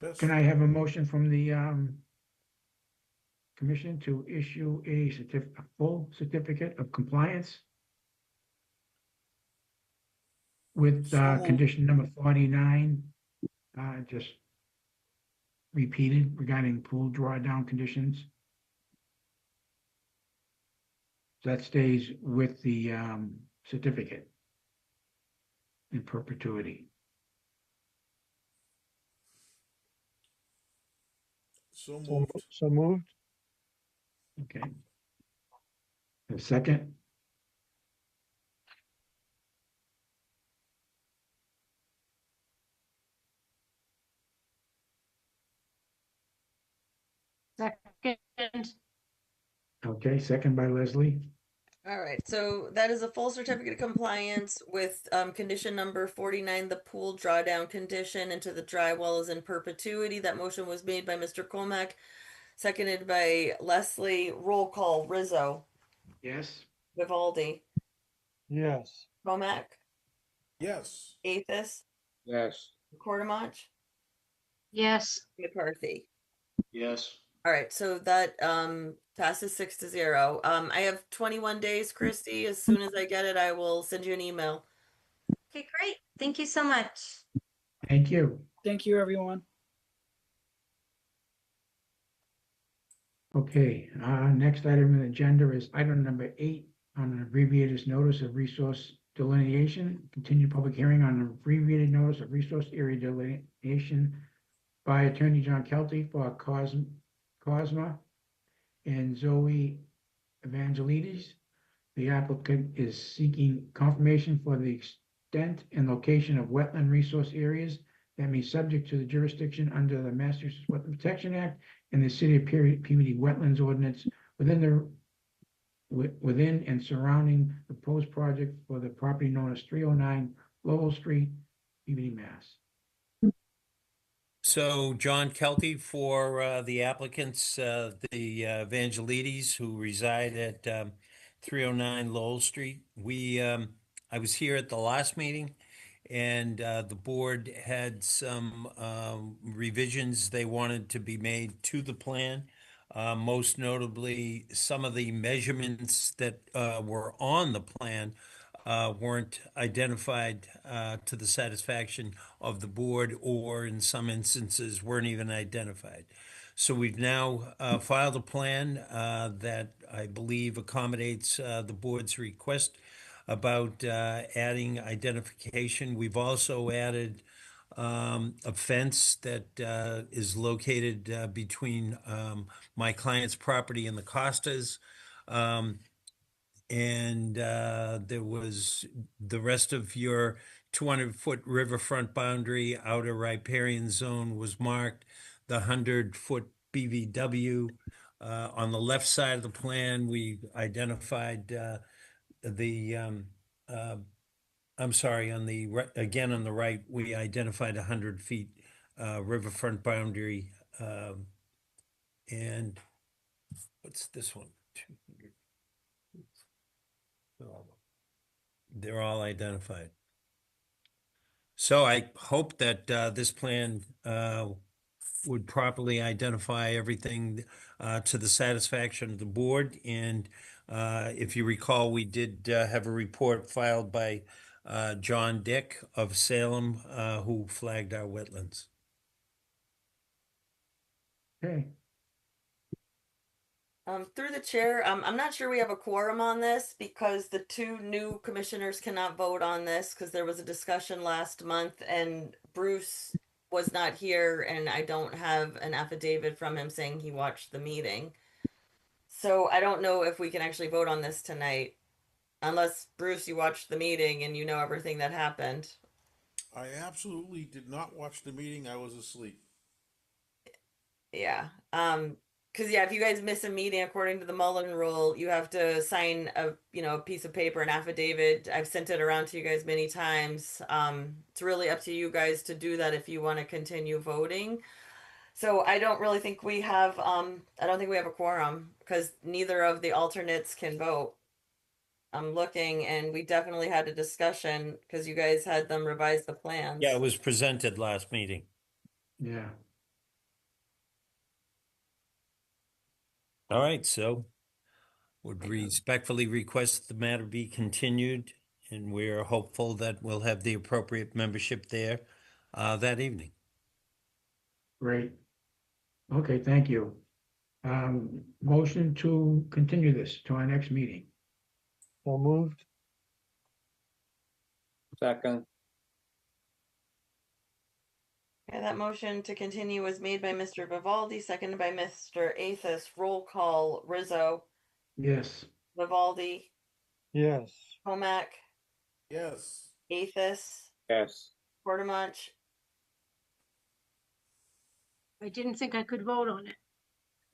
Yes. can I have a motion from the, commission to issue a full certificate of compliance with, So moved. condition number 49, just repeated regarding pool drawdown conditions? That stays with the, certificate in perpetuity. So So, moved. so moved? Okay. A second? Second, Okay, second by Leslie. All right, so that is a full certificate of compliance with condition number 49, the pool drawdown condition into the dry well is in perpetuity. That motion was made by Mr. Colmack, seconded by Leslie. Roll call, Rizzo, Yes. Vivaldi, Yes. Colmack, Yes. Athos, Yes. Quartermach, yes. McCarthy. Yes. All right, so that passes 6-0. I have 21 days, Christy. As soon as I get it, I will send you an email. okay, great. Thank you so much. Thank you. Thank you, everyone. Okay, next item on the agenda is item number 8 on an abbreviated notice of resource delineation. Continued public hearing on an abbreviated notice of resource area delineation by Attorney John Kelty for Cosma and Zoe Evangelides. The applicant is seeking confirmation for the extent and location of wetland resource areas that may be subject to the jurisdiction under the Massachusetts Wetland Protection Act and the City of Peabody Wetlands Ordinance within and surrounding the proposed project for the property known as 309 Lowell Street, Peabody, Mass. So John Kelty for the applicants, the Evangelides who reside at 309 Lowell Street. I was here at the last meeting and the board had some revisions they wanted to be made to the plan. Most notably, some of the measurements that were on the plan weren't identified to the satisfaction of the board, or in some instances weren't even identified. So we've now filed a plan that I believe accommodates the board's request about adding identification. We've also added a fence that is located between my client's property and the Costas. And there was the rest of your 200-foot riverfront boundary, outer riparian zone was marked, the 100-foot BVW. On the left side of the plan, we identified I'm sorry, on the again on the right, we identified 100 feet riverfront boundary. And what's this one? 200. They're all identified. So I hope that this plan would properly identify everything to the satisfaction of the board, and If you recall, we did have a report filed by John Dick of Salem, who flagged our wetlands. Okay, Through the chair, I'm not sure we have a quorum on this because the two new commissioners cannot vote on this because there was a discussion last month and Bruce was not here and I don't have an affidavit from him saying he watched the meeting. So I don't know if we can actually vote on this tonight. Unless Bruce, you watched the meeting and you know everything that happened. I absolutely did not watch the meeting. I was asleep. Yeah. Because yeah, if you guys miss a meeting according to the Mullen rule, you have to sign a piece of paper, an affidavit. I've sent it around to you guys many times. It's really up to you guys to do that if you want to continue voting. So I don't really think we have I don't think we have a quorum because neither of the alternates can vote. I'm looking and we definitely had a discussion because you guys had them revise the plans. Yeah, it was presented last meeting. yeah. All right, so would respectfully request the matter be continued, and we're hopeful that we'll have the appropriate membership there that evening. Great. Okay, thank you. Motion to continue this to our next meeting. So moved. Second, Okay, that motion to continue was made by Mr. Vivaldi, seconded by Mr. Athos. Roll call, Rizzo, Yes, Vivaldi, Yes. Comac, Yes. Athos, yes. Portamunch. I didn't think I could vote on it.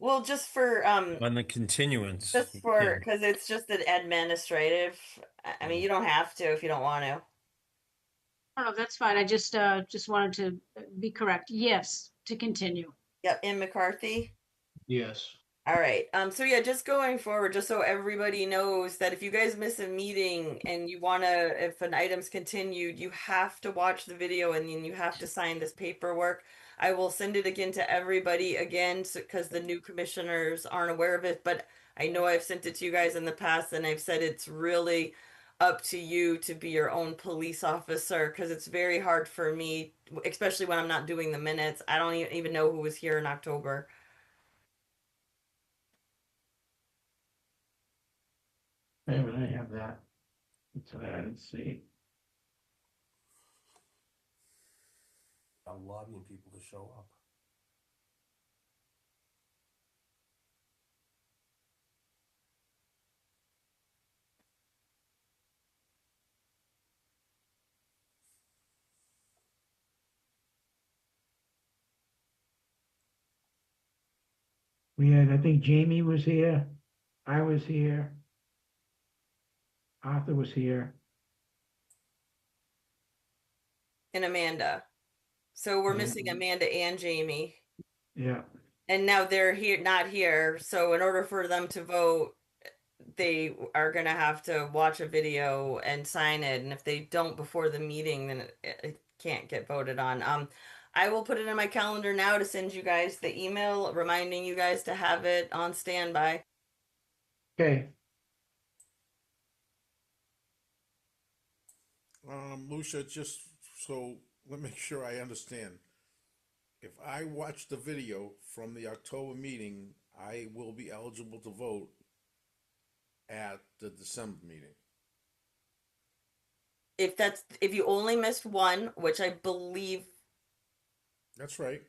Well, just for On the continuance. just for yeah. because it's just an administrative. I mean, you don't have to if you don't want to. Oh, no, that's fine. I just wanted to be correct. Yes, to continue. Yep, in McCarthy. Yes. All right. So yeah, just going forward, just so everybody knows that if you guys miss a meeting and you wanna, if an item's continued, you have to watch the video and then you have to sign this paperwork. I will send it again to everybody again, because the new commissioners aren't aware of it, but I know I've sent it to you guys in the past and I've said it's really up to you to be your own police officer because it's very hard for me, especially when I'm not doing the minutes. I don't even know who was here in October. I have that. So let's see. I'm lobbying people to show up. We had, I think Jamie was here. I was here. Arthur was here. And Amanda. So we're Yeah. missing Amanda and Jamie. Yeah, And now they're here, not here. So in order for them to vote, they are gonna have to watch a video and sign it. And if they don't before the meeting, then it can't get voted on. I will put it in my calendar now to send you guys the email reminding you guys to have it on standby. okay. Lucia, just so let me make sure I understand. If I watch the video from the October meeting, I will be eligible to vote at the December meeting. If you only missed one, which I believe That's right.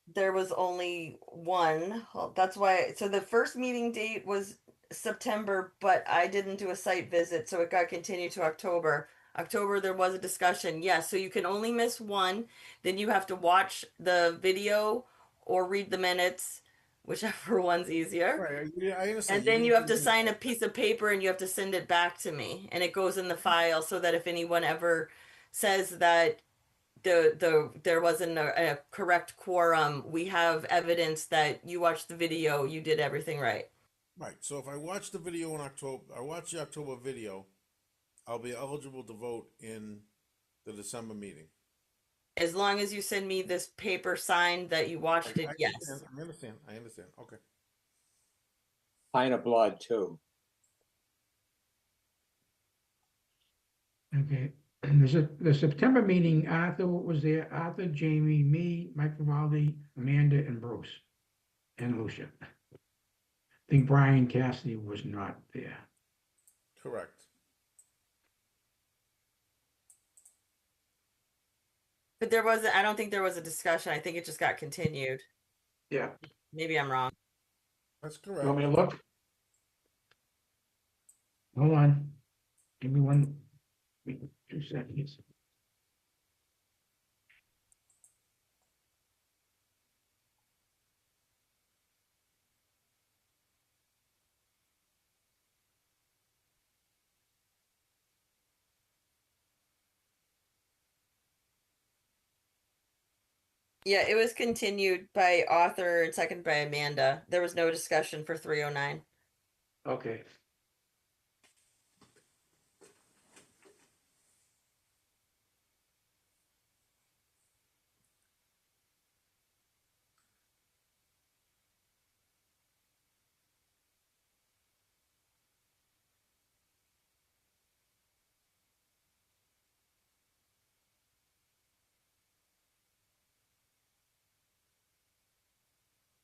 there was only one. Well, that's why. So the first meeting date was September, but I didn't do a site visit, so it got continued to October. October, there was a discussion. Yes, so you can only miss one. Then you have to watch the video or read the minutes, whichever one's easier. Right. Yeah, I understand. And then you have to sign a piece of paper and you have to send it back to me. And it goes in the file so that if anyone ever says that there wasn't a correct quorum, we have evidence that you watched the video, you did everything right. Right. So if I watch the video in October, I watch the October video, I'll be eligible to vote in the December meeting. As long as you send me this paper signed that you watched it, yes. I understand. I understand. Okay. Pint of blood too. Okay, and the September meeting, Arthur was there, Arthur, Jamie, me, Mike Vivaldi, Amanda, and Bruce, and Lucia. I think Brian Cassidy was not there. Correct. But I don't think there was a discussion. I think it just got continued. Yeah. Maybe I'm wrong. That's You want correct. me to look? Hold on. Give me 2 seconds. Yeah, it was continued by author and second by Amanda. There was no discussion for 309. Okay.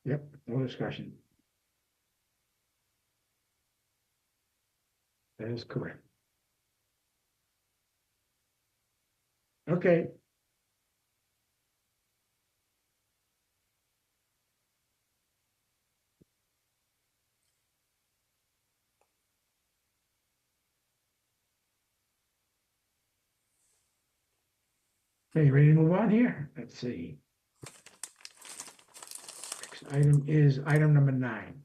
Yep, no discussion. That is correct. Okay. Okay, ready to move on here? Let's see. Next item is item number 9.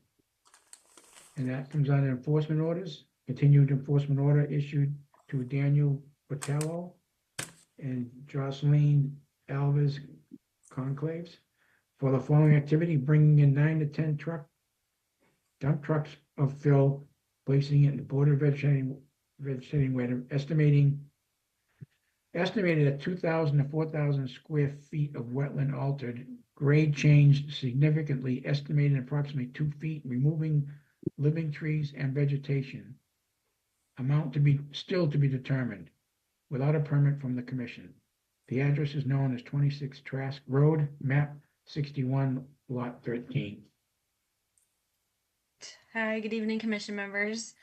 And that comes under enforcement orders. Continued enforcement order issued to Daniel Botello and Jocelyn Alves Conclaves for the following activity, bringing in 9 to 10 dump trucks of fill, placing it in the border vegetating where estimated at 2,000 to 4,000 square feet of wetland altered, grade changed significantly, estimated approximately 2 feet, removing living trees and vegetation. Amount still to be determined, without a permit from the commission. The address is known as 26 Trask Road, map 61, lot 13. Hi, good evening, commission members.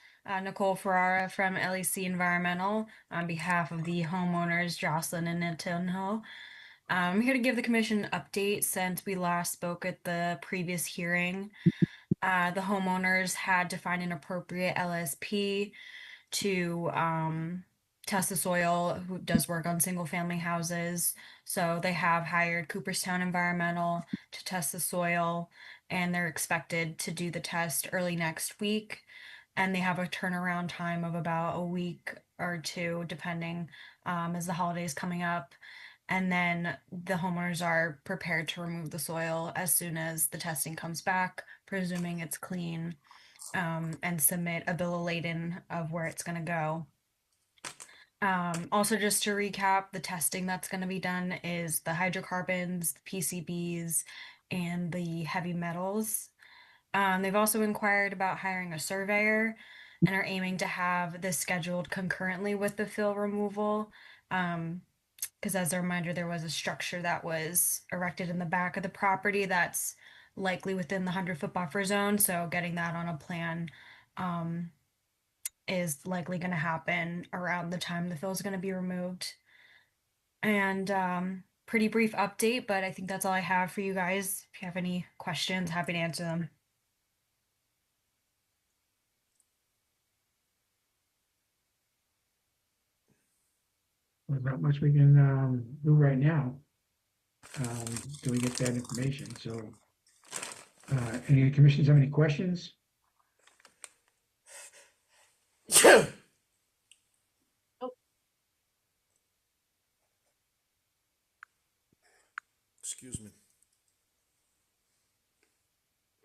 Nicole Ferrara from LEC Environmental on behalf of the homeowners Jocelyn and Natunho. I'm here to give the commission an update since we last spoke at the previous hearing. The homeowners had to find an appropriate LSP to test the soil, who does work on single family houses. So they have hired Cooperstown Environmental to test the soil, and they're expected to do the test early next week. And they have a turnaround time of about a week or 2, depending, as the holidays coming up. And then the homeowners are prepared to remove the soil as soon as the testing comes back, presuming it's clean, and submit a bill of lading of where it's going to go. Also, just to recap, the testing that's going to be done is the hydrocarbons, the PCBs, and the heavy metals. They've also inquired about hiring a surveyor and are aiming to have this scheduled concurrently with the fill removal. Because as a reminder, there was a structure that was erected in the back of the property that's likely within the 100-foot buffer zone. So getting that on a plan is likely going to happen around the time the fill is going to be removed. And pretty brief update, but I think that's all I have for you guys. If you have any questions, happy to answer them. There's not much we can do right now till we get that information. So, any commissioners have any questions? Excuse me.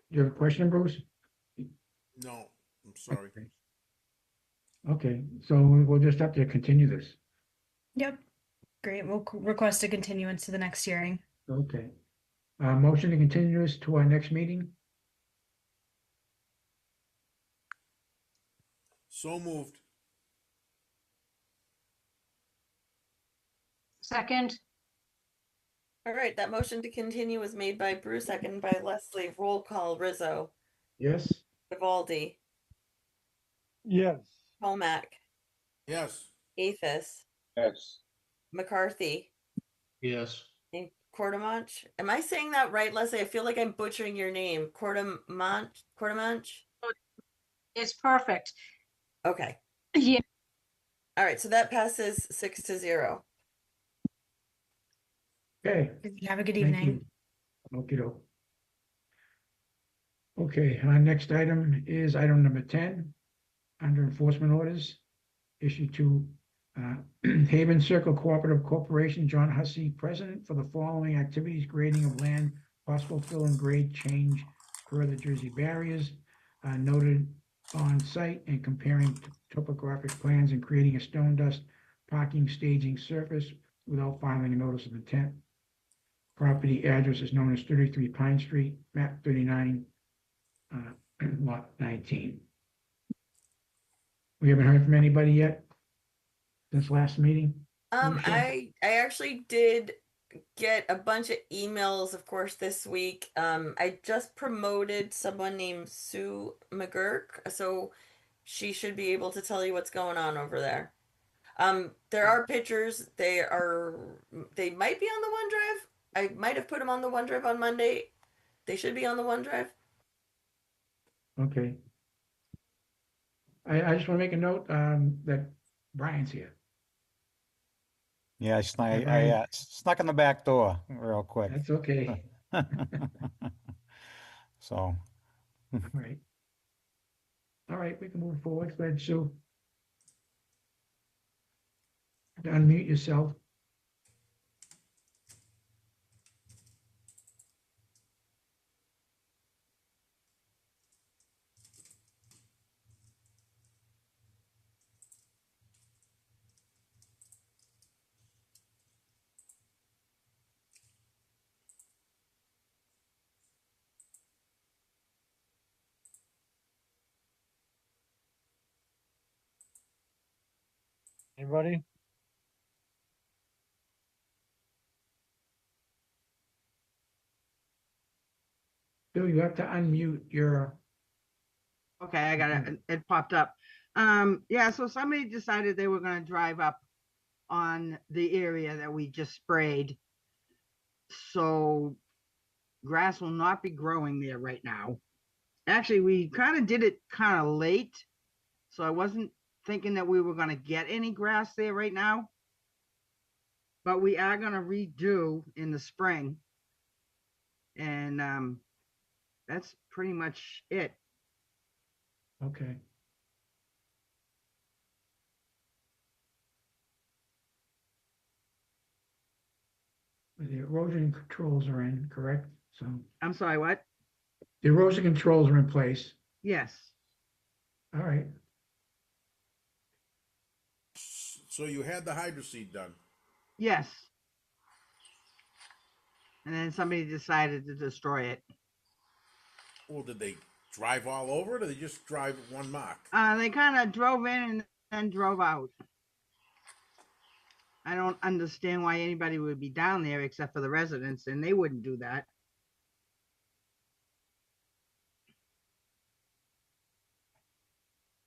Do you have a question, Bruce? No, I'm sorry. Okay, so we'll just have to continue this. Yep. Great. We'll request a continuance to the next hearing. Okay. Motion to continue this to our next meeting? So moved. Second, All right, that motion to continue was made by Bruce, seconded by Leslie. Roll call, Rizzo, Yes? Vivaldi, Yes. Comac, Yes. Athos, Yes. McCarthy, Yes. and Quartermanch. Am I saying that right, Leslie? I feel like I'm butchering your name. Quartermanch? it's perfect. Okay. Yeah, All right, so that passes 6-0. Okay, Have a good thank evening. you. Okey-doke. Okay, our next item is item number 10, under enforcement orders issued to Haven Circle Cooperative Corporation, John Hussey, president, for the following activities: grading of land, possible fill and grade change per the Jersey barriers noted on site, and comparing topographic plans and creating a stone dust parking staging surface without filing a notice of intent. Property address is known as 33 Pine Street, map 39, lot 19. We haven't heard from anybody yet since last meeting. Lucia? I actually did get a bunch of emails, of course, this week. I just promoted someone named Sue McGurk, so she should be able to tell you what's going on over there. There are pictures. They might be on the OneDrive. I might have put them on the OneDrive on Monday. They should be on the OneDrive. Okay. I just want to make a note that Brian's here. Yeah, Hi, Brian. snuck in the back door real quick. That's okay. So, All right. All right, we can move forward. Go ahead, Sue. Unmute yourself. Anybody? Bill, you have to unmute your. Okay, I got it. It popped up. Yeah, so somebody decided they were going to drive up on the area that we just sprayed. So grass will not be growing there right now. Actually, we kind of did it kind of late. So I wasn't thinking that we were going to get any grass there right now. But we are going to redo in the spring. And that's pretty much it. Okay. The erosion controls are in, correct? So I'm sorry, what? the erosion controls are in place. Yes. All right. So you had the hydroseed done. Yes. And then somebody decided to destroy it. Well, did they drive all over it, or they just drive at one mark? They kind of drove in and then drove out. I don't understand why anybody would be down there except for the residents, and they wouldn't do that.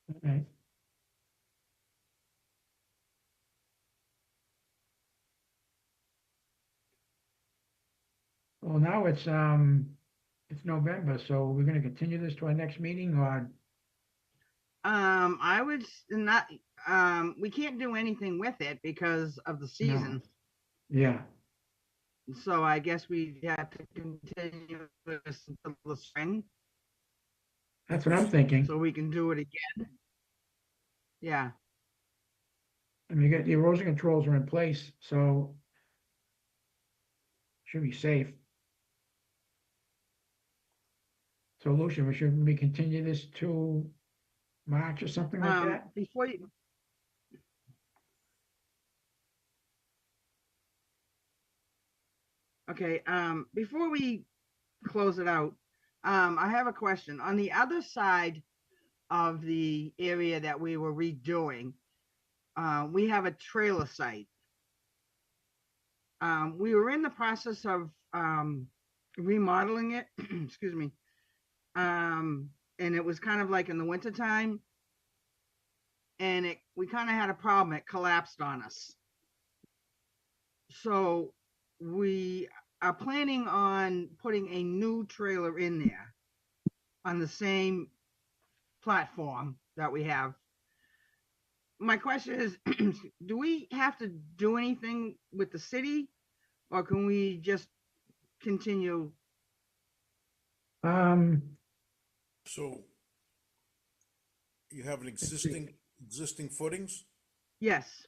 All right. Well, now it's November, so we're going to continue this to our next meeting, or I would not. We can't do anything with it because of the season. yeah. So I guess we have to continue this until the spring. That's what I'm thinking. So we can do it again. Yeah. I mean, you got the erosion controls are in place, so should be safe. So, Lucia, should we continue this to March or something like that? Before you. Okay. Before we close it out, I have a question. On the other side of the area that we were redoing, we have a trailer site. We were in the process of remodeling it. Excuse me. And it was kind of like in the wintertime. And we kind of had a problem. It collapsed on us. So we are planning on putting a new trailer in there on the same platform that we have. My question is, do we have to do anything with the city, or can we just continue? So you have an existing footings? Yes.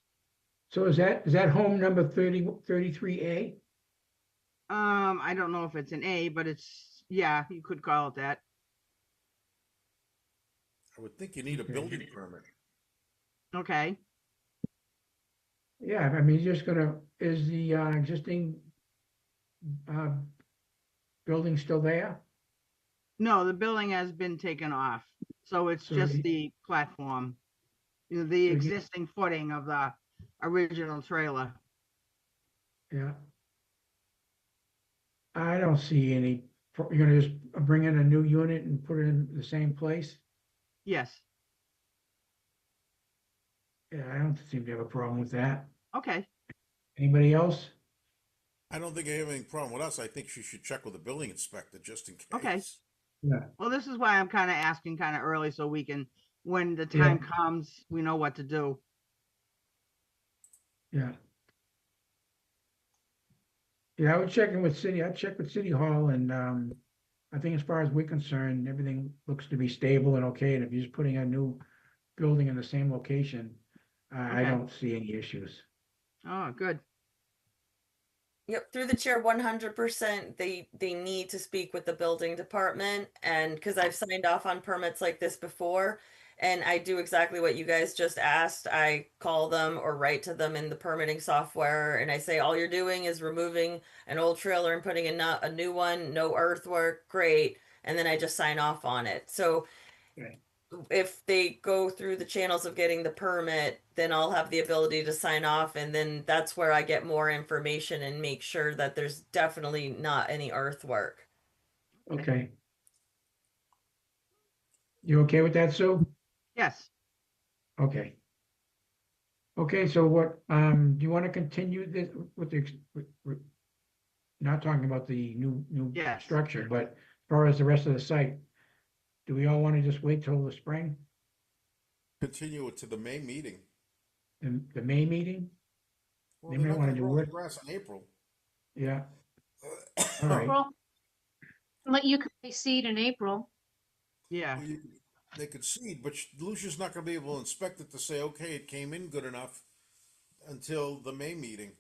So is that home number 33A? I don't know if it's an A, but yeah, you could call it that. I would think you need a building permit. Okay. Yeah, I mean, is the existing building still there? No, the building has been taken off. So it's So just you- the platform, the So you- existing footing of the original trailer. Yeah. I don't see any, you're gonna just bring in a new unit and put it in the same place? Yes. Yeah, I don't seem to have a problem with that. Okay. Anybody else? I don't think I have any problem with us. I think she should check with the building inspector just in case. Okay. Yeah. Well, this is why I'm kind of asking kind of early so we can, when the time comes, we know what to do. Yeah. Yeah, I'd check with City Hall and, I think as far as we're concerned, everything looks to be stable and okay. And if you're just putting a new building in the same location, I Okay. don't see any issues. Oh, good. Yep, through the chair, 100%. They need to speak with the building department, and because I've signed off on permits like this before, and I do exactly what you guys just asked. I call them or write to them in the permitting software, and I say all you're doing is removing an old trailer and putting in a new one, no earthwork, great, and then I just sign off on it. So Right. if they go through the channels of getting the permit, then I'll have the ability to sign off, and then that's where I get more information and make sure that there's definitely not any earthwork. Okay. You okay with that, Sue? Yes. Okay. Okay, so do you want to continue this with not talking about the new Yes. structure, but as far as the rest of the site, do we all want to just wait till the spring, Continue it to the May meeting. the May meeting? Well, They they're may not wanna gonna do grow the it. grass in April. Yeah, all right, April. Let you can seed in April. Yeah. Well, they could seed, but Lucia's not gonna be able to inspect it to say, okay, it came in good enough until the May meeting.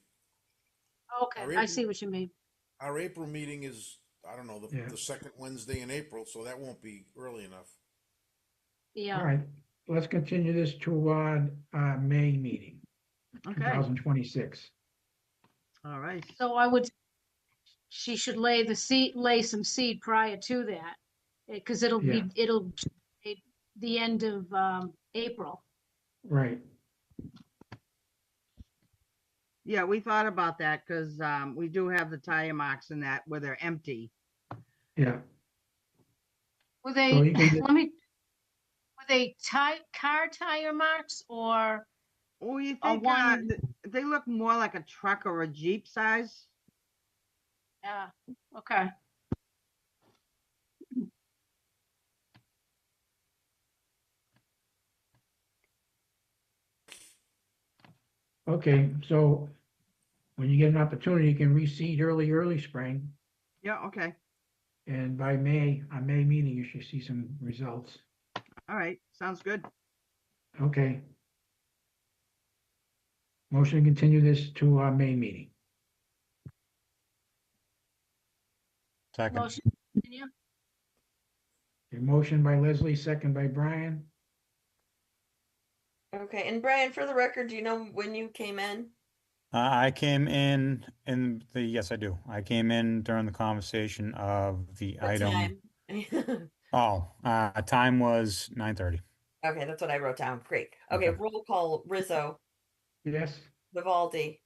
Okay, Our I April- see what you mean. Our April meeting is, I don't know, Yeah. the second Wednesday in April, so that won't be early enough. all Yeah. right. Let's continue this to May meeting, Okay. 2026. All right. So she should lay some seed prior to that, because it'll Yeah. be the end of April. Right, Yeah, we thought about that because we do have the tire marks in that where they're empty. yeah. Were So they, you can, were they car tire marks or Oh, you a think one? they look more like a truck or a Jeep size? Yeah, okay. okay, so when you get an opportunity, you can reseed early spring. Yeah, okay. And by our May meeting, you should see some results. All right. Sounds good. Okay. Motion to continue this to our May meeting. Second. Motion, continue. A motion by Leslie, second by Brian. Okay, and Brian, for the record, do you know when you came in? I came in yes, I do. I came in during the conversation of the What item. time? Time was 9:30. Okay, that's what I wrote down. Great. Okay, Okay. roll call. Rizzo, Yes. Vivaldi,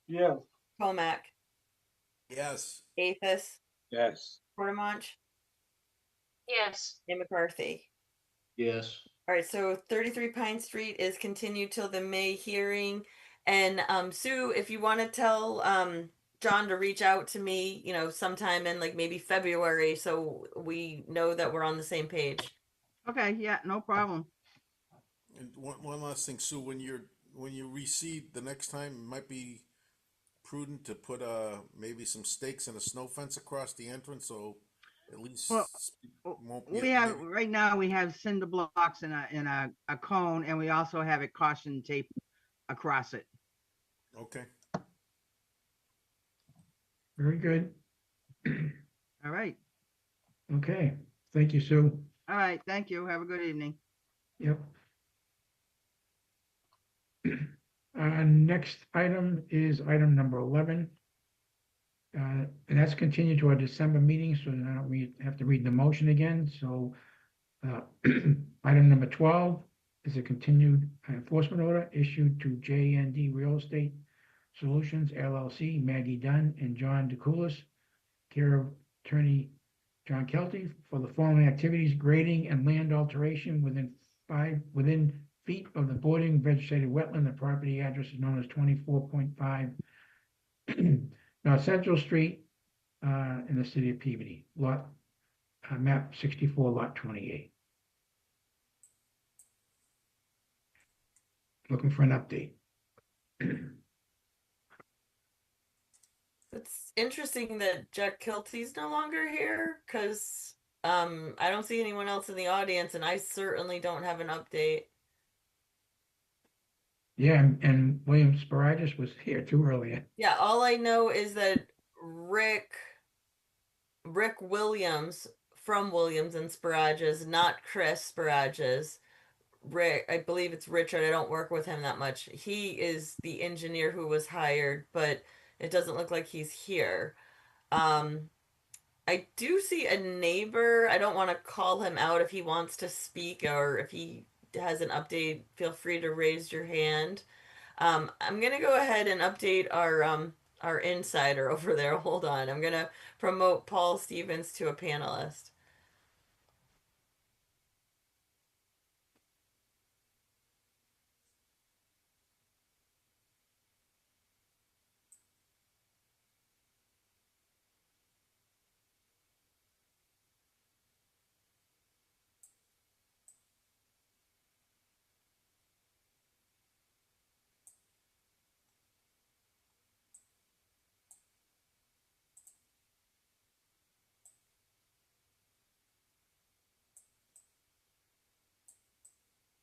Yes. Comac, Yes. Athos, Yes. Portamonch, Yes. and McCarthy. Yes. All right, so 33 Pine Street is continued till the May hearing. And Sue, if you want to tell John to reach out to me, sometime in like maybe February, so we know that we're on the same page. Okay, yeah, no problem. And one last thing, Sue, when you reseed the next time, it might be prudent to put maybe some stakes and a snow fence across the entrance, so at least Well, won't be we have right now we have cinder blocks and a cone, and we also have it caution tape across it. Okay. Very good. All right. Okay. Thank you, Sue. All right. Thank you. Have a good evening. Yep. Next item is item number 11. And that's continued to our December meeting, so now we have to read the motion again. So item number 12 is a continued enforcement order issued to JND Real Estate Solutions LLC, Maggie Dunn and John DeCoulis, care of attorney John Kelty, for the following activities: grading and land alteration within feet of the bordering vegetated wetland. The property address is known as 24.5 North Central Street in the city of Peabody, map 64, lot 28. Looking for an update. It's interesting that Jack Kilty's no longer here because I don't see anyone else in the audience, and I certainly don't have an update. Yeah, and William Sporagis was here too earlier. Yeah, all I know is that Rick Williams from Williams and Sparages, not Chris Sparages. Rick, I believe it's Richard. I don't work with him that much. He is the engineer who was hired, but it doesn't look like he's here. I do see a neighbor. I don't want to call him out. If he wants to speak or if he has an update, feel free to raise your hand. I'm gonna go ahead and update our insider over there. Hold on. I'm gonna promote Paul Stevens to a panelist.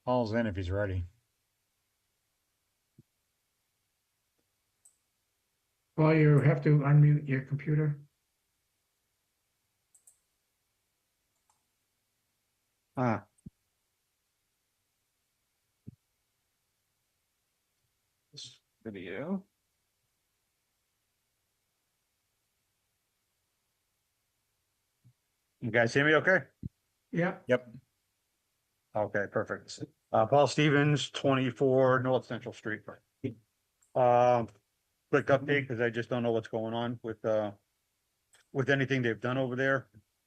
Paul's in if he's ready. Well, you have to unmute your computer. Ah. This video. You guys hear me okay? Yeah. Yep. Okay, perfect. Paul Stevens, 24 North Central Street. Quick update, because I just don't know what's going on with anything they've done over there,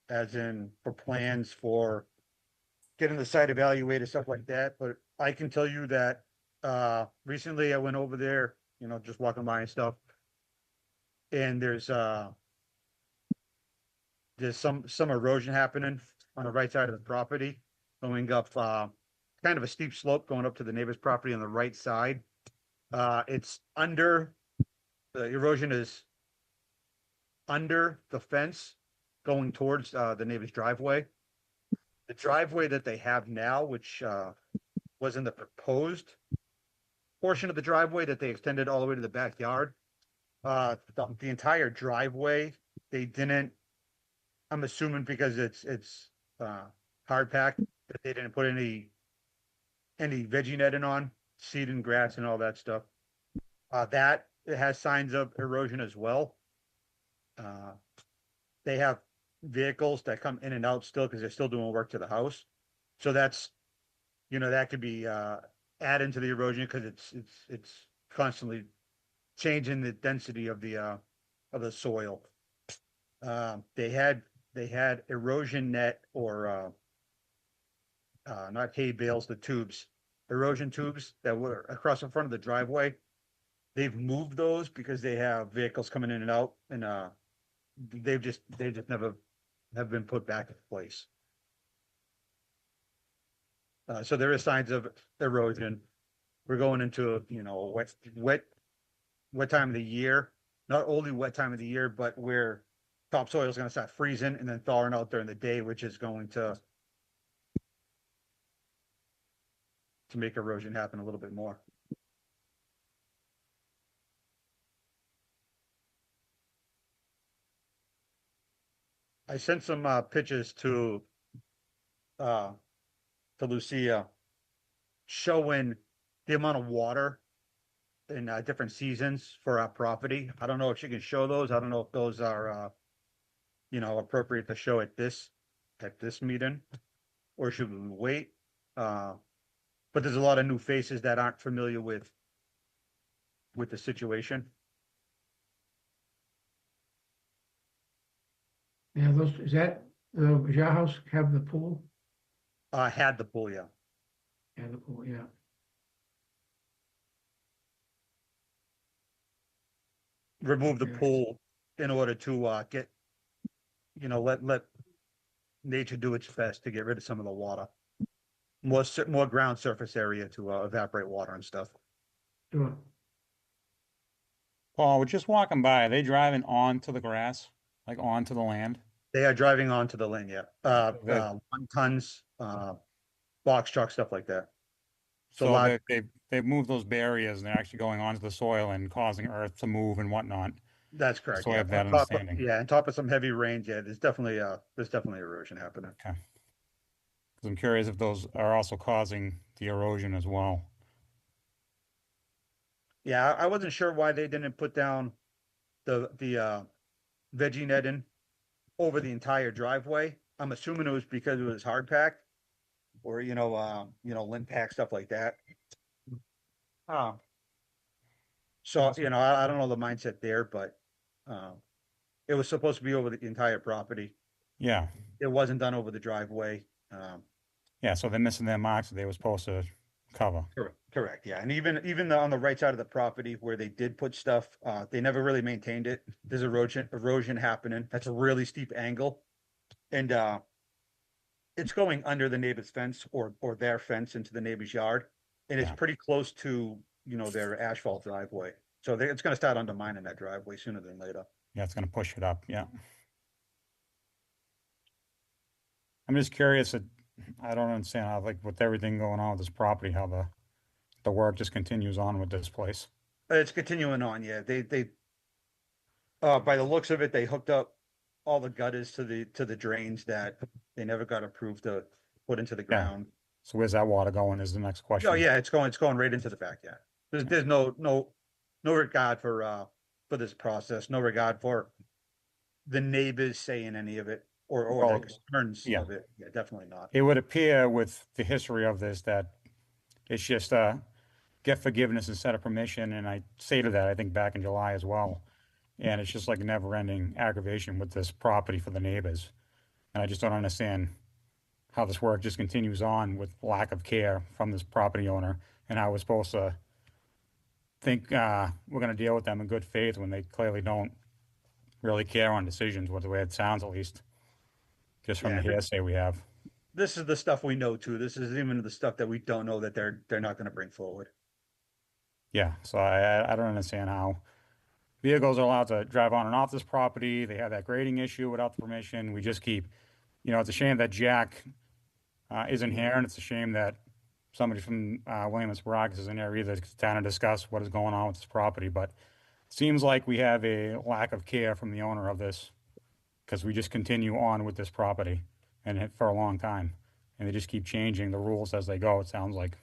as in for plans for getting the site evaluated, stuff like that. But I can tell you that recently I went over there, just walking by and stuff. And there's some erosion happening on the right side of the property, going up kind of a steep slope going up to the neighbor's property on the right side. It's under, the erosion is under the fence going towards the neighbor's driveway. The driveway that they have now, which was in the proposed portion of the driveway that they extended all the way to the backyard, the entire driveway, they didn't, I'm assuming because it's hard packed, that they didn't put any veggie netting on, seed and grass and all that stuff. That it has signs of erosion as well. They have vehicles that come in and out still because they're still doing work to the house. So that's, that could be added to the erosion because it's constantly change in the density of the soil. They had erosion net or not hay bales, the tubes, erosion tubes that were across the front of the driveway. They've moved those because they have vehicles coming in and out, and they just never have been put back in place. So there is signs of erosion. We're going into, wet time of the year. Not only wet time of the year, but where topsoil is going to start freezing and then thawing out during the day, which is going to make erosion happen a little bit more. I sent some pictures to Lucia showing the amount of water in different seasons for our property. I don't know if she can show those. I don't know if those are appropriate to show at this meeting, or should we wait? But there's a lot of new faces that aren't familiar with the situation. Yeah, does your house have the pool? Had the pool, yeah. Yeah, the pool, yeah. Remove the Okay. pool in order to get, let nature do its best to get rid of some of the water. More ground surface area to evaporate water and stuff. Sure. Paul, we're just walking by. Are they driving onto the grass, like onto the land? They are driving onto the lane, yeah. They- 1 tons, box truck, stuff like that. So So large, they've moved those barriers and they're actually going onto the soil and causing earth to move and whatnot. that's correct, So I yeah. have that On top of, understanding. yeah, on top of some heavy rains, yeah, there's definitely erosion happening. Okay. Because I'm curious if those are also causing the erosion as well. Yeah, I wasn't sure why they didn't put down the veggie netting over the entire driveway. I'm assuming it was because it was hard packed, or lint pack, stuff like that. So I don't know the mindset there, but it was supposed to be over the entire property. Yeah. It wasn't done over the driveway. Yeah, so they're missing their marks that they were supposed to cover. Correct, yeah. And even on the right side of the property where they did put stuff, they never really maintained it. There's erosion happening. That's a really steep angle. And it's going under the neighbor's fence or their fence into the neighbor's yard. And it's Yeah. pretty close to, their asphalt driveway. So it's going to start undermining that driveway sooner than later. Yeah, it's going to push it up. Yeah. I'm just curious that I don't understand how, like, with everything going on with this property, how the work just continues on with this place. It's continuing on, yeah. They by the looks of it, they hooked up all the gutters to the drains that they never got approved to put into the Yeah. ground. So where's that water going is the next question. Oh yeah, it's going right into the backyard. There's no regard for this process, no regard for the neighbors saying any of it or Well, the concerns yeah. of it. Yeah, definitely not. It would appear with the history of this that it's just get forgiveness instead of permission. And I say to that, I think back in July as well. And it's just like never ending aggravation with this property for the neighbors. And I just don't understand how this work just continues on with lack of care from this property owner and how we're supposed to think we're going to deal with them in good faith when they clearly don't really care on decisions, with the way it sounds, at least, just from Yeah, the hearsay we have. This is the stuff we know too. This is even the stuff that we don't know that they're not going to bring forward. Yeah, so I don't understand how vehicles are allowed to drive on and off this property. They have that grading issue without the permission. We just keep, it's a shame that Jack isn't here, and it's a shame that somebody from Williams Baracus isn't here either to kind of discuss what is going on with this property. But it seems like we have a lack of care from the owner of this because we just continue on with this property for a long time. And they just keep changing the rules as they go, it sounds like.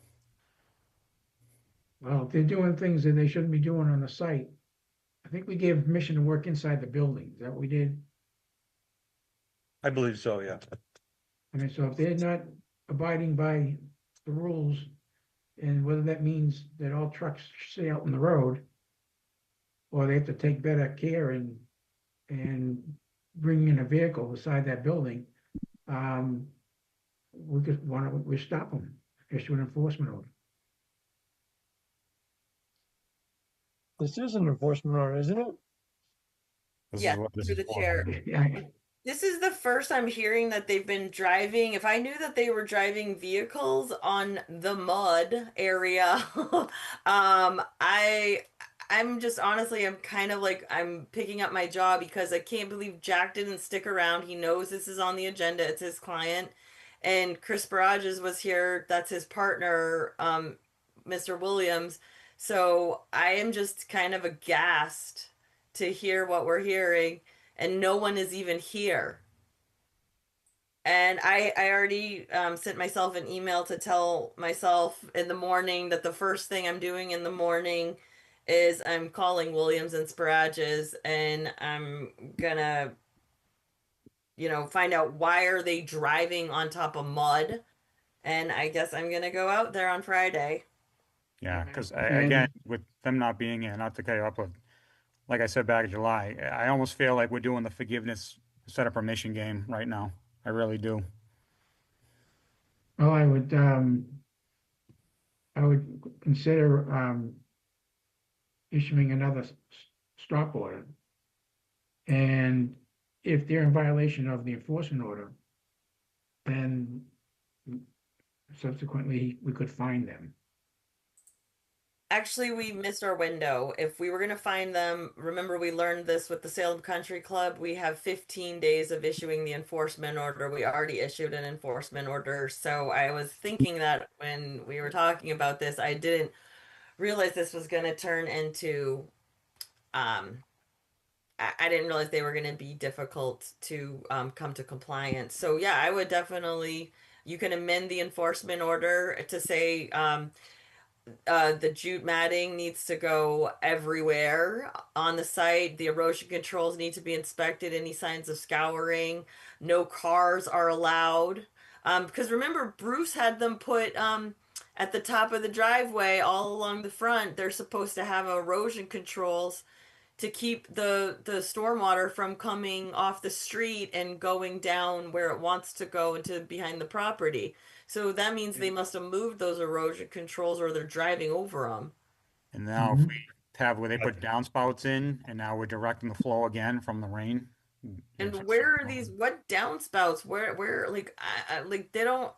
Well, if they're doing things that they shouldn't be doing on the site, I think we gave permission to work inside the building. Is that what we did? I believe so, yeah. I mean, so if they're not abiding by the rules, and whether that means that all trucks stay out on the road, or they have to take better care and bring in a vehicle beside that building, we stop them, issue an enforcement order. This is an enforcement order, isn't it? This Yeah, is what this through is the for. chair. Yeah, This is the first I'm hearing that they've been driving. If I knew that they were driving vehicles on the mud area, I'm just honestly, I'm kind of like I'm picking up my jaw because I can't believe Jack didn't stick around. He knows this is on the agenda. It's his client. And Chris Barages was here. That's his partner, Mr. Williams. So I am just kind of aghast to hear what we're hearing, and no one is even here. And I already sent myself an email to tell myself in the morning that the first thing I'm doing in the morning is I'm calling Williams and Sparages, and I'm gonna, find out why are they driving on top of mud. And I guess I'm gonna go out there on Friday. Yeah, because And again, with them not being here, not to cut you up, but like I said back in July, I almost feel like we're doing the forgiveness instead of permission game right now. I really do. well, I would consider issuing another stop order. And if they're in violation of the enforcement order, then subsequently we could fine them. Actually, we missed our window. If we were going to find them, remember we learned this with the Salem Country Club. We have 15 days of issuing the enforcement order. We already issued an enforcement order. So I was thinking that when we were talking about this, I didn't realize this was going to turn into, I didn't realize they were going to be difficult to come to compliance. So yeah, I would definitely, you can amend the enforcement order to say, the jute matting needs to go everywhere on the site. The erosion controls need to be inspected. Any signs of scouring. No cars are allowed. Because remember, Bruce had them put at the top of the driveway all along the front. They're supposed to have erosion controls to keep the stormwater from coming off the street and going down where it wants to go into behind the property. So that means they must have moved those erosion controls or they're driving over them. And now if we have where they put downspouts in, and now we're directing the flow again from the rain. And where are these, what downspouts? Where, like, like they don't,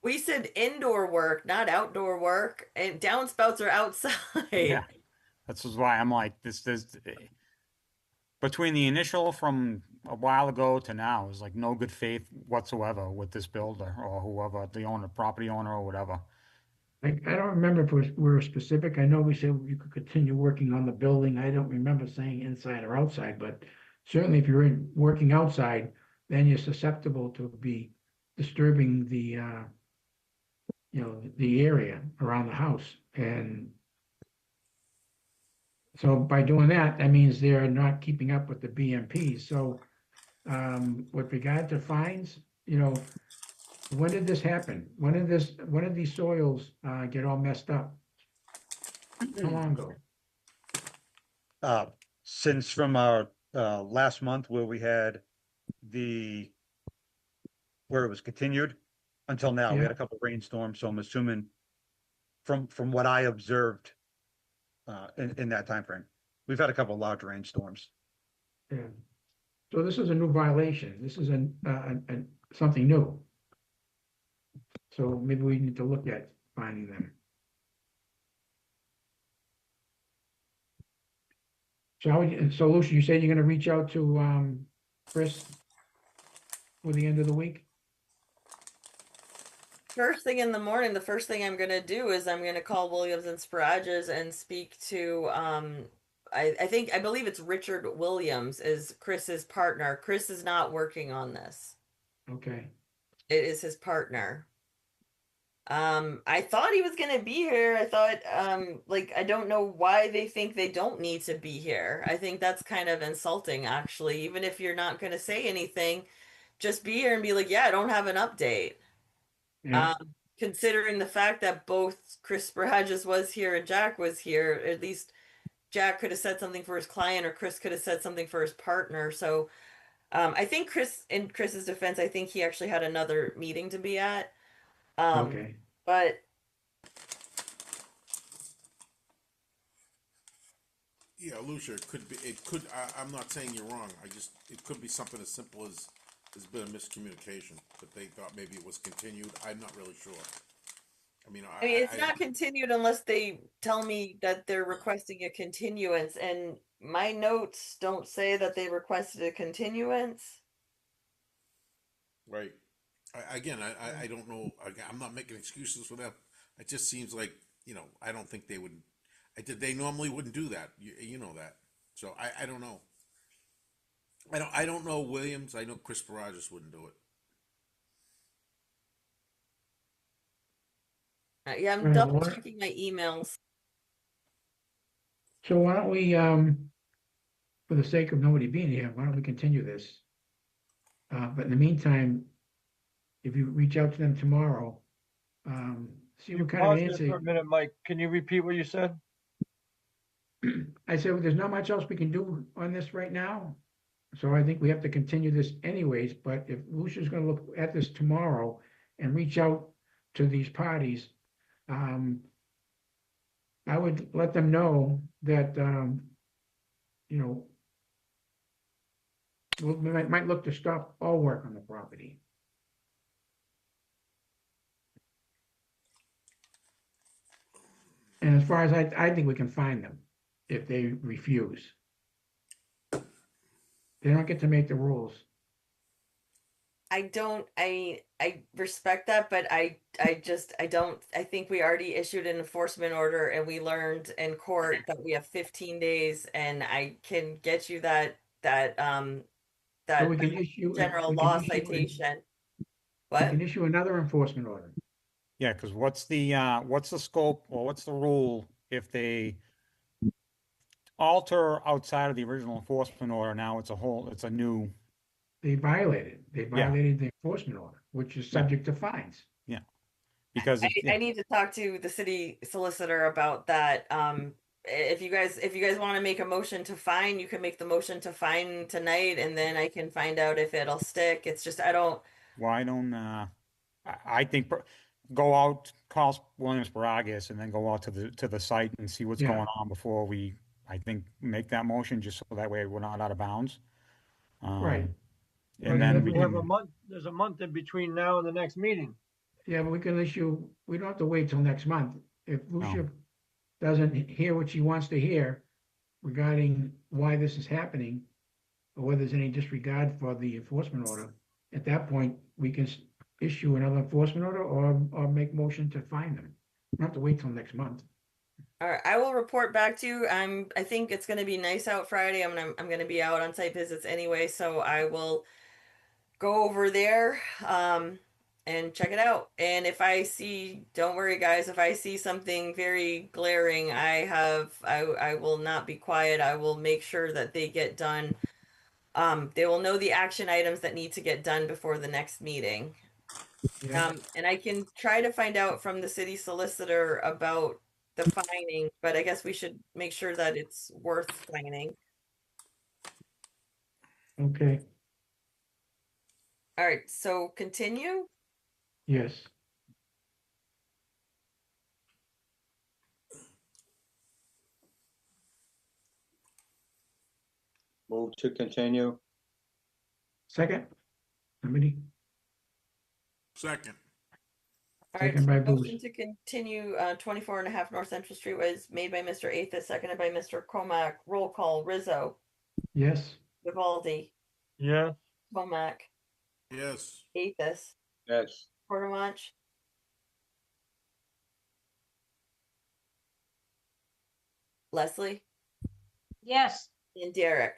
we said indoor work, not outdoor work, and downspouts are outside. Yeah, that's why I'm like, this between the initial from a while ago to now is like no good faith whatsoever with this builder or whoever, the owner, property owner or whatever. I don't remember if we're specific. I know we said you could continue working on the building. I don't remember saying inside or outside, but certainly if you're working outside, then you're susceptible to be disturbing the area around the house. And so by doing that, that means they're not keeping up with the BMPs. So with regard to fines, when did this happen? When did these soils get all messed up? How long ago? Since from our last month where we had where it was continued until now, we had a couple rainstorms, so I'm assuming from what I observed in that time frame, we've had a couple large rainstorms. Yeah. So this is a new violation. This is something new. So maybe we need to look at finding them. So Lucia, you said you're gonna reach out to Chris for the end of the week? First thing in the morning, the first thing I'm gonna do is I'm gonna call Williams and Sparages and speak to I believe it's Richard Williams is Chris's partner. Chris is not working on this. Okay. It is his partner. I thought he was gonna be here. I thought like I don't know why they think they don't need to be here. I think that's kind of insulting actually. Even if you're not gonna say anything, just be here and be like, yeah, I don't have an update. Yeah. Considering the fact that both Chris Barages was here and Jack was here, at least Jack could have said something for his client or Chris could have said something for his partner. So I think in Chris's defense, I think he actually had another meeting to be at. Okay. But Yeah, Lucia, I'm not saying you're wrong. It could be something as simple as there's been a miscommunication, that they thought maybe it was continued. I'm not really sure. I mean, I mean, it's not continued unless they tell me that they're requesting a continuance, and my notes don't say that they requested a continuance. Right. I don't know. Again, I'm not making excuses for them. It just seems like, I don't think they would. They normally wouldn't do that. You know that. So I don't know. I don't know Williams. I know Chris Barrages wouldn't do it. Yeah, I'm Right, double well, checking my emails. So why don't we, for the sake of nobody being here, why don't we continue this? But in the meantime, if you reach out to them tomorrow, see You what kind of paused there answer. for a minute, Mike. Can you repeat what you said? I said, well, there's not much else we can do on this right now. So I think we have to continue this anyways, but if Lucia's gonna look at this tomorrow and reach out to these parties, I would let them know that, you know, we might look to stop all work on the property. And as far as I think we can find them if they refuse. They don't get to make the rules. I respect that, but I don't, I think we already issued an enforcement order and we learned in court that we have 15 days, and I can get you that So we can issue, general law citation. we What? can issue another enforcement order. Yeah, because what's the scope or what's the rule if they alter outside of the original enforcement order? Now it's a new. They violated the enforcement order, which is subject to fines. Yeah, because I need to talk to the city solicitor about that. If you guys want to make a motion to fine, you can make the motion to fine tonight, and then I can find out if it'll stick. It's just why don't I think go out, call Williams Barrages, and then go out to the site and see what's going on before we, I think, make that motion, just so that way we're not out of bounds. Right. And then we have a month. There's a month in between now and the next meeting. Yeah, but we don't have to wait till next month. If Lucia doesn't hear what she wants to hear regarding why this is happening, or whether there's any disregard for the enforcement order, at that point, we can issue another enforcement order or make motion to fine them. We don't have to wait till next month. all right, I will report back to you. I think it's going to be nice out Friday. I'm going to be out on site visits anyway, so I will go over there and check it out. And if I see, don't worry guys, if I see something very glaring, I will not be quiet. I will make sure that they get done. They will know the action items that need to get done before the next meeting. Yeah. And I can try to find out from the city solicitor about the fining, but I guess we should make sure that it's worth fining. Okay. All right, so continue. Yes. Move to continue. Second. Somebody. Second. All right, Second by motion Booth. to continue 24.5 North Central Street was made by Mr. Athis, seconded by Mr. Comack. Roll call. Rizzo, Yes. Vivaldi, Yeah. Comack, Yes. Athis, Yes. Portamach, Leslie, Yes. and Derek.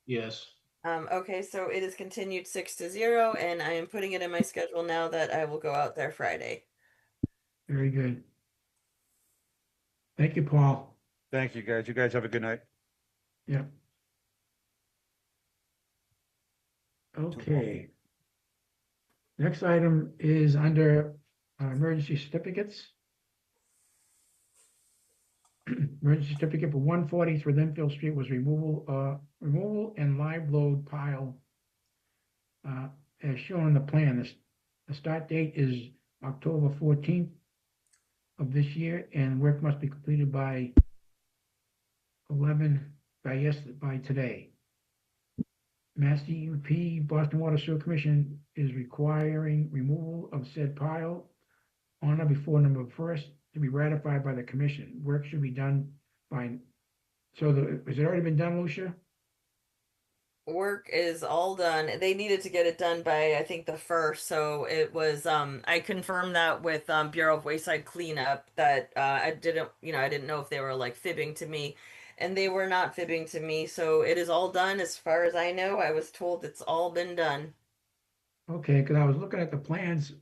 Yes. Okay, so it is continued 6-0, and I am putting it in my schedule now that I will go out there Friday. Very good. Thank you, Paul. Thank you, guys. You guys have a good night. Yeah. Okay. Next item is under emergency certificates. Emergency certificate for 143 Linfield Street was removal and live load pile as shown in the plan. The start date is October 14th of this year, and work must be completed by 11 by today. Mass DEP Boston Water Sewer Commission is requiring removal of said pile on or before November 1st to be ratified by the commission. Work should be done by, has it already been done, Lucia? Work is all done. They needed to get it done by, I think, the 1st. So it was, I confirmed that with Bureau of Wayside Cleanup that I didn't know if they were like fibbing to me. And they were not fibbing to me. So it is all done as far as I know. I was told it's all been done. Okay, because I was looking at the plans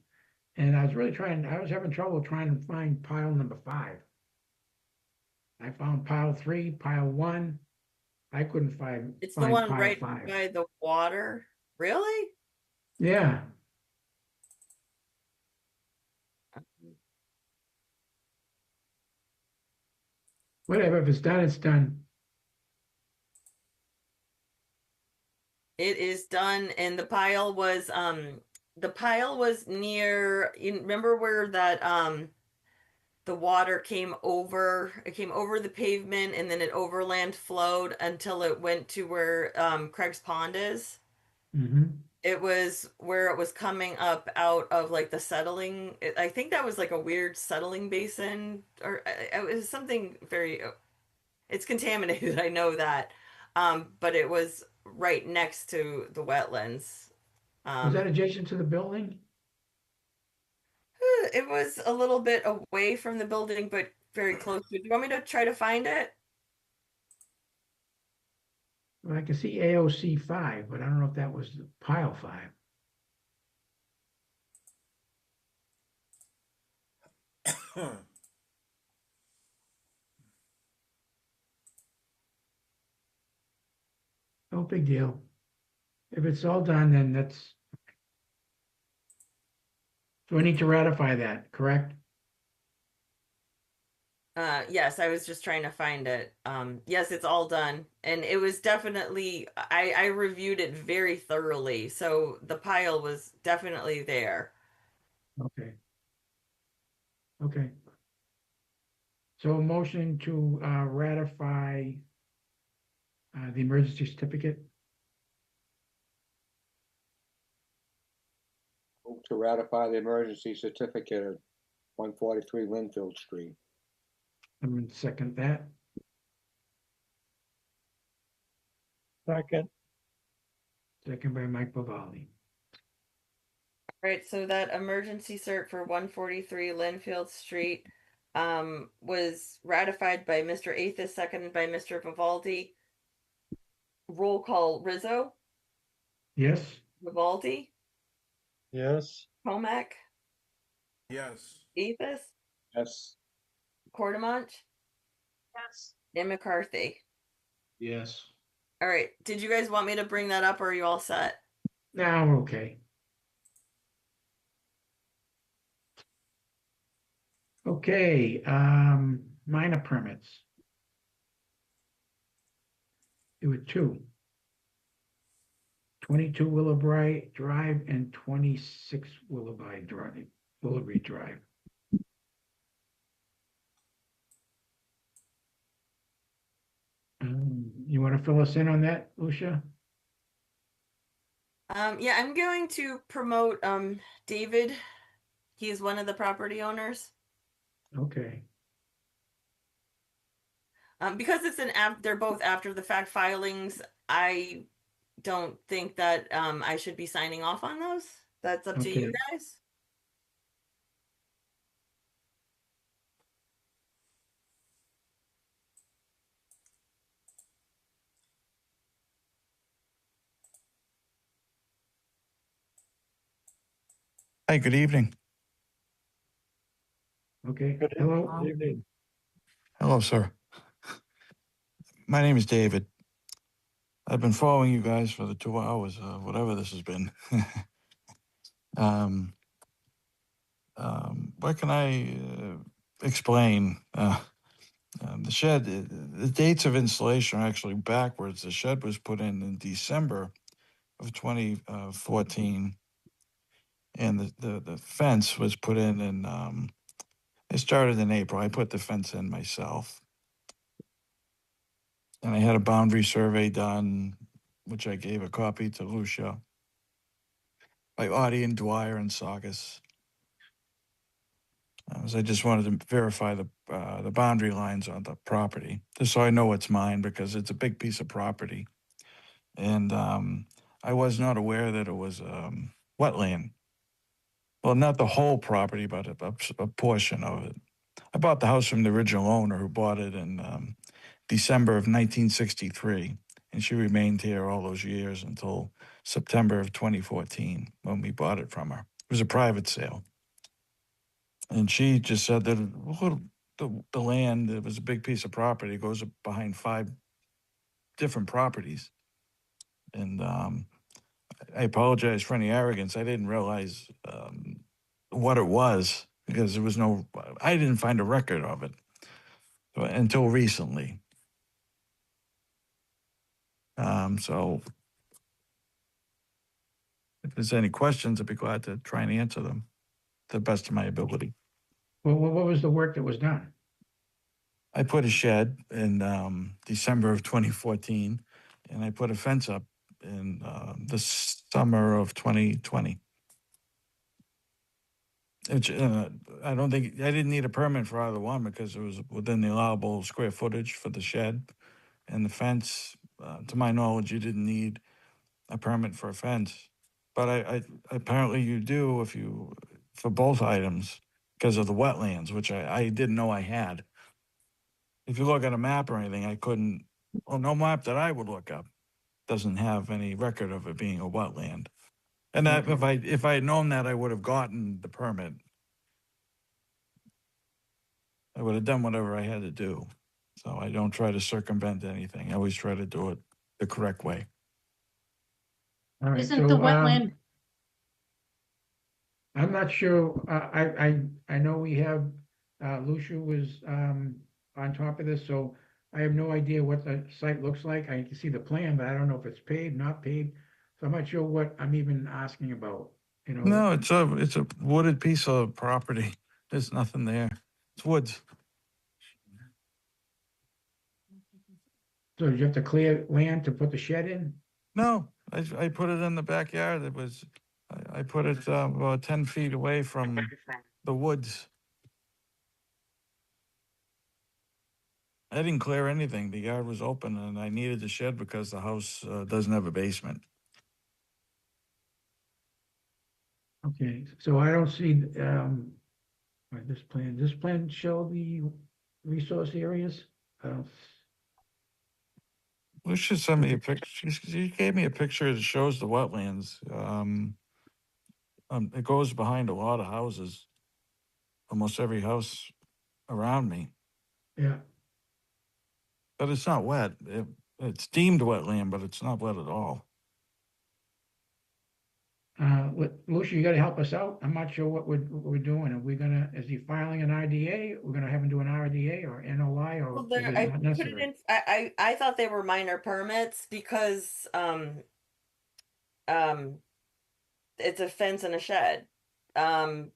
and I was having trouble trying to find pile number 5. I found pile 3, pile 1. I couldn't find It's the one pile right 5. by the water. Really? Yeah. Whatever, if it's done, it's done. It is done, and the pile was near, you remember where that the water came over, it came over the pavement and then it overland flowed until it went to where Craig's Pond is. Mm-hmm. It was where it was coming up out of like the settling. I think that was like a weird settling basin, or it was something very, it's contaminated, I know that. But it was right next to the wetlands. Was that adjacent to the building? It was a little bit away from the building, but very close to it. Do you want me to try to find it? Well, I can see AOC 5, but I don't know if that was pile 5. No big deal. If it's all done, then that's. So I need to ratify that, correct? Yes, I was just trying to find it. Yes, it's all done. And it was definitely, I reviewed it very thoroughly. So the pile was definitely there. Okay. Okay. So a motion to ratify the emergency certificate. Move to ratify the emergency certificate of 143 Linfield Street. I'm going to second that. Second. Second by Mike Bavalli. Right, so that emergency cert for 143 Linfield Street was ratified by Mr. Athis, seconded by Mr. Vivaldi. Roll call: Rizzo, Yes. Vivaldi, Yes. Comac, Yes. Athis, Yes. Cordamont, Yes. and McCarthy. Yes. All right, did you guys want me to bring that up, or are you all set? Now we're okay. Okay, minor permits. There were 2. 22 Willowbury Drive and 26 Willowbury Drive. You want to fill us in on that, Lucia? Yeah, I'm going to promote David. He is one of the property owners. Okay. Because it's they're both after the fact filings, I don't think that I should be signing off on those. That's up to you Okay. guys. Hi, good evening. Okay. Good Hello. evening. Hello, sir. My name is David. I've been following you guys for the 2 hours, whatever this has been. What can I explain? The shed, the dates of installation are actually backwards. The shed was put in December of 2014, and the fence was put in, it started in April. I put the fence in myself. And I had a boundary survey done, which I gave a copy to Lucia by Audie and Dwyer and Saugus. So I just wanted to verify the boundary lines on the property, just so I know it's mine, because it's a big piece of property. And I was not aware that it was wetland. Well, not the whole property, but a portion of it. I bought the house from the original owner, who bought it in December of 1963, and she remained here all those years until September of 2014, when we bought it from her. It was a private sale. And she just said that the land, it was a big piece of property, goes behind 5 different properties. And I apologize for any arrogance. I didn't realize what it was, because there was I didn't find a record of it until recently. So if there's any questions, I'd be glad to try and answer them to the best of my ability. Well, what was the work that was done? I put a shed in December of 2014, and I put a fence up in the summer of 2020. Which, I don't think, I didn't need a permit for either one, because it was within the allowable square footage for the shed and the fence. To my knowledge, you didn't need a permit for a fence. But I apparently you do for both items, because of the wetlands, which I didn't know I had. If you look at a map or anything, no map that I would look up doesn't have any record of it being a wetland. And that, if I had known that, I would have gotten the permit. I would have done whatever I had to do. So I don't try to circumvent anything. I always try to do it the correct way. All right, Isn't the wetland, I'm not sure, I know we have, Lucia was, on top of this, so I have no idea what the site looks like. I can see the plan, but I don't know if it's paved, not paved. So I'm not sure what I'm even asking about, you know? No, it's a wooded piece of property. There's nothing there. It's woods. So did you have to clear land to put the shed in? No, I put it in the backyard. I put it about 10 feet away from the woods. I didn't clear anything. The yard was open, and I needed the shed because the house doesn't have a basement. Okay, so I don't see, this plan show the resource areas? I don't, Lucia sent me a picture. She gave me a picture that shows the wetlands. It goes behind a lot of houses, almost every house around me. yeah. But it's not wet. It's deemed wetland, but it's not wet at all. Lucia, you gotta help us out. I'm not sure what we're doing. Are we gonna, is he filing an RDA? We're gonna have him do an RDA or NOI, or Well, is there, it I not put it necessary? in. I thought they were minor permits because it's a fence and a shed. Um,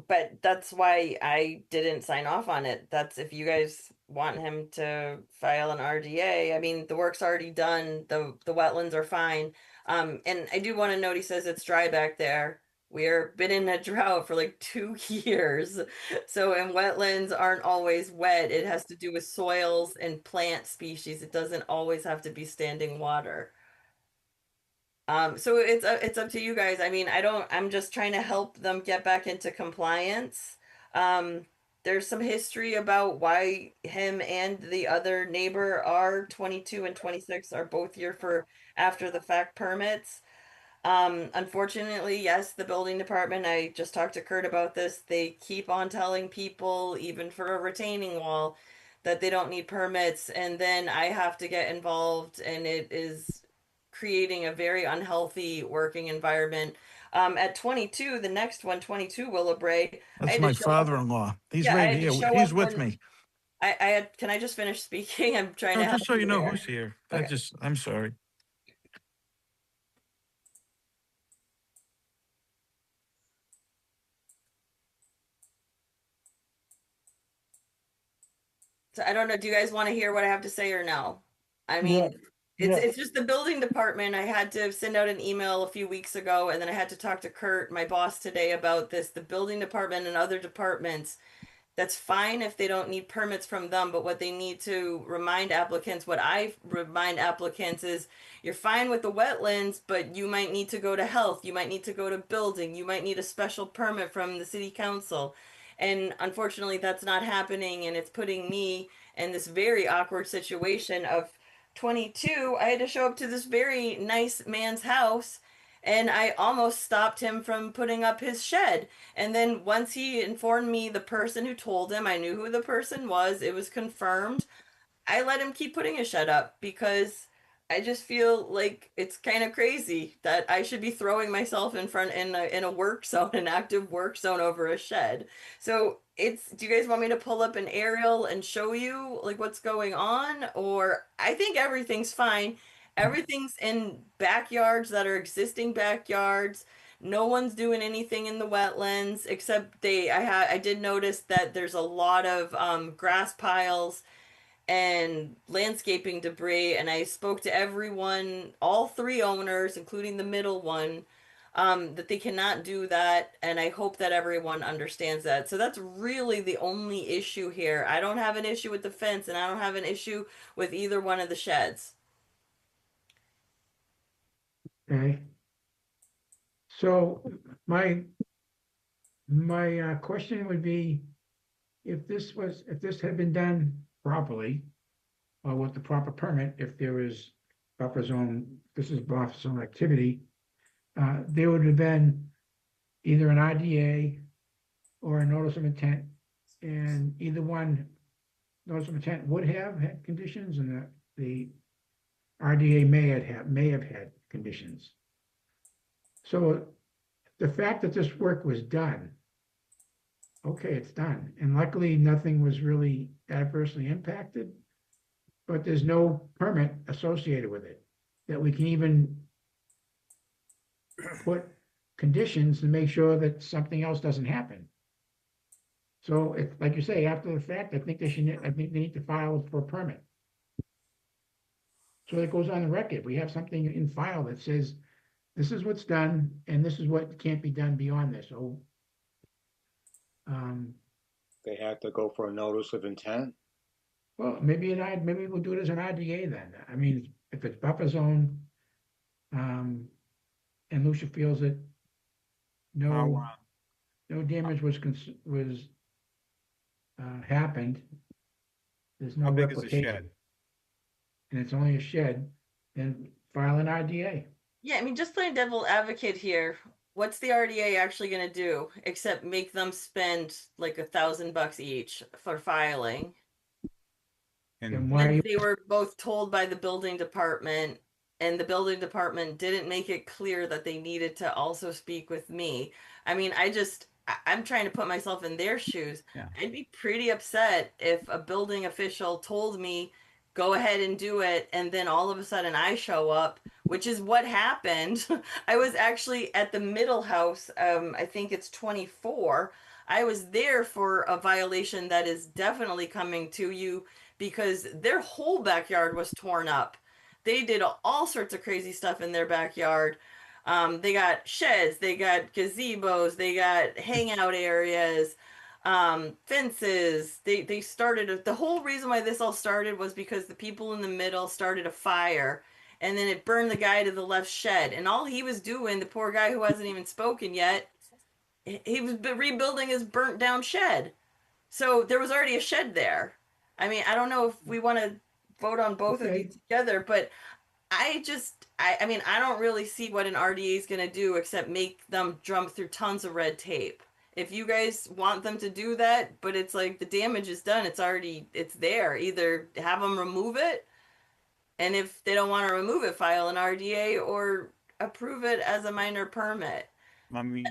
but that's why I didn't sign off on it. That's if you guys want him to file an RDA. I mean, the work's already done. The wetlands are fine. And I do want to note he says it's dry back there. We're been in a drought for like 2 years. So, and wetlands aren't always wet. It has to do with soils and plant species. It doesn't always have to be standing water. So it's up to you guys. I mean, I'm just trying to help them get back into compliance. Um, there's some history about why him and the other neighbor are 22 and 26 are both here for after the fact permits. Unfortunately, yes, the building department, I just talked to Kurt about this. They keep on telling people, even for a retaining wall, that they don't need permits, and then I have to get involved, and it is creating a very unhealthy working environment. At 22, the next one, 22 Willowbray, I That's had my to show up. father-in-law. He's Yeah, I right had to here. show He's up with when me. I had, can I just finish speaking? I'm trying No, to help just so you know here. who's here. Okay. I'm sorry. So I don't know, do you guys want to hear what I have to say or no? I mean, Yeah. it's just the building department. I had to send out an email a few weeks ago, and then I had to talk to Kurt, my boss, today about this. The building department and other departments, that's fine if they don't need permits from them, but what they need to remind applicants, what I remind applicants is you're fine with the wetlands, but you might need to go to health, you might need to go to building, you might need a special permit from the city council. And unfortunately, that's not happening, and it's putting me in this very awkward situation of 22. I had to show up to this very nice man's house, and I almost stopped him from putting up his shed. And then once he informed me the person who told him, I knew who the person was, it was confirmed. I let him keep putting his shed up because I just feel like it's kind of crazy that I should be throwing myself in front in a work zone, an active work zone over a shed. So it's, do you guys want me to pull up an aerial and show you like what's going on? Or I think everything's fine. Everything's in backyards that are existing backyards. No one's doing anything in the wetlands except I did notice that there's a lot of grass piles and landscaping debris, and I spoke to everyone, all three owners, including the middle one, that they cannot do that, and I hope that everyone understands that. So that's really the only issue here. I don't have an issue with the fence, and I don't have an issue with either one of the sheds. Okay. So my question would be, if this had been done properly, or with the proper permit, if there is buffer zone, this is buffer zone activity, there would have been either an IDA or a notice of intent, and either one, notice of intent would have had conditions, and the RDA may have had conditions. So the fact that this work was done, okay, it's done, and luckily nothing was really adversely impacted, but there's no permit associated with it that we can even put conditions to make sure that something else doesn't happen. So it's like you say, after the fact, I think they need to file for a permit. So it goes on the record. We have something in file that says, this is what's done, and this is what can't be done beyond this. So, They have to go for a notice of intent. well, maybe we'll do it as an IDA then. I mean, if it's buffer zone, and Lucia feels that no damage was happened, there's no How big is the replication, shed? and it's only a shed, then file an IDA. Yeah, I mean, just playing devil advocate here, what's the RDA actually going to do except make them spend like $1,000 each for filing? And why And they were both told by the building department, and the building department didn't make it clear that they needed to also speak with me. I mean, I'm trying to put myself in their shoes. Yeah. I'd be pretty upset if a building official told me, go ahead and do it, and then all of a sudden I show up, which is what happened. I was actually at the middle house, I think it's 24. I was there for a violation that is definitely coming to you because their whole backyard was torn up. They did all sorts of crazy stuff in their backyard. They got sheds, they got gazebos, they got hangout areas, fences. They started, the whole reason why this all started was because the people in the middle started a fire, and then it burned the guy to the left shed. And all he was doing, the poor guy who hasn't even spoken yet, he was rebuilding his burnt down shed. So there was already a shed there. I mean, I don't know if we want to vote on both of these together, but I mean, I don't really see what an RDA is going to do except make them jump through tons of red tape. If you guys want them to do that, but it's like the damage is done, it's there. Either have them remove it, and if they don't want to remove it, file an RDA or approve it as a minor permit. let me,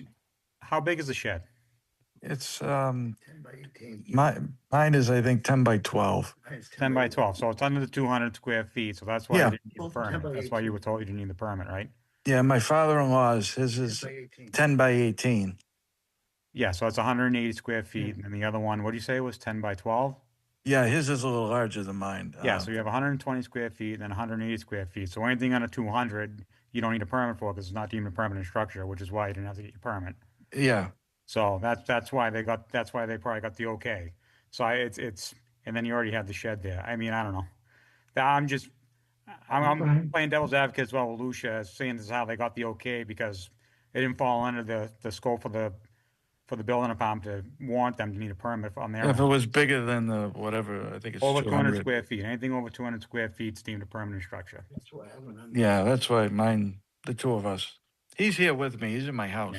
how big is the shed? It's mine is, I think, 10 by 12. 10 by 12, so it's under the 200 square feet, so that's why you Yeah. didn't need the permit. That's why you were told you didn't need the permit, right? Yeah, my father-in-law's, his is 10 by 18. Yeah, so it's 180 square feet, and then the other one, what do you say was 10 by 12? Yeah, his is a little larger than mine. Yeah, so you have 120 square feet and then 180 square feet. So anything under 200, you don't need a permit for because it's not deemed a permanent structure, which is why you didn't have to get your permit. Yeah. So that's why they probably got the okay. So it's and then you already have the shed there. I mean, I don't know. I'm Fine. playing devil's advocate as well with Lucia, saying this is how they got the okay because it didn't fall under the scope of the building department to warrant them to need a permit on their If it end. was bigger than the whatever, I think it's Over 200 200. square feet, anything over 200 square feet is deemed a permanent structure. Yeah, that's why mine, the two of us. He's here with me. He's in my house.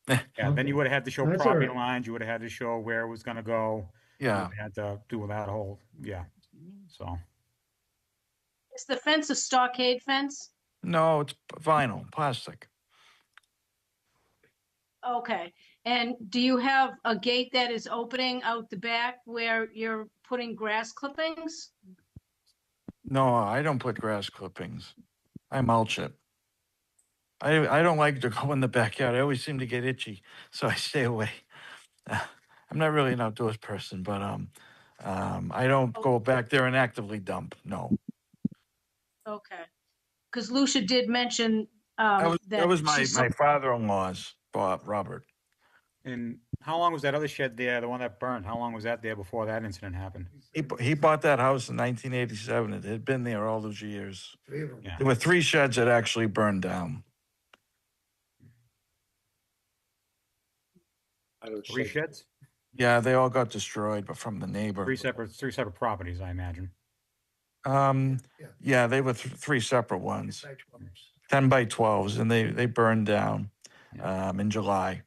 Yeah, then you would have had to show That's all property right. lines, you would have had to show where it was gonna go. You Yeah. would've had to do that whole, yeah, so. Is the fence a stockade fence? No, it's vinyl, plastic. Okay, and do you have a gate that is opening out the back where you're putting grass clippings? No, I don't put grass clippings. I mulch it. I don't like to go in the backyard. I always seem to get itchy, so I stay away. I'm not really an outdoors person, but I don't go back there and actively dump. No. Okay, because Lucia did mention That that was she saw. my father-in-law's, Robert. And how long was that other shed there, the one that burned, how long was that there before that incident happened? He bought that house in 1987. It had been there all those years. Yeah. There were 3 sheds that actually burned down. 3 sheds? Yeah, they all got destroyed, but from the neighbor. 3 separate properties, I imagine. Yeah, they were 3 separate ones. 10 by 12s, and they burned down in July.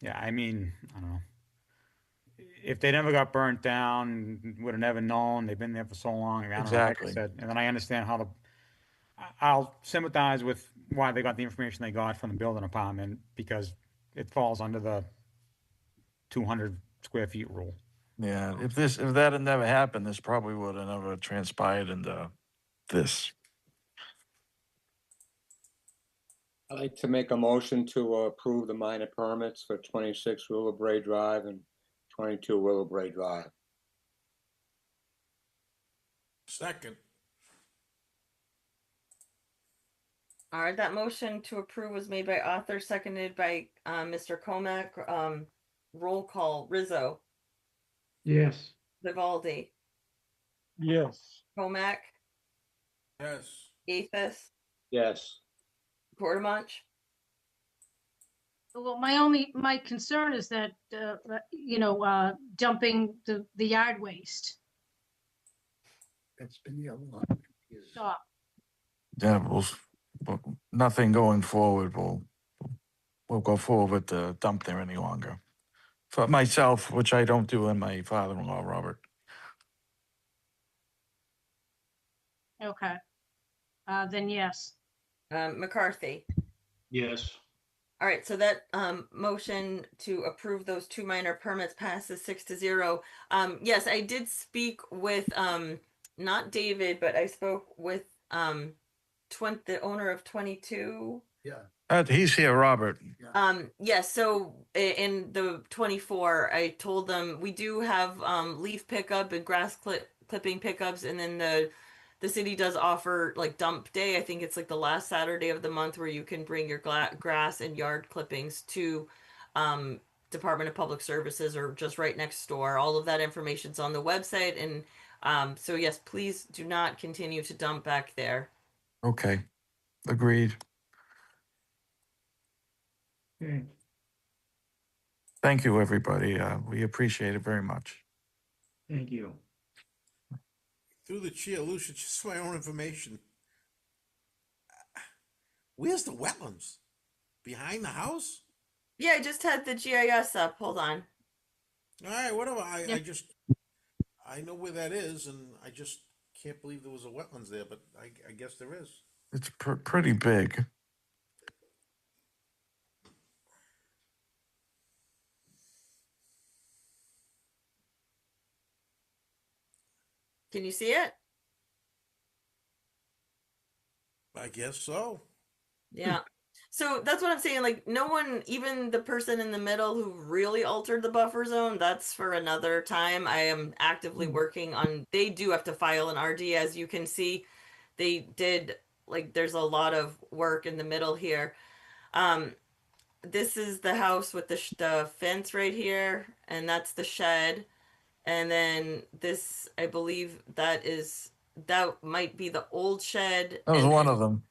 Yeah, I mean, I don't know. If they never got burnt down, would have never known, they've been there for so long, I don't know, like I Exactly. said, and then I understand how I'll sympathize with why they got the information they got from the building department, because it falls under the 200 square feet rule. Yeah, if that had never happened, this probably would have never transpired into this. I'd like to make a motion to approve the minor permits for 26 Willowbrae Drive and 22 Willowbrae Drive. Second. All right, that motion to approve was made by Arthur, seconded by Mr. Comac. Roll call, Rizzo, Yes. Vivaldi, Yes. Comac, Yes. Athos, Yes. Portamunch. Well, my concern is that, dumping the yard waste. It's been a lot. Stop. Yeah, nothing going forward. We'll go forward with the dump there any longer. For myself, which I don't do, and my father-in-law, Robert. Okay. Then yes. McCarthy. Yes. All right, so that motion to approve those 2 minor permits passes 6-0. Yes, I did speak with not David, but I spoke with the owner of 22. Yeah. He's here, Robert. Yes, so in the 24, I told them we do have leaf pickup and grass clipping pickups, and then the city does offer like dump day. I think it's like the last Saturday of the month where you can bring your grass and yard clippings to Department of Public Services or just right next door. All of that information's on the website, and so yes, please do not continue to dump back there. Okay, agreed. Okay. Thank you, everybody. We appreciate it very much. Thank you. Through the chair, Lucia, just for my own information. Where's the wetlands? Behind the house? Yeah, I just had the GIS up. Hold on. All right, whatever. I know where that is, and I just can't believe there was a wetlands there, but I guess there is. It's pretty big. Can you see it? I guess so. Yeah. So that's what I'm saying. Like, no one, even the person in the middle who really altered the buffer zone, that's for another time. I am actively working on, they do have to file an RD, as you can see. They did, like, there's a lot of work in the middle here. This is the house with the fence right here, and that's the shed. And then this, I believe that might be the old shed. That was And one then, of them.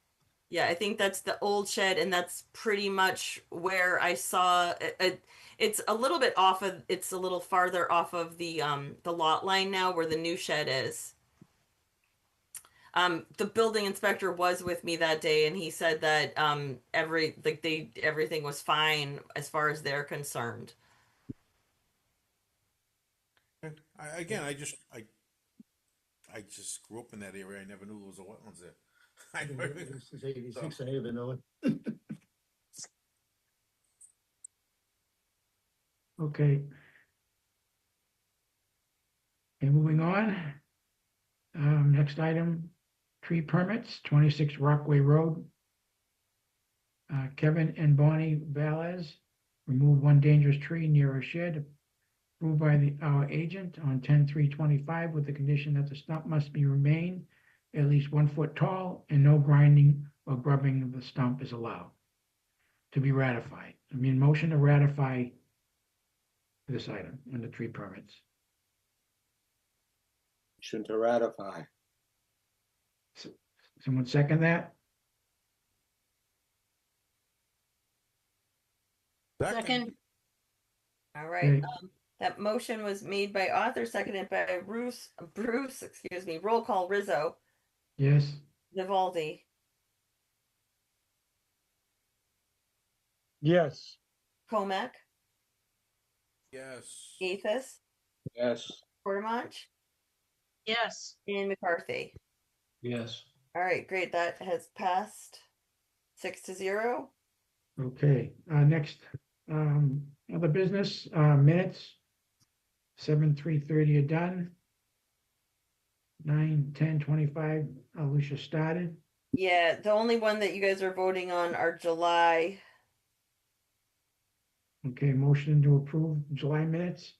yeah, I think that's the old shed, and that's pretty much where I saw it. It's a little bit off of, it's a little farther off of the lot line now where the new shed is. The building inspector was with me that day, and he said that everything was fine as far as they're concerned. I just grew up in that area. I never knew there was a wetlands there. Since '86, I even know it. Okay. And moving on. Next item, tree permits, 26 Rockaway Road. Kevin and Bonnie Valez remove one dangerous tree near a shed approved by our agent on 10/3/25 with the condition that the stump must be remain at least 1 foot tall and no grinding or grubbing of the stump is allowed. To be ratified. I mean, motion to ratify this item on the tree permits. Motion to ratify. Someone second that? Second. All right. Okay. That motion was made by Arthur, seconded by Bruce, excuse me, roll call Rizzo, Yes. Vivaldi, Yes. Comac, Yes. Gaithus, Yes. Portamonch, Yes. and McCarthy. Yes. All right, great. That has passed 6-0. Okay, next, other business, minutes. 7/3/30 are done. 9/10/25, Alicia started. Yeah, the only one that you guys are voting on are July. Okay, motion to approve July minutes.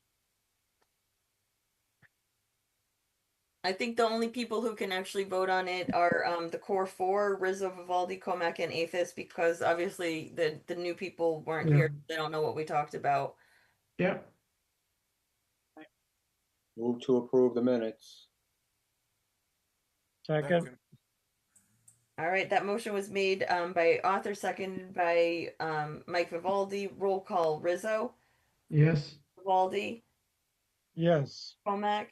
I think the only people who can actually vote on it are the core four, Rizzo, Vivaldi, Comac, and Athos, because obviously the new people weren't Yeah. here. They don't know what we talked about. Yeah, Move to approve the minutes. Second. All right, that motion was made by Arthur, seconded by Mike Vivaldi. Roll call Rizzo, yes, Vivaldi, Yes. Comac,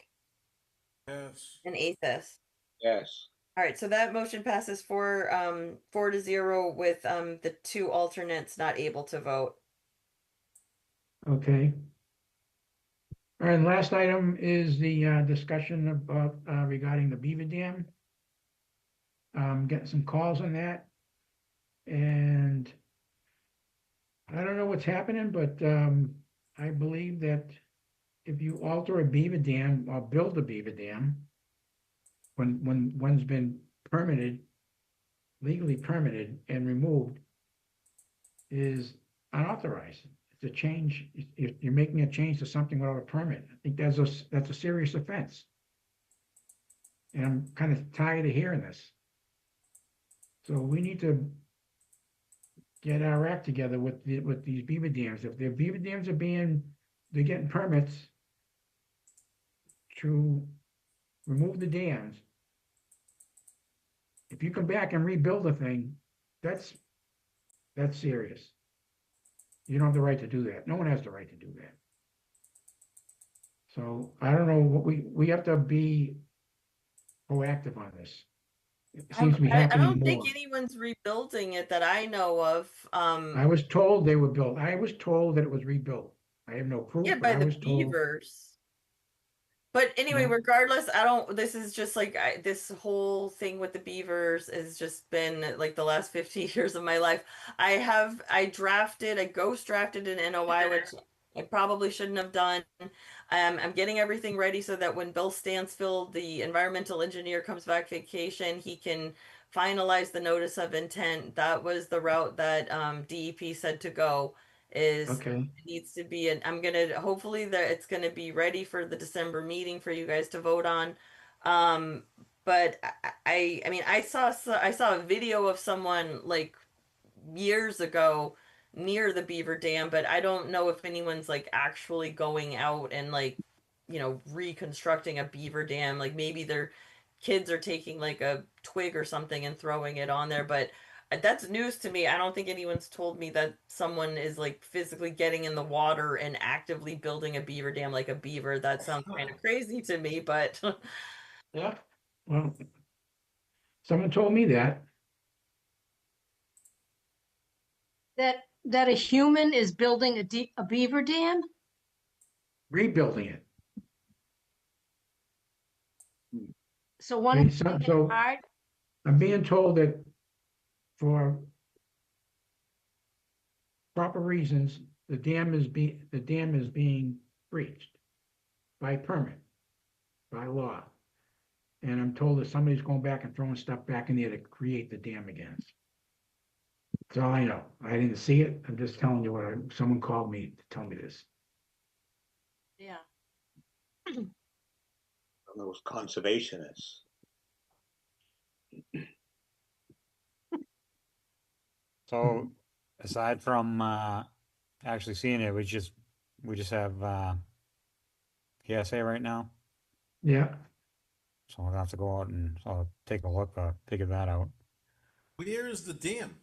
Yes. and Athos. Yes. All right, so that motion passes 4-0 with the two alternates not able to vote. okay. All right, last item is the discussion about regarding the beaver dam. Getting some calls on that. And I don't know what's happening, but I believe that if you alter a beaver dam or build a beaver dam, when one's been permitted, legally permitted and removed, is unauthorized. It's a change, you're making a change to something without a permit. I think that's a serious offense. And I'm kind of tired of hearing this. So we need to get our act together with these beaver dams. If their beaver dams they're getting permits to remove the dams. If you come back and rebuild the thing, that's serious. You don't have the right to do that. No one has the right to do that. So I don't know what we have to be proactive on this. It seems to be I happening don't more. think anyone's rebuilding it that I know of. I was told they were built. I was told that it was rebuilt. I have no proof, Yeah, but by I the was told. beavers. But anyway, Yeah. regardless, this is just like this whole thing with the beavers has just been like the last 50 years of my life. I ghost drafted an NOI, which I probably shouldn't have done. I'm getting everything ready so that when Bill Stansfield, the environmental engineer, comes back vacation, he can finalize the notice of intent. That was the route that DEP said to go. Is Okay. it needs to be, and I'm gonna hopefully that it's gonna be ready for the December meeting for you guys to vote on. But I mean, I saw a video of someone like years ago near the beaver dam, but I don't know if anyone's like actually going out and like, reconstructing a beaver dam. Like maybe their kids are taking like a twig or something and throwing it on there, but that's news to me. I don't think anyone's told me that someone is like physically getting in the water and actively building a beaver dam like a beaver. That sounds kind of crazy to me, but Yeah. Well, someone told me that. That a human is building a beaver dam? Rebuilding it. So one Okay, is making it so hard? I'm being told that for proper reasons, the dam is being breached by permit, by law. And I'm told that somebody's going back and throwing stuff back in there to create the dam again. That's all I know. I didn't see it. I'm just telling you someone called me to tell me this. Yeah. Those conservationists. So aside from actually seeing it, we just have PSA right now. Yeah. So we'll have to go out and take a look, figure that out. Where is the dam?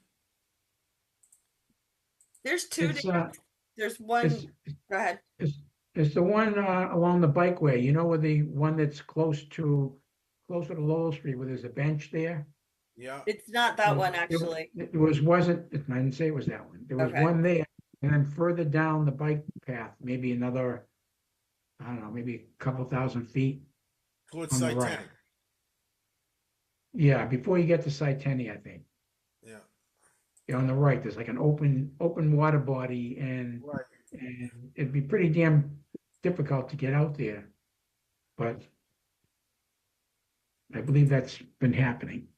there's two It's dams. There's one. it's Go ahead. it's the one along the bikeway, where the one that's closer to Lowell Street, where there's a bench there. Yeah. It's not that one actually. It wasn't, I didn't say it was that one. There was Okay. one there, and then further down the bike path, maybe another, I don't know, maybe a couple thousand feet Towards on the site right. 10. Yeah, before you get to site 10, I think. Yeah. Yeah, on the right, there's like an open water body, and Right. and it'd be pretty damn difficult to get out there. But I believe that's been happening.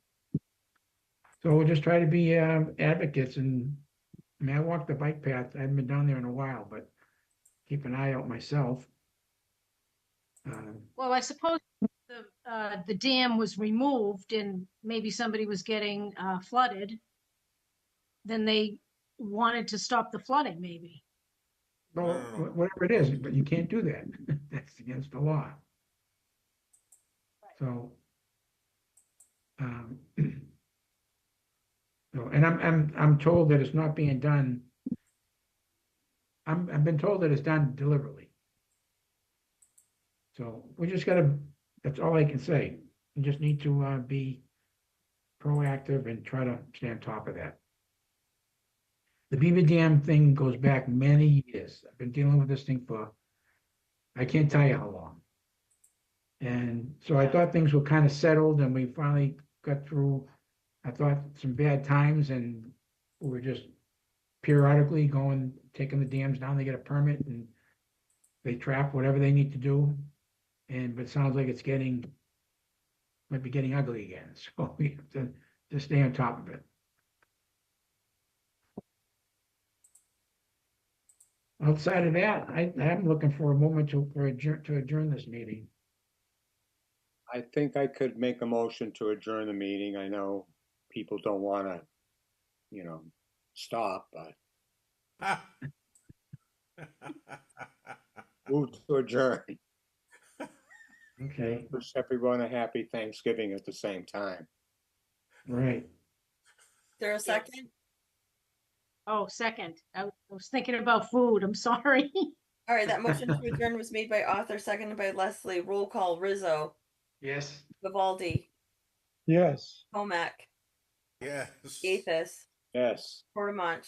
So we'll just try to be advocates, and I mean, I walk the bike path. I haven't been down there in a while, but keep an eye out myself. Well, I suppose the dam was removed and maybe somebody was getting flooded. Then they wanted to stop the flooding, maybe. Well, whatever it is, but you can't do that. That's against the law. So, so, and I'm told that it's not being done. I've been told that it's done deliberately. So we just gotta, that's all I can say. We just need to be proactive and try to stay on top of that. The beaver dam thing goes back many years. I've been dealing with this thing for, I can't tell you how long. And so I thought things were kind of settled, and we finally got through, I thought, some bad times, and we were just periodically taking the dams down, they get a permit, and they trap whatever they need to do. But it sounds like might be getting ugly again. So we have to just stay on top of it. Outside of that, I'm looking for a moment to adjourn this meeting. I think I could make a motion to adjourn the meeting. I know people don't want to, stop, but move to adjourn. Okay. Wish everyone a happy Thanksgiving at the same time. Right. Is there a second? Oh, second. I was thinking about food. I'm sorry. All right, that motion to adjourn was made by Arthur, seconded by Leslie. Roll call: Rizzo, Yes. Vivaldi, Yes. Comac, Yes. Gaithus, Yes. Portamonch,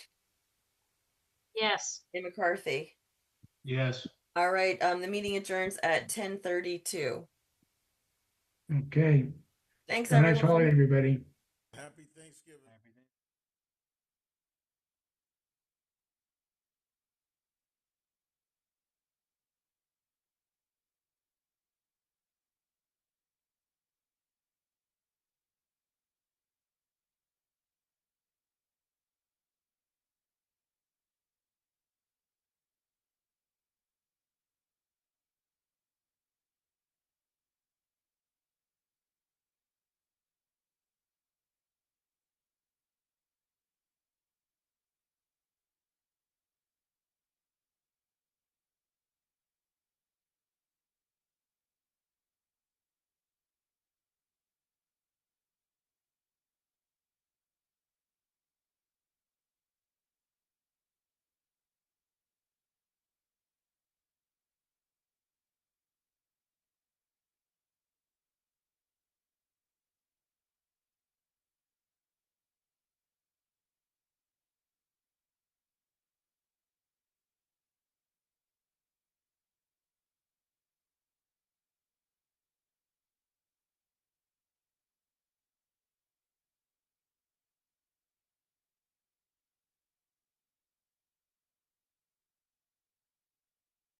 Yes. and McCarthy. Yes. All right, the meeting adjourns at 10:32. Okay. Thanks, Have a nice everyone. holiday, everybody. Happy Thanksgiving.